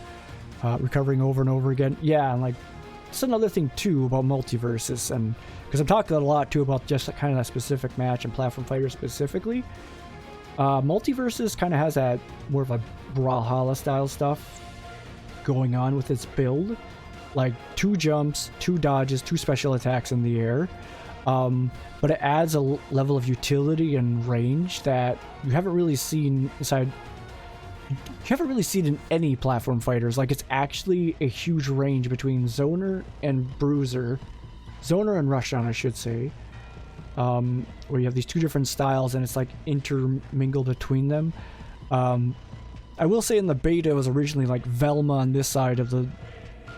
recovering over and over again. Yeah, and like it's another thing too about multiverses, and because I'm talking a lot too about just kind of that specific match and platform fighter specifically. Multiverses kind of has that more of a Brawlhalla style stuff going on with its build, like 2 jumps, 2 dodges, 2 special attacks in the air. But it adds a level of utility and range that you haven't really seen inside. You haven't really seen in any platform fighters. Like, it's actually a huge range between Zoner and Bruiser. Zoner and Rushdown, I should say. Where you have these 2 different styles and it's like intermingled between them. I will say in the beta it was originally like Velma on this side of the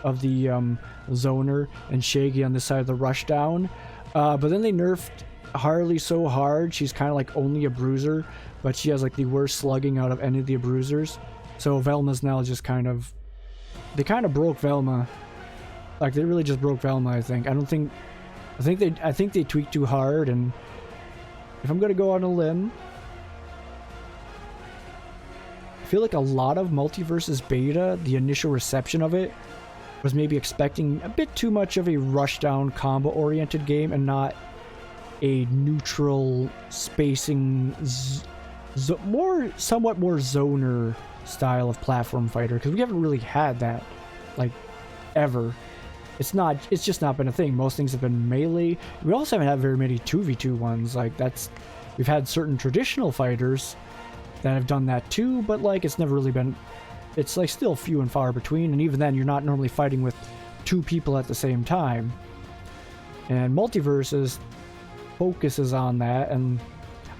Zoner and Shaggy on this side of the Rushdown. But then they nerfed Harley so hard, she's kind of like only a bruiser, but she has like the worst slugging out of any of the bruisers. So Velma's now just kind of... They kind of broke Velma. Like, they really just broke Velma, I think. I think they tweaked too hard, and if I'm gonna go on a limb, I feel like a lot of Multiversus beta, the initial reception of it, was maybe expecting a bit too much of a rushdown combo-oriented game and not a neutral spacing, somewhat more zoner style of platform fighter, because we haven't really had that, like, ever. It's just not been a thing. Most things have been melee. We also haven't had very many 2v2 ones. Like, we've had certain traditional fighters that have done that too, but like it's never really been, it's like still few and far between, and even then you're not normally fighting with 2 people at the same time. And Multiverses focuses on that, and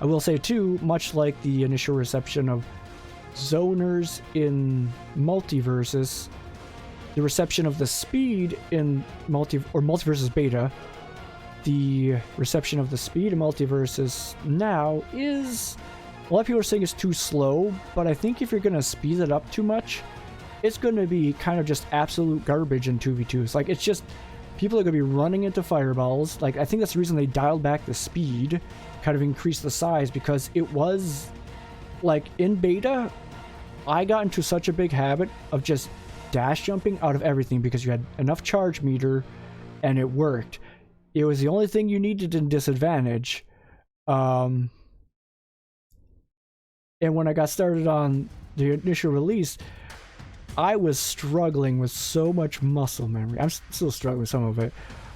I will say too, much like the initial reception of zoners in Multiversus, the reception of the speed in Multiversus beta, the reception of the speed in Multiversus now is, a lot of people are saying it's too slow, but I think if you're going to speed it up too much, it's going to be kind of just absolute garbage in 2v2s. Like, it's just, people are going to be running into fireballs. Like, I think that's the reason they dialed back the speed, kind of increased the size, because it was, like, in beta, I got into such a big habit of just dash jumping out of everything because you had enough charge meter and it worked. It was the only thing you needed in disadvantage. And when I got started on the initial release, I was struggling with so much muscle memory. I'm still struggling with some of it,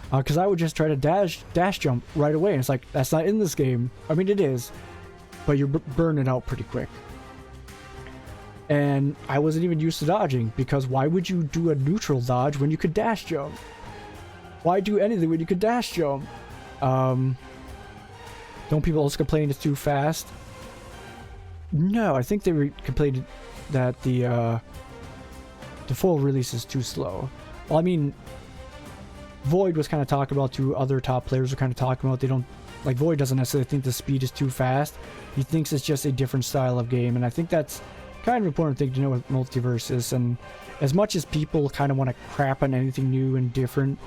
because I would just try to dash jump right away, and it's like, that's not in this game. I mean, it is, but you burn it out pretty quick. And I wasn't even used to dodging, because why would you do a neutral dodge when you could dash jump? Why do anything when you could dash jump? Don't people also complain it's too fast? No, I think they complained that the full release is too slow. Well, I mean, Void was kind of talking about, to other top players were kind of talking about, they don't, like, Void doesn't necessarily think the speed is too fast. He thinks it's just a different style of game, and I think that's kind of an important thing to know with Multiversus. And as much as people kind of want to crap on anything new and different,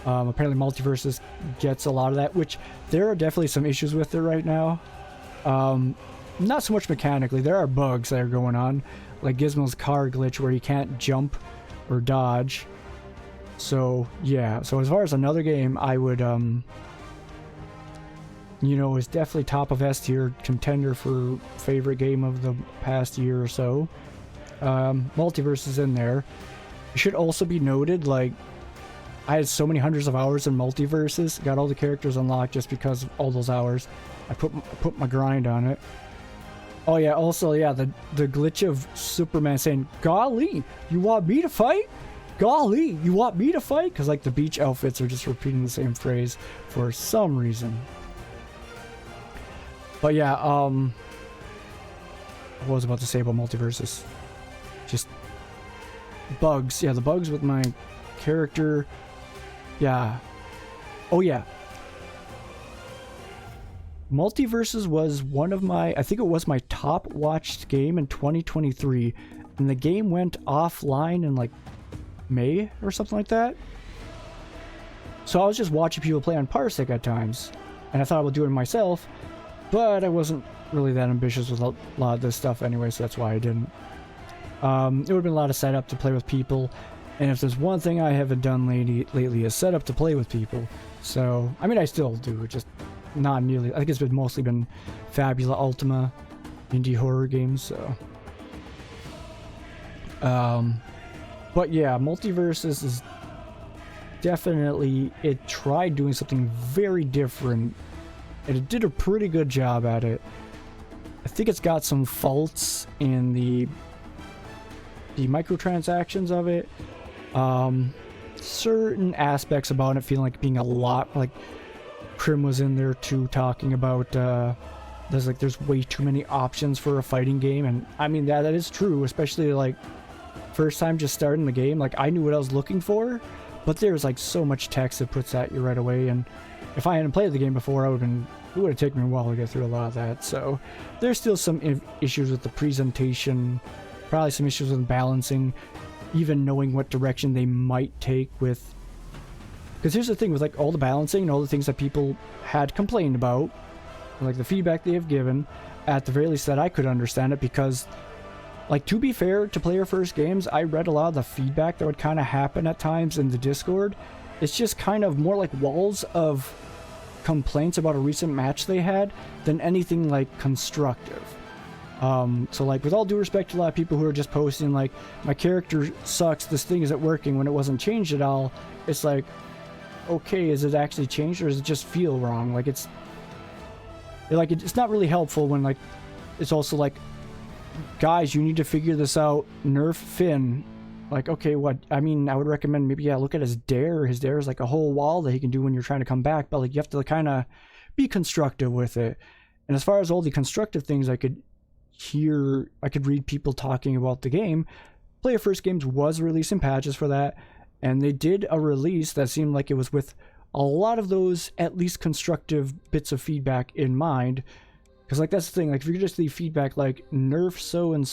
apparently Multiversus gets a lot of that, which there are definitely some issues with it right now. Not so much mechanically. There are bugs that are going on, like Gizmo's car glitch where he can't jump or dodge. So yeah, so as far as another game I would you know, is definitely top of S tier contender for favorite game of the past year or so. Multiverse is in there. It should also be noted, like, I had so many hundreds of hours in Multiverses, got all the characters unlocked just because of all those hours. I put my grind on it. Oh yeah, also, yeah, the glitch of Superman saying, "Golly, you want me to fight? Golly, you want me to fight?" Because, like, the beach outfits are just repeating the same phrase for some reason. But yeah, what was I about to say about Multiverses? Just bugs. Yeah, the bugs with my character. Yeah. Oh yeah. Multiverses was one of my, I think it was my top watched game in 2023, and the game went offline in like May or something like that. So I was just watching people play on Parsec at times, and I thought I would do it myself, but I wasn't really that ambitious with a lot of this stuff anyway, so that's why I didn't. It would have been a lot of setup to play with people, and if there's one thing I haven't done lately is set up to play with people. So, I mean, I still do, just not nearly. I think it's mostly been Fabula Ultima indie horror games, so. But yeah, Multiverses is definitely, it tried doing something very different, and it did a pretty good job at it. I think it's got some faults in the microtransactions of it. Certain aspects about it feeling like being a lot, like Krim was in there too talking about there's way too many options for a fighting game, and I mean that is true, especially like first time just starting the game. Like, I knew what I was looking for, but there's like so much text it puts at you right away, and if I hadn't played the game before, it would have taken me a while to get through a lot of that. So there's still some issues with the presentation, probably some issues with balancing, even knowing what direction they might take with, because here's the thing with like all the balancing and all the things that people had complained about, like the feedback they have given, at the very least that I could understand it, because like, to be fair to player first games, I read a lot of the feedback that would kind of happen at times in the Discord. It's just kind of more like walls of complaints about a recent match they had than anything like constructive. So like, with all due respect to a lot of people who are just posting like, my character sucks, this thing isn't working, when it wasn't changed at all, it's like, okay, is it actually changed, or does it just feel wrong? Like, it's not really helpful when like, it's also like, guys, you need to figure this out, nerf Finn. Like, okay, what? I mean, I would recommend maybe, yeah, look at his dare. His dare is like a whole wall that he can do when you're trying to come back, but like, you have to kind of be constructive with it. And as far as all the constructive things I could read people talking about the game, Player First Games was releasing patches for that, and they did a release that seemed like it was with a lot of those at least constructive bits of feedback in mind. Because like, that's the thing, like, if you just leave feedback like, nerf so and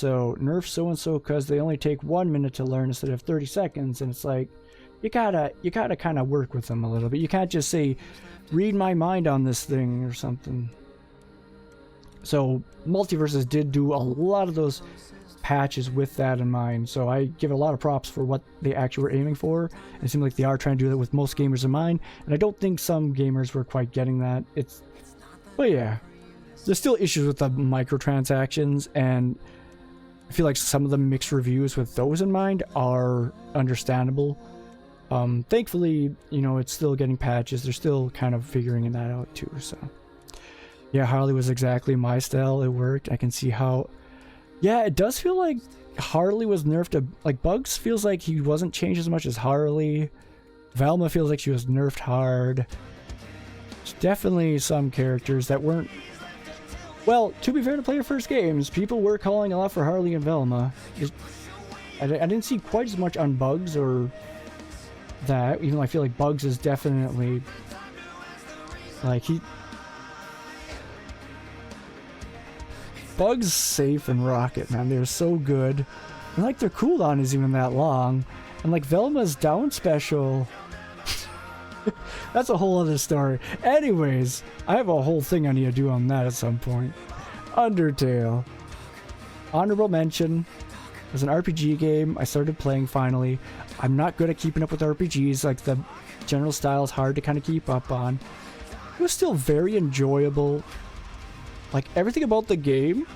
so because they only take 1 minute to learn instead of 30 seconds, and it's like, you gotta kind of work with them a little bit. You can't just say, read my mind on this thing or something. So Multiverses did do a lot of those patches with that in mind, so I give it a lot of props for what they actually were aiming for. It seems like they are trying to do that with most gamers in mind, and I don't think some gamers were quite getting that. But yeah, there's still issues with the microtransactions, and I feel like some of the mixed reviews with those in mind are understandable. Thankfully, you know, it's still getting patches. They're still kind of figuring that out too, so. Yeah, Harley was exactly my style. It worked. I can see how. Yeah, it does feel like Harley was nerfed. Like, Bugs feels like he wasn't changed as much as Harley. Velma feels like she was nerfed hard. There's definitely some characters that weren't. Well, to be fair to Player First Games, people were calling a lot for Harley and Velma. I didn't see quite as much on Bugs or that, even though I feel like Bugs is definitely. Like, Bugs, Safe, and Rocket, man, they're so good. And like, their cooldown isn't even that long. And like, Velma's down special. That's a whole other story. Anyways, I have a whole thing I need to do on that at some point. Undertale. Honorable mention. It was an RPG game I started playing finally. I'm not good at keeping up with RPGs. Like, the general style is hard to kind of keep up on. it was still very enjoyable. Like, everything about the game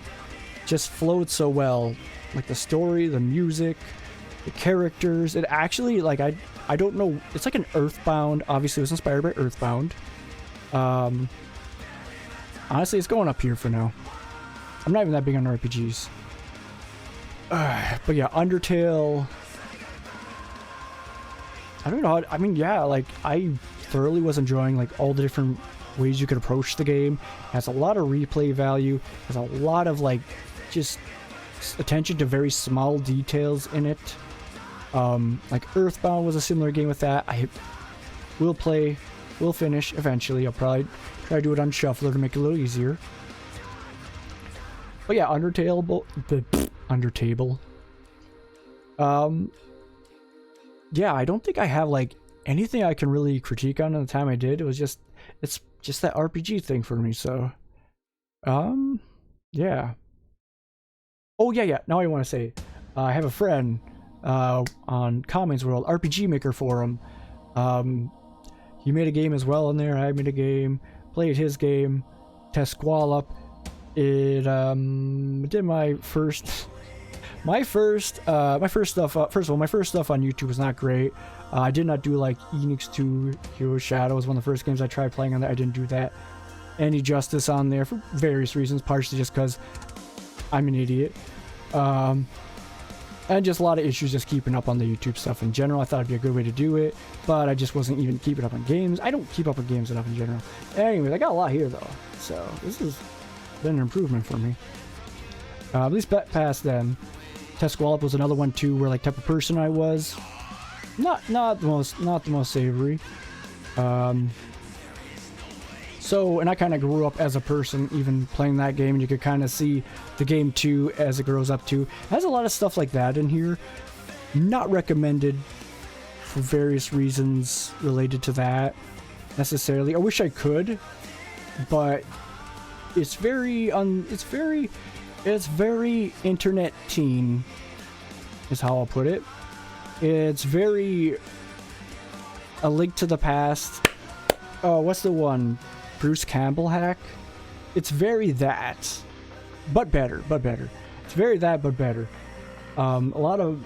just flowed so well. Like, the story, the music, the characters. It actually, like, I don't know. It's like an Earthbound. Obviously, it was inspired by Earthbound. Honestly, it's going up here for now. I'm not even that big on RPGs. But yeah, Undertale. I don't know how, I mean, yeah, like, I thoroughly was enjoying, like, all the different ways you could approach the game. It has a lot of replay value. Has a lot of, like, just attention to very small details in it. Like, Earthbound was a similar game with that. I will play, will finish eventually. I'll probably try to do it on Shuffler to make it a little easier. But yeah, Undertale. Yeah, I don't think I have, like, anything I can really critique on the time I did. It was just, it's just that RPG thing for me, so. Yeah. Oh, yeah. Now I want to say, I have a friend, on Comments World, RPG Maker Forum. He made a game as well in there. I made a game, played his game, Tesqualop. It, did my first stuff. First of all, my first stuff on YouTube was not great. I did not do, like, Enix 2 Hero Shadow was one of the first games I tried playing on there. I didn't do that any justice on there for various reasons, partially just because I'm an idiot. And just a lot of issues just keeping up on the YouTube stuff in general. I thought it'd be a good way to do it, but I just wasn't even keeping up on games. I don't keep up with games enough in general. Anyways, I got a lot here, though, so this has been an improvement for me. At least past then. Tesqualop was another one too, where, like, type of person I was. Not the most savory. So, and I kind of grew up as a person, even playing that game, and you could kind of see the game too as it grows up too. It has a lot of stuff like that in here. Not recommended for various reasons related to that necessarily. I wish I could, but it's very it's very internet teen, is how I'll put it. It's very A Link to the Past. Oh, what's the one? Bruce Campbell hack? It's very that, but better. It's very that, but better. A lot of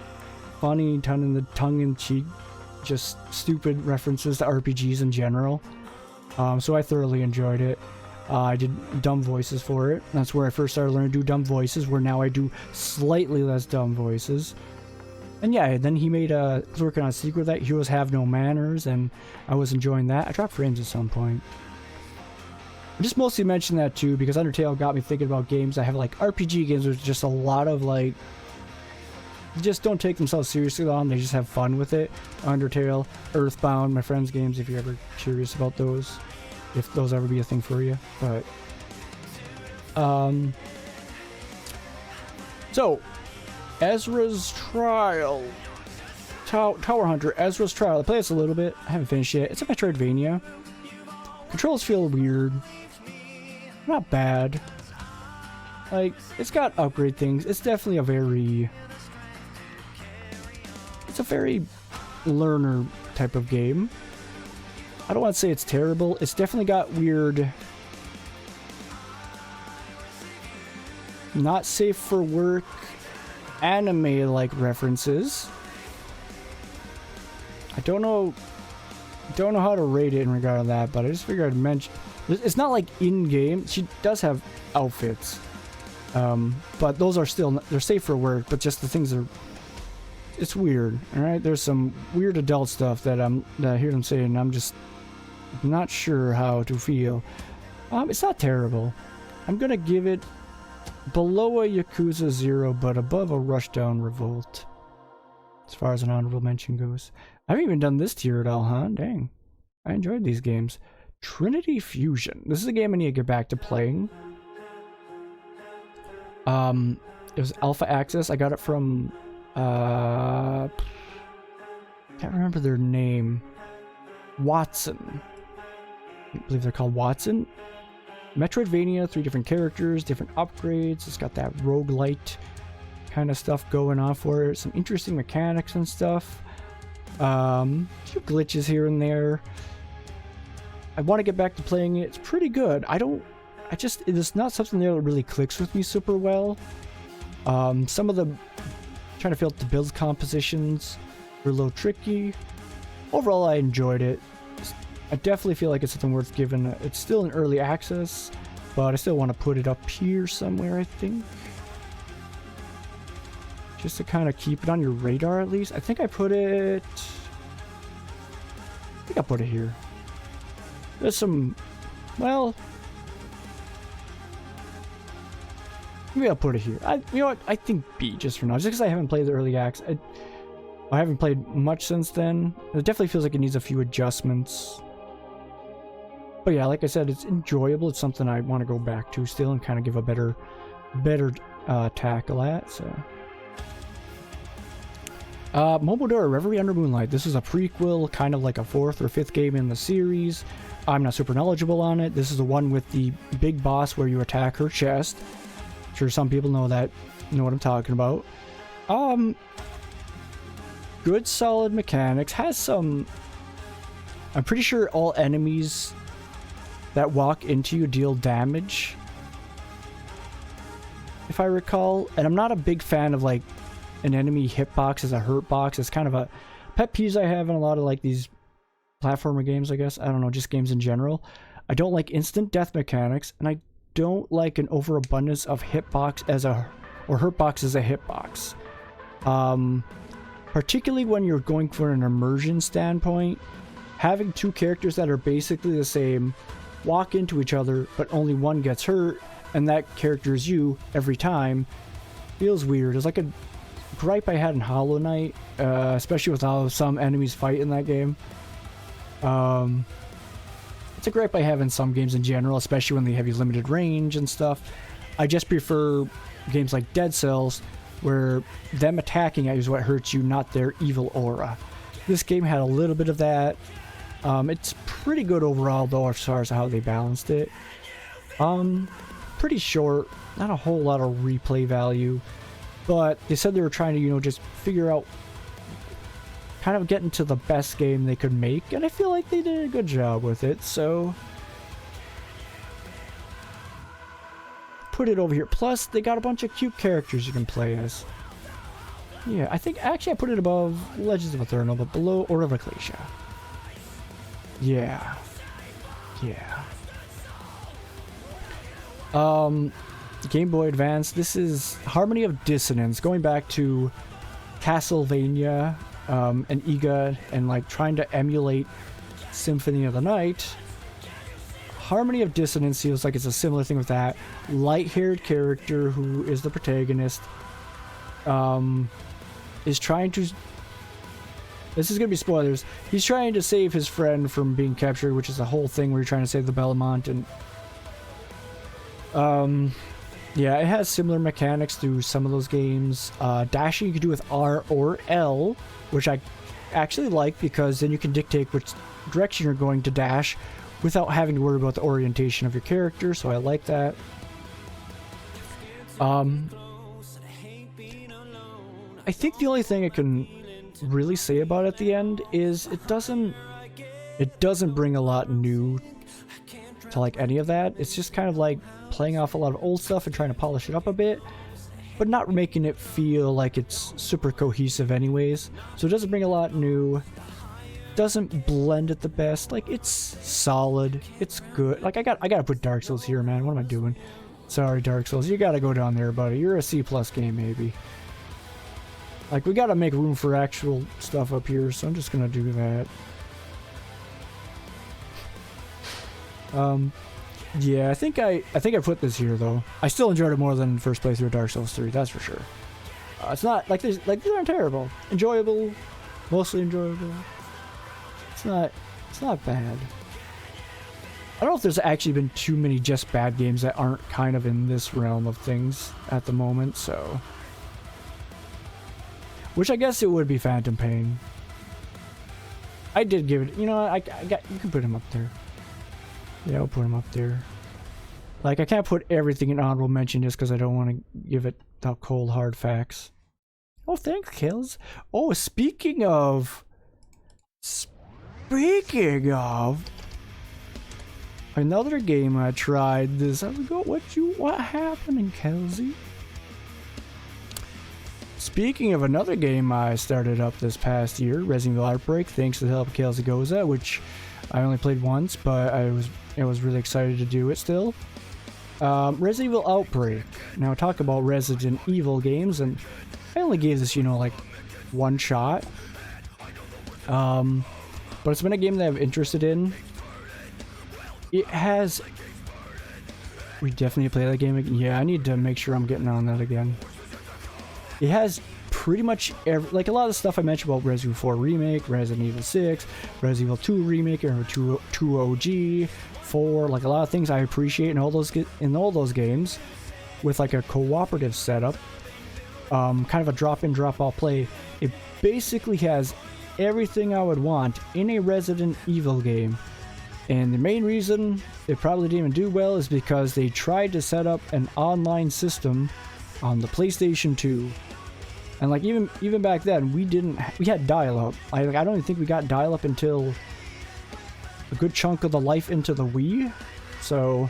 funny, tongue-in-cheek, just stupid references to RPGs in general. So I thoroughly enjoyed it. I did dumb voices for it. That's where I first started learning to do dumb voices, where now I do slightly less dumb voices. And yeah, then he made I was working on a sequel of that, Heroes Have No Manners, and I was enjoying that. I dropped frames at some point. I just mostly mentioned that too, because Undertale got me thinking about games. I have, like, RPG games with just a lot of, like, just don't take themselves seriously on. They just have fun with it. Undertale, Earthbound, my friends' games, if you're ever curious about those. If those ever be a thing for you. But so Ezra's Trial, Tower Hunter, Ezra's Trial. I played this a little bit. I haven't finished yet. It's a Metroidvania. Controls feel weird. Not bad. Like, it's got upgrade things. It's definitely a very learner type of game. I don't want to say it's terrible. It's definitely got weird, not safe for work, anime-like references. I don't know how to rate it in regard to that, but I just figured I'd mention. It's not like in-game. She does have outfits, but those are still, they're safe for work. But just the things are, it's weird. All right, there's some weird adult stuff that I hear them saying, and I'm just not sure how to feel. It's not terrible. I'm gonna give it below a Yakuza 0, but above a Rushdown Revolt, as far as an honorable mention goes. I haven't even done this tier at all, huh? Dang. I enjoyed these games. Trinity Fusion. This is a game I need to get back to playing. It was Alpha Access. I got it from can't remember their name. Watson. I believe they're called Watson. Metroidvania, 3 different characters, different upgrades. It's got that roguelite kind of stuff going on for it. Some interesting mechanics and stuff. A few glitches here and there. I want to get back to playing it. It's pretty good. It's not something that really clicks with me super well. Some of the, trying to feel out the build compositions were a little tricky. Overall, I enjoyed it. I definitely feel like it's something worth giving. It's still in early access, but I still want to put it up here somewhere, I think. Just to kind of keep it on your radar at least. I think I put it here. There's some, well, maybe I'll put it here. You know what? I think B just for now, just because I haven't played the early access. I haven't played much since then. It definitely feels like it needs a few adjustments. But yeah, like I said, it's enjoyable. It's something I want to go back to still and kind of give a better tackle at. So, Momodora Reverie Under Moonlight. This is a prequel, kind of like a 4th or 5th game in the series. I'm not super knowledgeable on it. This is the one with the big boss where you attack her chest. I'm sure some people know what I'm talking about. Good solid mechanics. Has some, I'm pretty sure all enemies that walk into you deal damage, if I recall. And I'm not a big fan of like an enemy hitbox as a hurt box. It's kind of a pet peeve I have in a lot of like these platformer games, I guess. I don't know, just games in general. I don't like instant death mechanics, and I don't like an overabundance of hitbox or hurtbox as a hitbox. Particularly when you're going for an immersion standpoint, having two characters that are basically the same walk into each other, but only one gets hurt, and that character is you every time, feels weird. It's like a gripe I had in Hollow Knight, especially with how some enemies fight in that game. It's a gripe I have in some games in general, especially when they have limited range and stuff. I just prefer games like Dead Cells, where them attacking is what hurts you, not their evil aura. This game had a little bit of that. It's pretty good overall, though, as far as how they balanced it. Pretty short, not a whole lot of replay value, but they said they were trying to, just figure out, kind of get into the best game they could make, and I feel like they did a good job with it, so put it over here. Plus, they got a bunch of cute characters you can play as. Yeah, I think actually I put it above Legends of Eterno, but below Order of Ecclesia. Yeah. Game Boy Advance. This is Harmony of Dissonance, going back to Castlevania and Iga, and like trying to emulate Symphony of the Night. Harmony of Dissonance feels like it's a similar thing with that. Light-haired character who is the protagonist is trying to... This is going to be spoilers. He's trying to save his friend from being captured, which is a whole thing where you're trying to save the Belmont. And yeah, it has similar mechanics through some of those games. Dashing you can do with R or L, which I actually like, because then you can dictate which direction you're going to dash without having to worry about the orientation of your character, so I like that. I think the only thing I can really say about it at the end is it doesn't bring a lot new to like any of that. It's just kind of like playing off a lot of old stuff and trying to polish it up a bit, but not making it feel like it's super cohesive anyways. So it doesn't bring a lot new, doesn't blend it the best. Like, it's solid, it's good. Like, I gotta put Dark Souls here, man. What am I doing? Sorry, Dark Souls, you gotta go down there, buddy. You're a C+ game, maybe. Like, we gotta make room for actual stuff up here, so I'm just gonna do that. Yeah, I think I put this here, though. I still enjoyed it more than first playthrough of Dark Souls 3, that's for sure. It's not like these aren't terrible. Enjoyable, mostly enjoyable. It's not bad. I don't know if there's actually been too many just bad games that aren't kind of in this realm of things at the moment, so. Which I guess it would be Phantom Pain. I did give it, you know, you can put him up there. Yeah, I'll put him up there. Like, I can't put everything in honorable mention just because I don't want to give it the cold hard facts. Oh, thanks, Kills. Oh, speaking of, Another game I tried this. What happened, Kelsey? Speaking of another game I started up this past year, Resident Evil Outbreak, thanks to the help of Kelsey Goza, which I only played once, but I was really excited to do it still. Resident Evil Outbreak. Now talk about Resident Evil games, and I only gave this, like one shot. But it's been a game that I'm interested in. It has... We definitely play that game again. Yeah, I need to make sure I'm getting on that again. It has pretty much like a lot of the stuff I mentioned about Resident Evil 4 Remake, Resident Evil 6, Resident Evil 2 Remake, or 2 OG, 4, like a lot of things I appreciate in all those games, with like a cooperative setup, kind of a drop-in, drop-out play. It basically has everything I would want in a Resident Evil game. And the main reason it probably didn't even do well is because they tried to set up an online system on the PlayStation 2. And like even back then, we had dial-up. I don't even think we got dial-up until a good chunk of the life into the Wii. So,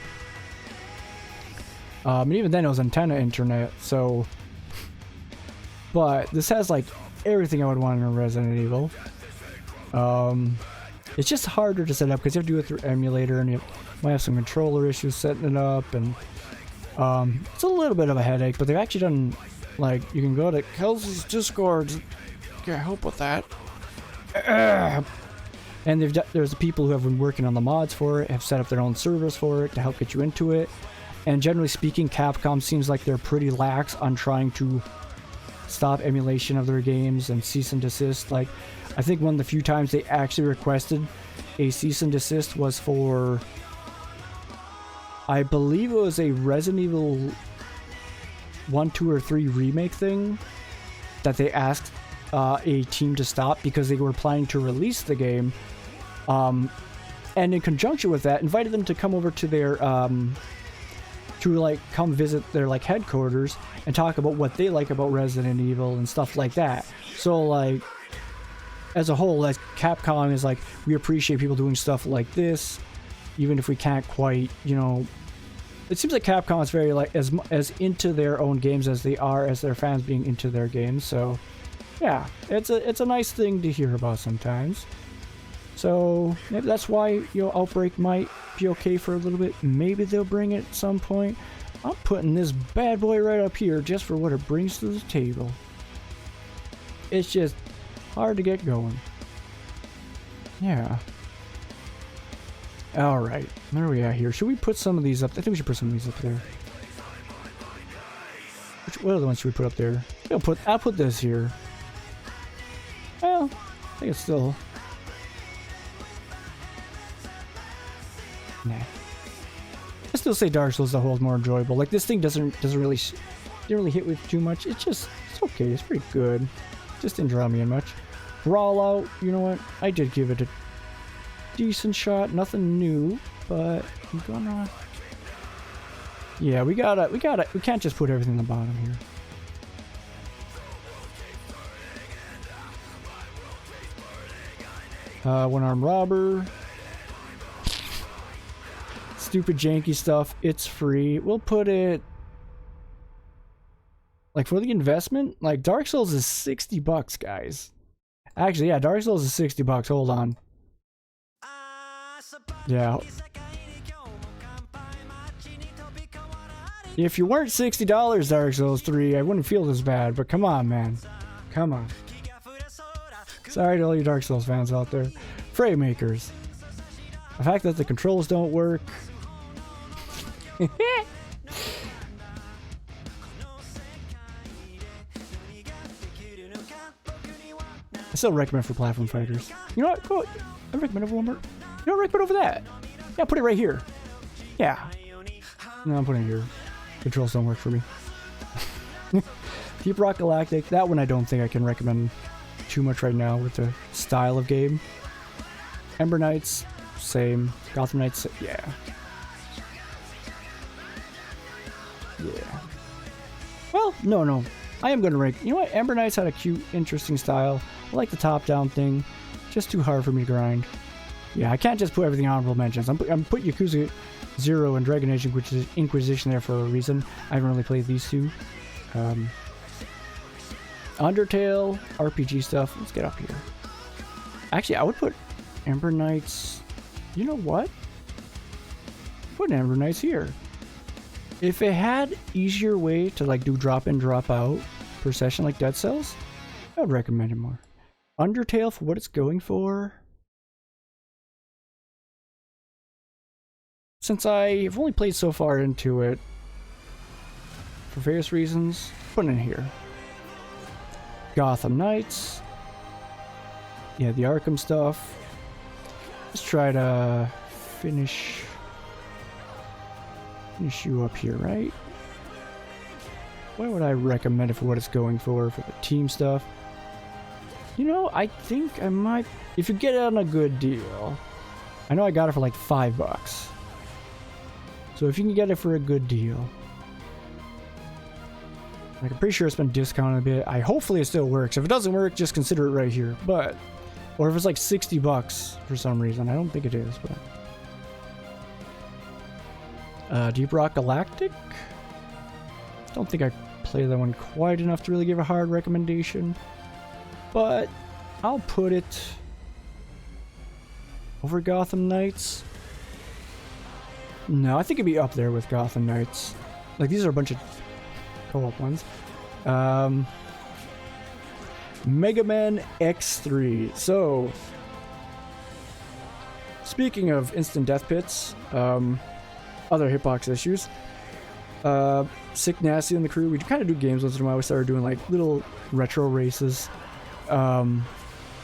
and even then it was antenna internet. So, but this has like everything I would want in a Resident Evil. It's just harder to set up because you have to do it through emulator, and you might have some controller issues setting it up, and it's a little bit of a headache. But they've actually done, like, you can go to Kelsey's Discord, get help with that. And there's the people who have been working on the mods for it, have set up their own servers for it to help get you into it. And generally speaking, Capcom seems like they're pretty lax on trying to stop emulation of their games and cease and desist. Like, I think one of the few times they actually requested a cease and desist was for, I believe it was a Resident Evil 1, 2, or 3 remake thing that they asked a team to stop because they were planning to release the game, and in conjunction with that invited them to come over to their come visit their like headquarters and talk about what they like about Resident Evil and stuff like that. So like, as a whole, as Capcom is like, we appreciate people doing stuff like this, even if we can't quite, it seems like Capcom is very like as into their own games as they are as their fans being into their games. So yeah, it's a nice thing to hear about sometimes. So maybe that's why Outbreak might be okay for a little bit. Maybe they'll bring it at some point. I'm putting this bad boy right up here just for what it brings to the table. It's just hard to get going. Yeah. Alright, where are we at here? Should we put some of these up? I think we should put some of these up there. What other ones should we put up there? I'll put this here. Well, I think it's still... Nah. I still say Dark Souls as a whole is more enjoyable. Like, this thing didn't really hit with too much. It's okay. It's pretty good. Just didn't draw me in much. Brawl Out, you know what? I did give it a decent shot. Nothing new, but I'm gonna... Yeah, we can't just put everything in the bottom here. One-armed robber. Stupid janky stuff. It's free. We'll put it like for the investment. Like Dark Souls is $60, guys. Actually, yeah, Dark Souls is $60. Hold on. Yeah. If you weren't $60 Dark Souls 3, I wouldn't feel this bad. But come on, man. Come on. Sorry to all you Dark Souls fans out there. Frame makers. The fact that the controls don't work. I still recommend for platform fighters. You know what? Go. I recommend over one more. You know what? Recommend over that. Yeah, put it right here. Yeah. No, I'm putting it here. Controls don't work for me. Deep Rock Galactic. That one I don't think I can recommend too much right now with the style of game. Ember Knights. Same. Gotham Knights. Yeah. Yeah. Well, no. I am going to rank. You know what? Ember Knights had a cute, interesting style. I like the top-down thing. Just too hard for me to grind. Yeah, I can't just put everything honorable mentions. I'm put Yakuza 0 and Dragon Age Inquisition there for a reason. I haven't really played these two. Undertale, RPG stuff. Let's get up here. Actually, I would put Ember Knights. You know what? Put Ember Knights here. If it had easier way to like do drop in, drop out per session like Dead Cells, I would recommend it more. Undertale for what it's going for. Since I've only played so far into it, for various reasons, put it in here. Gotham Knights. Yeah, the Arkham stuff. Let's try to finish you up here, right? Why would I recommend it for what it's going for the team stuff? You know, I think I might, if you get it on a good deal. I know I got it for like $5. So if you can get it for a good deal. Like, I'm pretty sure it's been discounted a bit. Hopefully it still works. If it doesn't work, just consider it right here. But, or if it's like $60 for some reason. I don't think it is, but. Deep Rock Galactic? Don't think I played that one quite enough to really give a hard recommendation. But, I'll put it over Gotham Knights. No, I think it'd be up there with Gotham Knights. Like, these are a bunch of co-op ones. Mega Man X3. So, speaking of instant death pits, other hitbox issues. Sick Nasty and the crew, we kind of do games once in a while. We started doing like little retro races.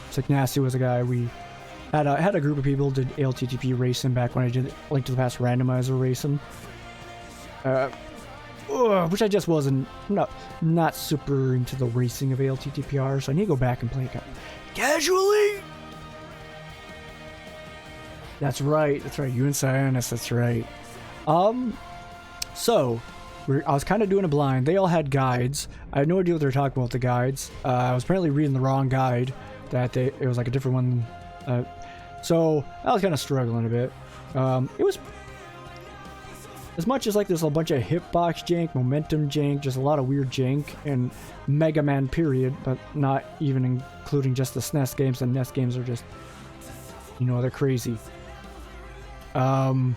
Sick Nasty was a guy we had a group of people did ALTTP racing back when I did Link to the Past randomizer racing. Which I just wasn't not super into the racing of ALTTPR, so I need to go back and play it casually. That's right. You and Cyanus. That's right. So I was kind of doing a blind. They all had guides. I had no idea what they were talking about with the guides. I was apparently reading the wrong guide. It was like a different one. So I was kind of struggling a bit. It was as much as like there's a bunch of hitbox jank, momentum jank, just a lot of weird jank, and Mega Man period, but not even including just the SNES games. The NES games are just, you know, they're crazy. By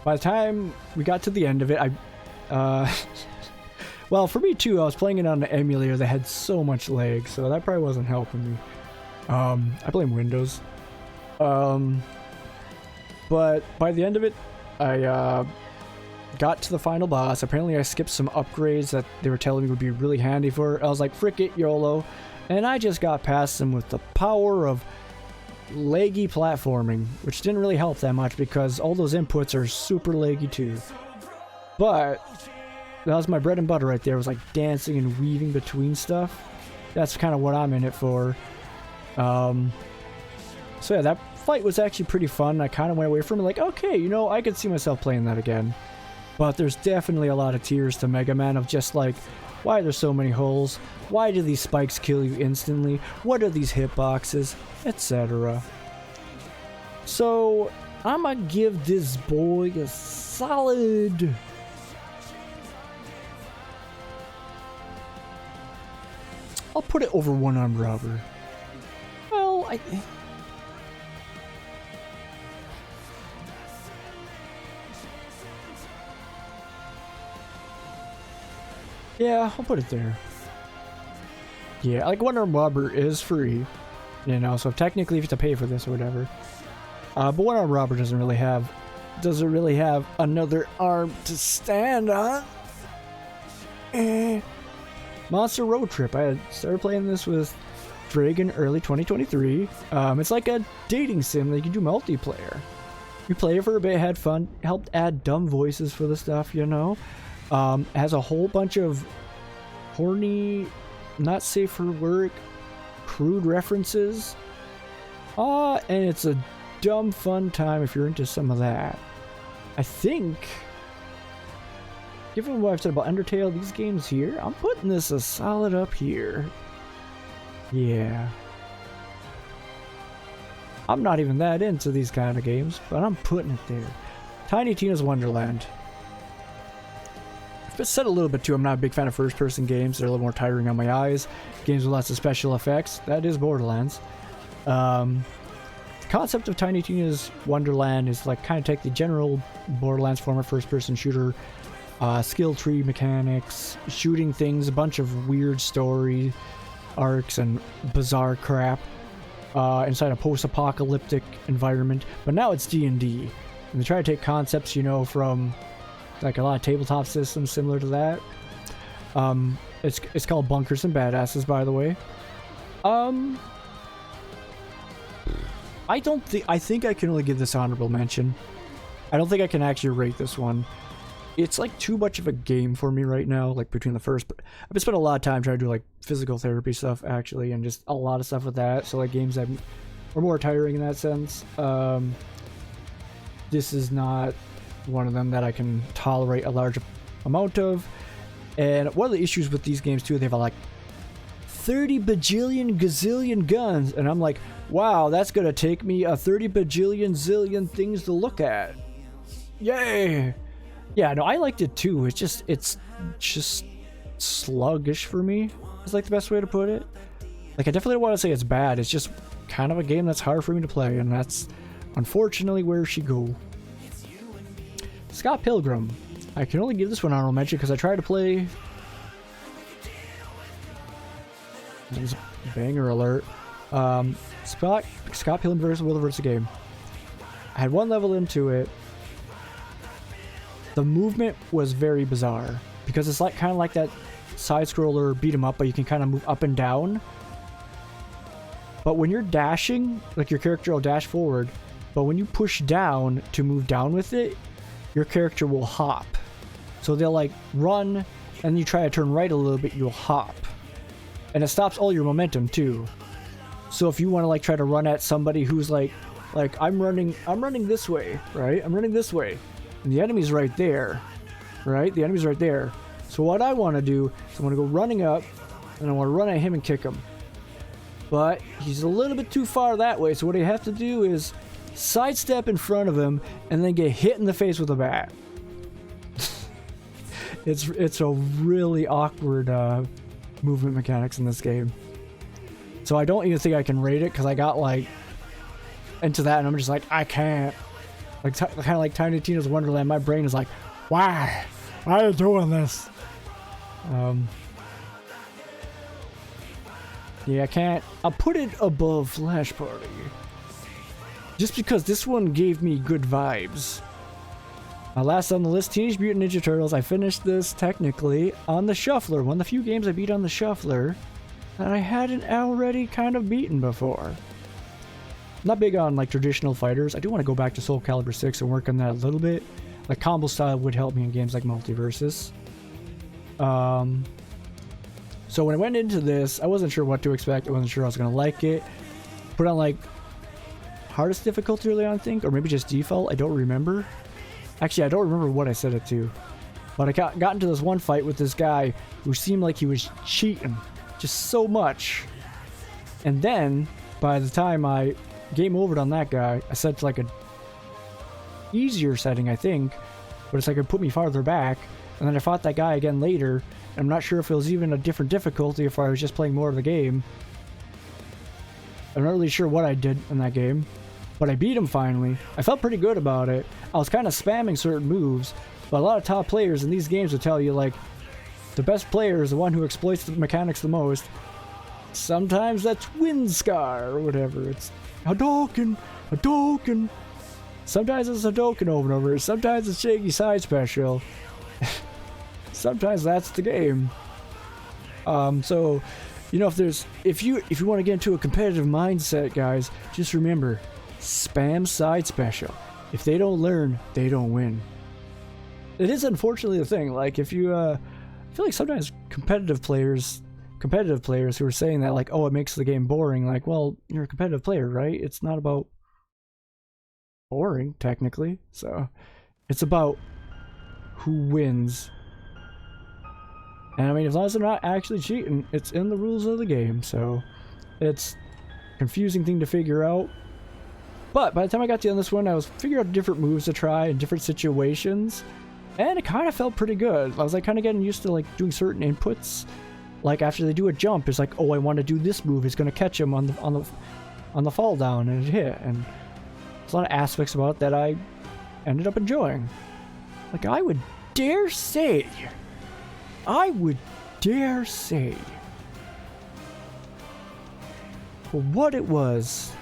the time we got to the end of it, well, for me too, I was playing it on an emulator that had so much lag, so that probably wasn't helping me. I blame Windows. But by the end of it, I got to the final boss. Apparently I skipped some upgrades that they were telling me would be really handy for. I was like, frick it, YOLO. And I just got past them with the power of laggy platforming, which didn't really help that much because all those inputs are super laggy too. But that was my bread and butter right there, was like dancing and weaving between stuff. That's kind of what I'm in it for. So yeah, that fight was actually pretty fun. I kind of went away from it like, okay, you know, I could see myself playing that again. But there's definitely a lot of tears to Mega Man of just like, why are there so many holes? Why do these spikes kill you instantly? What are these hitboxes? Etc. So, I'ma give this boy a solid... I'll put it over One Armed Robber. Well, yeah, I'll put it there. Yeah, like One Armed Robber is free, you know, so technically you have to pay for this or whatever. But One Armed Robber doesn't really have another arm to stand on. Monster Road Trip. I had started playing this with Dragon early 2023. It's like a dating sim that you can do multiplayer. You play it for a bit, had fun, helped add dumb voices for the stuff, you know. Has a whole bunch of horny, not safe for work, crude references. And it's a dumb fun time if you're into some of that. I think, given what I've said about Undertale, these games here, I'm putting this a solid up here. Yeah. I'm not even that into these kind of games, but I'm putting it there. Tiny Tina's Wonderland. I've said a little bit too, I'm not a big fan of first-person games. They're a little more tiring on my eyes. Games with lots of special effects. That is Borderlands. The concept of Tiny Tina's Wonderland is like kind of take the general Borderlands format first-person shooter, skill tree mechanics, shooting things, a bunch of weird story arcs and bizarre crap inside a post-apocalyptic environment. But now it's D&D, and they try to take concepts, you know, from like a lot of tabletop systems similar to that. It's called Bunkers and Badasses, by the way. I think I can only give this honorable mention. I don't think I can actually rate this one. It's like too much of a game for me right now, like between the first. I've been spending a lot of time trying to do like physical therapy stuff actually, and just a lot of stuff with that. So like games that are more tiring in that sense. This is not one of them that I can tolerate a large amount of. And one of the issues with these games too, they have like 30 bajillion gazillion guns, and I'm like, wow, that's gonna take me a 30 bajillion zillion things to look at. Yay! Yeah, no, I liked it too. It's just sluggish for me. Is like the best way to put it. Like I definitely don't want to say it's bad. It's just kind of a game that's hard for me to play, and that's unfortunately where she go. Scott Pilgrim. I can only give this one honorable mention because I tried to play. Banger alert. Scott Pilgrim vs. Will vs. game. I had one level into it. The movement was very bizarre because it's like kind of like that side scroller beat 'em up, but you can kind of move up and down. But when you're dashing, like your character will dash forward, but when you push down to move down with it, your character will hop. So they'll like run, and you try to turn right a little bit, you'll hop. And it stops all your momentum too. So if you want to like try to run at somebody who's like I'm running this way, right? I'm running this way. And the enemy's right there, right? The enemy's right there. So what I want to do is I want to go running up, and I want to run at him and kick him. But he's a little bit too far that way, so what I have to do is sidestep in front of him and then get hit in the face with a bat. It's a really awkward movement mechanics in this game. So I don't even think I can rate it because I got like into that and I'm just like, I can't. Like kind of like Tiny Tina's Wonderland, my brain is like, why are you doing this? Yeah, I can't. I'll put it above Flash Party just because this one gave me good vibes. Last on the list, Teenage Mutant Ninja Turtles. I finished this technically on the Shuffler, one of the few games I beat on the Shuffler that I hadn't already kind of beaten before. Not big on like traditional fighters. I do want to go back to Soul Calibur 6 and work on that a little bit. Like combo style would help me in games like Multiversus. So when I went into this, I wasn't sure what to expect. I wasn't sure I was going to like it. Put on like hardest difficulty early on, I think, or maybe just default. I don't remember. Actually, I don't remember what I set it to. But I got into this one fight with this guy who seemed like he was cheating just so much. And then by the time I game overed on that guy, I set to like a easier setting, I think, but it's like it put me farther back. And then I fought that guy again later. I'm not sure if it was even a different difficulty, if I was just playing more of the game. I'm not really sure what I did in that game, but I beat him finally. I felt pretty good about it. I was kind of spamming certain moves, but a lot of top players in these games will tell you like the best player is the one who exploits the mechanics the most. Sometimes that's Windscar or whatever. It's Hadouken. Sometimes it's Hadouken over and over. Sometimes it's Shaky Side Special. Sometimes that's the game. So, you know, if you want to get into a competitive mindset, guys, just remember, spam Side Special. If they don't learn, they don't win. It is unfortunately the thing. Like if you, I feel like sometimes competitive players who are saying that like, oh, it makes the game boring. Like, well, you're a competitive player, right? It's not about boring technically. So it's about who wins. And I mean, as long as they're not actually cheating, it's in the rules of the game. So it's a confusing thing to figure out. But by the time I got to the end of this one, I was figuring out different moves to try in different situations, and it kind of felt pretty good. I was like kind of getting used to like doing certain inputs. Like after they do a jump, it's like, oh, I want to do this move. It's gonna catch him on the fall down and hit. And there's a lot of aspects about it that I ended up enjoying. Like I would dare say, for what it was,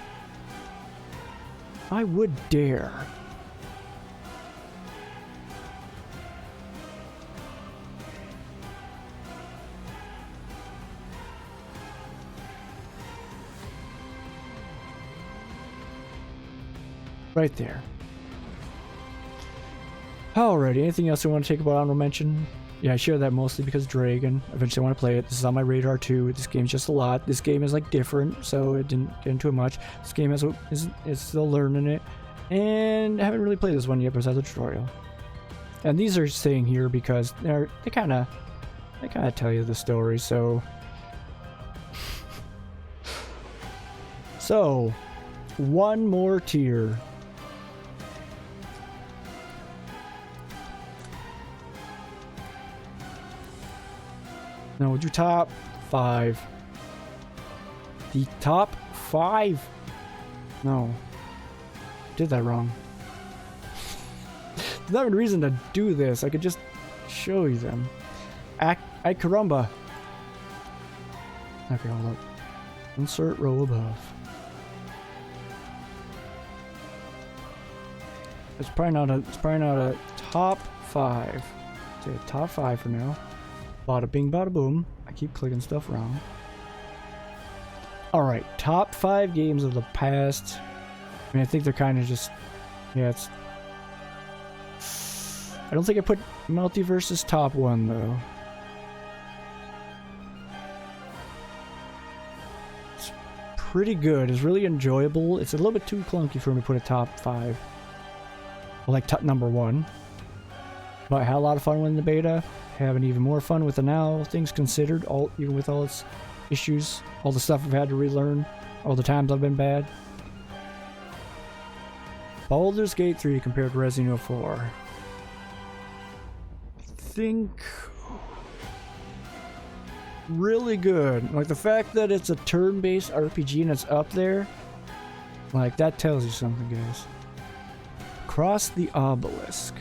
I would dare. Right there. Alrighty, anything else you want to take about honorable mention? Yeah, I share that mostly because Dragon. Eventually I want to play it. This is on my radar too. This game's just a lot. This game is like different, so it didn't get into it much. This game is still learning it. And I haven't really played this one yet besides the tutorial. And these are staying here because they kinda tell you the story, so so one more tier. Now we'll do top 5. The top 5. No. Did that wrong. There's not even a reason to do this. I could just show you them. Ay caramba. Okay, hold up. Insert row above. It's probably not a top 5. Say top 5 for now. Bada bing, bada boom. I keep clicking stuff wrong. Alright, top 5 games of the past. I mean, I think they're kind of just... Yeah, it's... I don't think I put Multiverse's top 1, though. It's pretty good. It's really enjoyable. It's a little bit too clunky for me to put a top 5. Well, like top number 1. But I had a lot of fun with the beta. Having even more fun with the now, things considered, even with all its issues, all the stuff I've had to relearn, all the times I've been bad. Baldur's Gate 3 compared to Resident Evil 4. I think really good. Like the fact that it's a turn-based RPG and it's up there, like that tells you something, guys. Cross the Obelisk.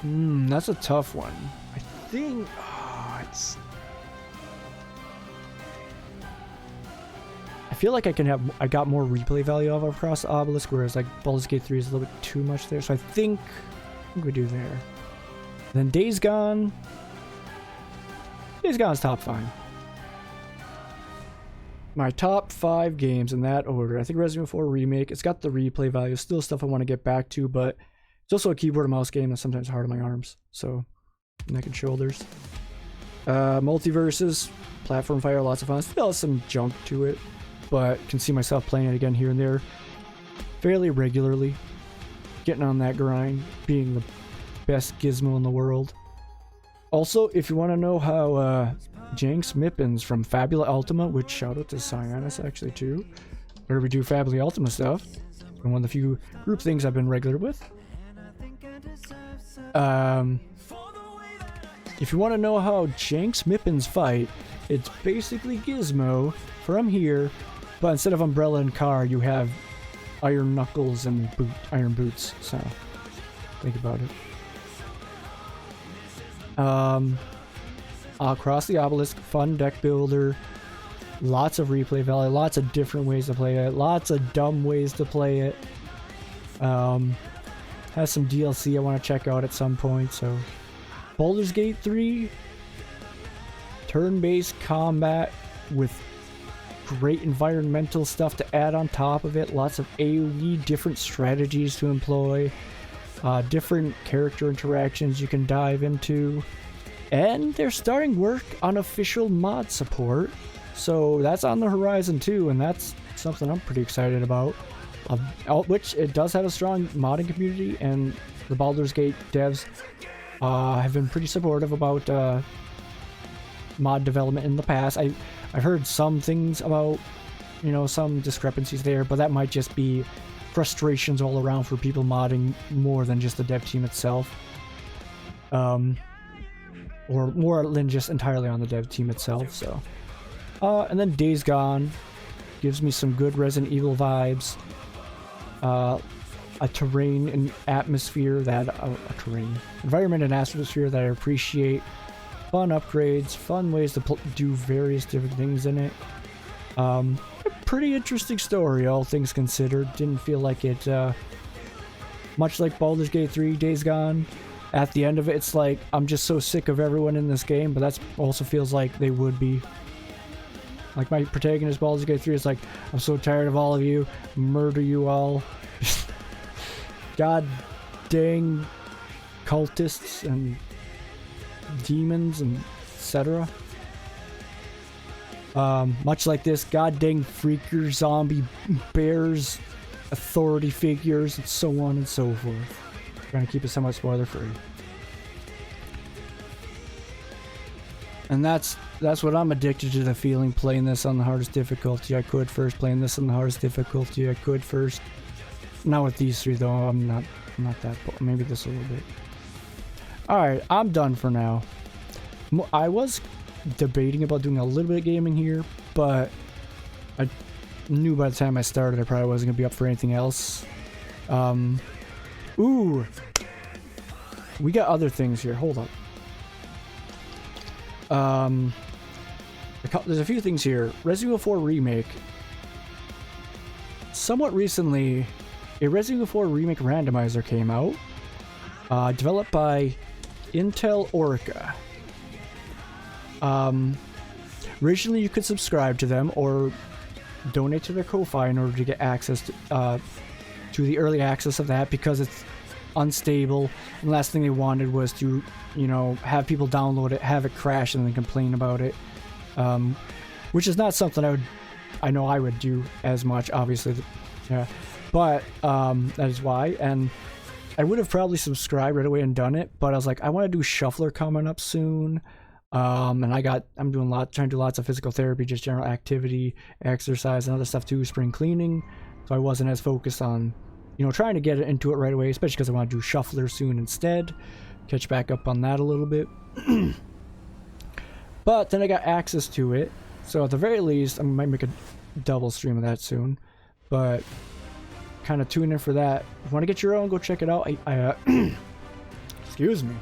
That's a tough one. I think I feel like I got more replay value of Across the Obelisk, whereas like Baldur's Gate 3 is a little bit too much there. So I think we do there. Then Days Gone. Days Gone's top 5. My top 5 games in that order. I think Resident Evil 4 Remake. It's got the replay value. Still stuff I want to get back to, but it's also a keyboard and mouse game that's sometimes hard on my arms, so neck and shoulders. Multiverses, platform fire, lots of fun. Still has some junk to it, but can see myself playing it again here and there fairly regularly. Getting on that grind, being the best gizmo in the world. Also, if you want to know how Jenks Mippens from Fabula Ultima, which shout out to Cyanus actually too, where we do Fabula Ultima stuff, and one of the few group things I've been regular with. If you want to know how Jenks Mippens fight, it's basically Gizmo from here, but instead of Umbrella and Car, you have Iron Knuckles and Iron Boots, so think about it. Across the Obelisk, fun deck builder, lots of replay value, lots of different ways to play it, lots of dumb ways to play it. Has some DLC I want to check out at some point, so... Baldur's Gate 3, turn-based combat with great environmental stuff to add on top of it, lots of AoE, different strategies to employ, different character interactions you can dive into, and they're starting work on official mod support, so that's on the horizon too, and that's something I'm pretty excited about. Which it does have a strong modding community, and the Baldur's Gate devs have been pretty supportive about mod development in the past. I've heard some things about, you know, some discrepancies there, but that might just be frustrations all around for people modding more than just the dev team itself. Or more than just entirely on the dev team itself, so. And then Days Gone gives me some good Resident Evil vibes. A terrain and atmosphere that, environment and atmosphere that I appreciate. Fun upgrades, fun ways to do various different things in it. A pretty interesting story, all things considered. Didn't feel like it, much like Baldur's Gate 3, Days Gone. At the end of it, it's like, I'm just so sick of everyone in this game, but that also feels like they would be. Like my protagonist, Baldur's Gate 3, is like, I'm so tired of all of you, murder you all. God dang cultists and demons and etc. Much like this, god dang freaker zombie bears, authority figures, and so on and so forth. Trying to keep it somewhat spoiler free. And that's what I'm addicted to, the feeling, playing this on the hardest difficulty I could first, playing this on the hardest difficulty I could first. Not with these three though, I'm not that, maybe this a little bit. Alright, I'm done for now. I was debating about doing a little bit of gaming here, but I knew by the time I started I probably wasn't going to be up for anything else. Ooh! We got other things here, hold up. There's a few things here. Resident Evil 4 Remake. Somewhat recently, a Resident Evil 4 Remake randomizer came out, developed by Intel Orica. Originally you could subscribe to them or donate to their Ko-Fi in order to get access to the early access of that, because it's unstable, and the last thing they wanted was to, you know, have people download it, have it crash, and then complain about it, which is not something I know I would do as much, obviously, yeah, but that is why. And I would have probably subscribed right away and done it, but I was like, I want to do Shuffler coming up soon, and I'm trying to do lots of physical therapy, just general activity, exercise, and other stuff too, spring cleaning, so I wasn't as focused on, you know, trying to get into it right away, especially because I want to do Shuffler soon instead. Catch back up on that a little bit. But then I got access to it, so at the very least, I might make a double stream of that soon. But kind of tune in for that. If you want to get your own, go check it out. Excuse me.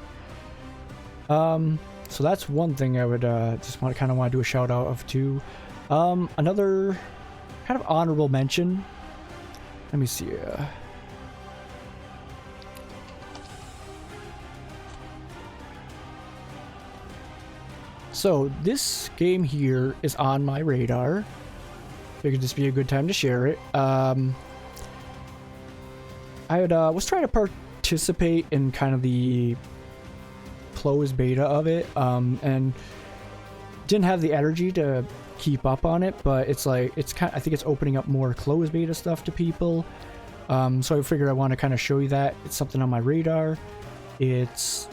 So that's one thing I would just want to do a shout out of too. Another kind of honorable mention. Let me see. So this game here is on my radar. Figured this would be a good time to share it. I was trying to participate in kind of the closed beta of it, and didn't have the energy to keep up on it. But it's like I think it's opening up more closed beta stuff to people. So I figured I want to kind of show you that it's something on my radar. These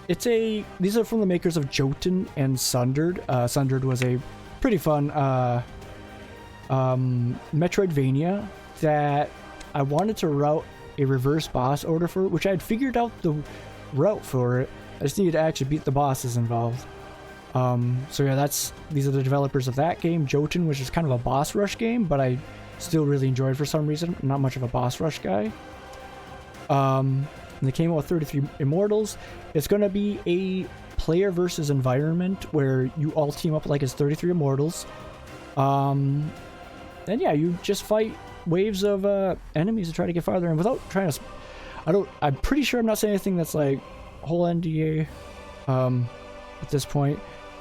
are from the makers of Jotun and Sundered. Sundered was a pretty fun Metroidvania that I wanted to route a reverse boss order for, which I had figured out the route for it. I just needed to actually beat the bosses involved. So yeah, these are the developers of that game, Jotun, which is kind of a boss rush game, but I still really enjoyed for some reason. I'm not much of a boss rush guy. And they came out with 33 Immortals. It's going to be a player versus environment where you all team up like as 33 Immortals. And yeah, you just fight waves of enemies to try to get farther. And without trying to... I'm pretty sure I'm not saying anything that's like whole NDA at this point.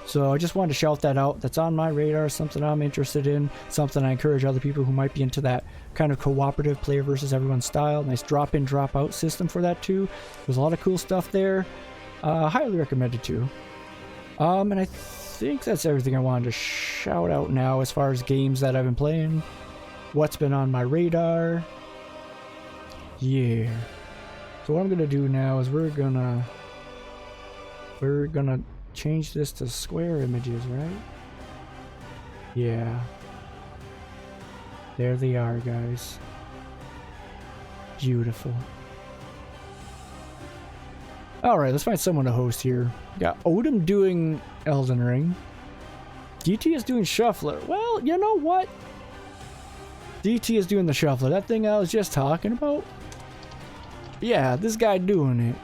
So I just wanted to shout that out. That's on my radar, something I'm interested in, something I encourage other people who might be into that kind of cooperative player versus everyone style. Nice drop-in, drop-out system for that too. There's a lot of cool stuff there. Highly recommended too. And I think that's everything I wanted to shout out now as far as games that I've been playing. What's been on my radar. Yeah. So what I'm gonna do now is we're gonna change this to square images, right? Yeah. There they are, guys. Beautiful. Alright, let's find someone to host here. We got Odom doing Elden Ring. DT is doing Shuffler. Well, you know what? DT is doing the Shuffler. That thing I was just talking about? Yeah, this guy doing it.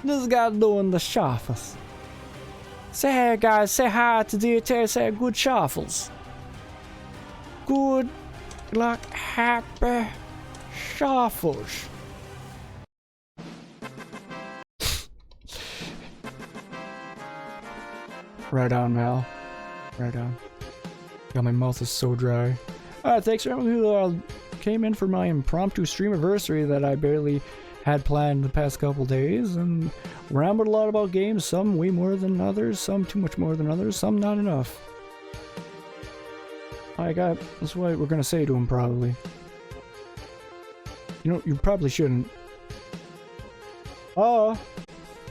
This guy doing the shuffles. Say hey guys, say hi to DT, say good shuffles. Good luck, happy shuffles. Right on, Mal. Right on. God, my mouth is so dry. Thanks for everyone who came in for my impromptu stream anniversary that I barely had planned the past couple days, and rambled a lot about games, some way more than others, some too much more than others, some not enough. That's what we're gonna say to him, probably. You know, you probably shouldn't.